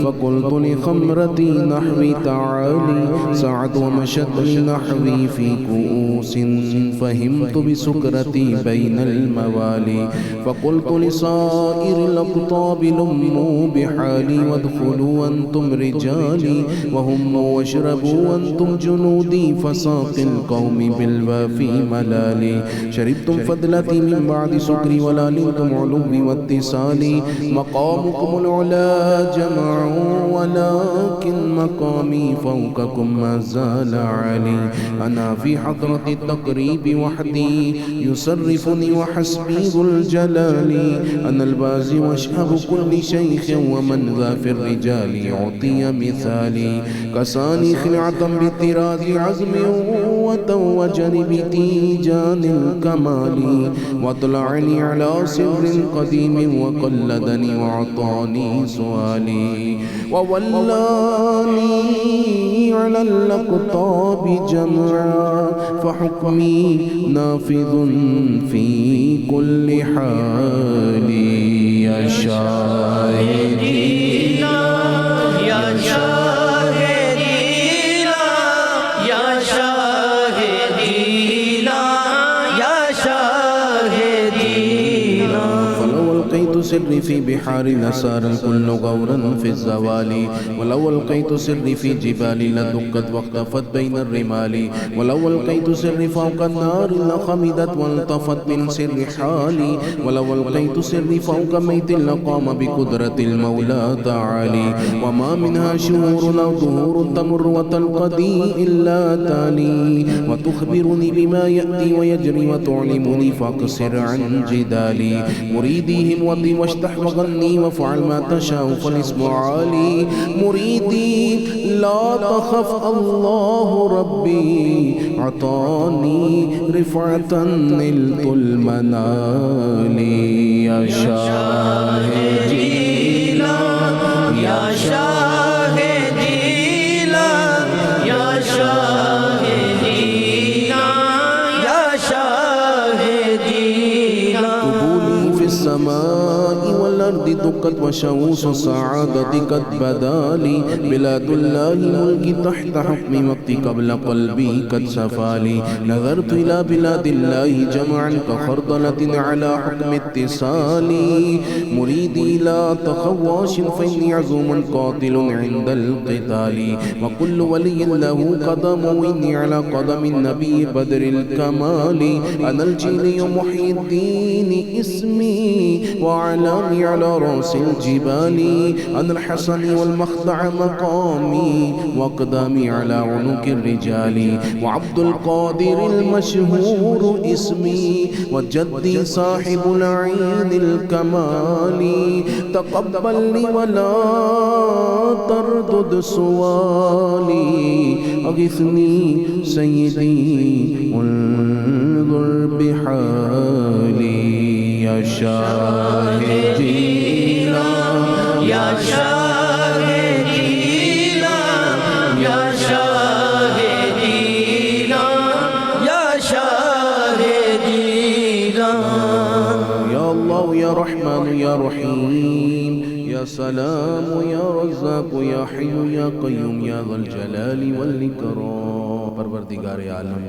فقلت لخمرتي نحوي تعالي سعد ومشت نحوي في كؤوس فهمت بسكرتي بين الموالي فقلت لصائر الأقطاب لموا بحالي وادخلوا أنتم رجالي وهموا واشربوا وأنتم جنودي فساق القوم بالوافي ملالي شربتم فضلتي من بعد سكري ولا لنتم علوي واتصالي مقامكم العلا جمع ولكن مقامي فوقكم ما زال علي أنا في حضرة التقريب وحدي يصرفني وحسبي ذو الجلال أنا البازي واشهب كل شيخ ومن ذا في الرجال يعطي مثالي كساني خلعة بالطراز عزم وتوجني بتيجان الكمال واطلعني على سر قديم وقلدني وعطاني سؤالي وولاني على الأقطاب جمعا فحكمي نافذ في كل حال يا شاهدي يا شاهدي يا شاهدي يا شاهدي فلو ألقيت سري في بحار لسار الكل غورا في الزوال ولو ألقيت سري في جبال لدقت واختفت بين الرمال ولو ألقيت سري فوق النار لخمدت والطفت من سر حالي ولو ألقيت سري فوق ميت لقام بقدرة المولى تعالي وما منها شهور أو ظهور تمر وتنقضي إلا تالي وتخبرني بما يأتي ويجري وتعلمني فاقصر عن جدالي مريدي هموتي واشتح وغني وافعل ما تشاء فالاسم عالي مريدي لا تخف الله ربي عطاني رفعة نلت المنال يا شاهدي يا شاهدي يا شاهدي يا شاهدي قبولي في السماء والأرض والمجد قد وشوش السعادة قد بدالي بلاد الله ملكي تحت حكم وقتي قبل قلبي قد سفالي نظرت إلى بلاد الله جمعا كخردلة على حكم اتصالي مريدي لا تخواش فإني عزوم قاتل عند القتال وكل ولي له قدم وإني على قدم النبي بدر الكمال أنا الجيلي محي الدين اسمي وعلامي على رأس الجبال أنا الحسن والمخدع مقامي وأقدامي على عنق الرجال وعبد القادر المشهور اسمي وجدي صاحب العين الكمال تقبل لي ولا تردد سؤالي أغثني سيدي انظر بحالي يا شاهدي يا شاهدي يا شاهدي يا شاهدي يا الله يا رحمن يا رحيم يا سلام يا رزاق يا حي يا قيوم يا ذا الجلال والإكرام پروردگار عالم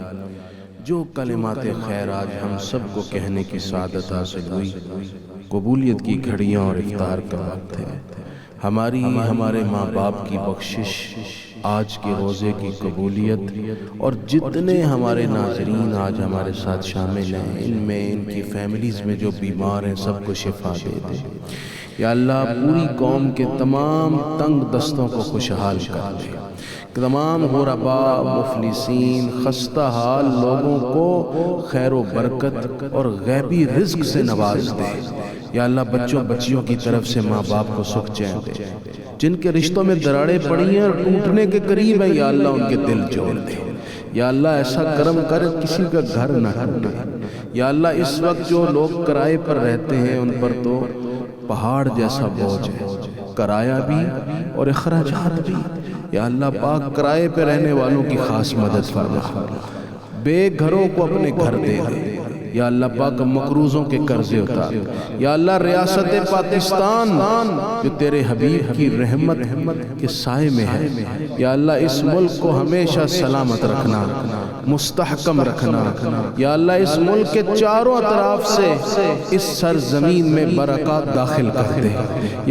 جو کلمات خیر آج ہم سب کو کہنے کی سعادت حاصل ہوئی قبولیت کی گھڑیاں اور افطار کا وقت ہے ہمارے ماں باپ کی بخشش آج کے روزے کی قبولیت اور جتنے ہمارے ناظرین آج ہمارے ساتھ شامل ہیں ان میں ان کی فیملیز میں جو بیمار ہیں سب کو شفا دے دے یا اللہ پوری قوم کے تمام تنگ دستوں کو خوشحال کر دے تمام غرباء مفلسین خستہ حال لوگوں کو خیر و برکت اور غیبی رزق سے نواز دے یا اللہ بچوں بچیوں کی طرف سے ماں باپ کو سکھ چین دے جن کے رشتوں میں دراڑیں پڑی ہیں اور ٹوٹنے کے قریب ہیں یا اللہ ان کے دل جوڑ دے یا اللہ ایسا کرم کر کسی کا گھر نہ ٹوٹے یا اللہ اس وقت جو لوگ کرائے پر رہتے ہیں ان پر تو پہاڑ جیسا بوجھ ہے کرایہ بھی اور اخراجات بھی یا اللہ پاک کرائے پہ رہنے والوں کی خاص مدد فرما بے گھروں کو اپنے گھر دے دے یا اللہ پاک مقروضوں کے قرضے اتار یا اللہ ریاست پاکستان جو تیرے حبیب کی رحمت کے سائے میں ہے یا اللہ اس ملک کو ہمیشہ سلامت رکھنا مستحکم رکھنا یا اللہ اس ملک کے چاروں اطراف سے اس سرزمین میں برکات داخل کر دے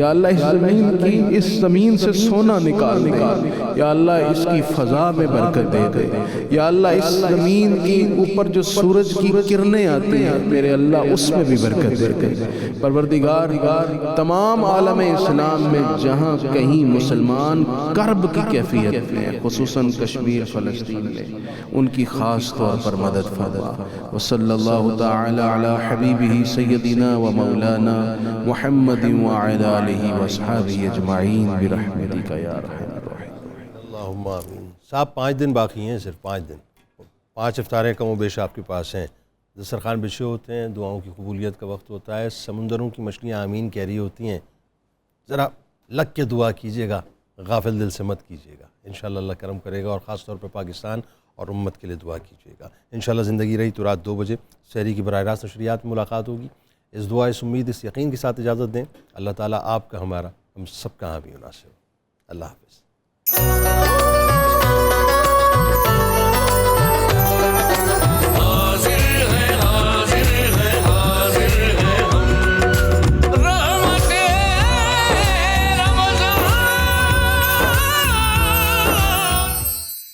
یا اللہ اس زمین سے سونا نکال یا اللہ اس کی فضا میں برکت دے دے یا اللہ اس زمین کی اوپر جو سورج کی کرنیں آتی ہیں میرے اللہ اس میں بھی برکت دے دے پروردگار تمام عالم اسلام میں جہاں کہیں مسلمان کرب کی کیفیت میں خصوصاً کشمیر فلسطین میں ان کی خاص طور پر مدد فرما وصلی اللہ تعالی علی حبیبہ سیدنا و مولانا محمد وعلی آلہ واصحابہ اجمعین برحمتک یا ارحم الراحمین اللہم آمین صاحب 5 دن باقی ہیں صرف 5 دن 5 افطاریں کم و بیش آپ کے پاس ہیں دسترخوان بچھے ہوتے ہیں دعاؤں کی قبولیت کا وقت ہوتا ہے سمندروں کی مچھلیاں آمین کہہ رہی ہوتی ہیں ذرا لگ کے دعا کیجئے گا غافل دل سے مت کیجئے گا انشاءاللہ اللہ کرم کرے گا اور خاص طور پہ پاکستان اور امت کے لیے دعا کیجئے گا انشاءاللہ زندگی رہی تو رات 2 بجے سحری کی براہ راست نشریات میں ملاقات ہوگی اس دعا اس امید اس یقین کے ساتھ اجازت دیں اللہ تعالیٰ آپ کا ہمارا ہم سب کا حامی و ناصر اللہ حافظ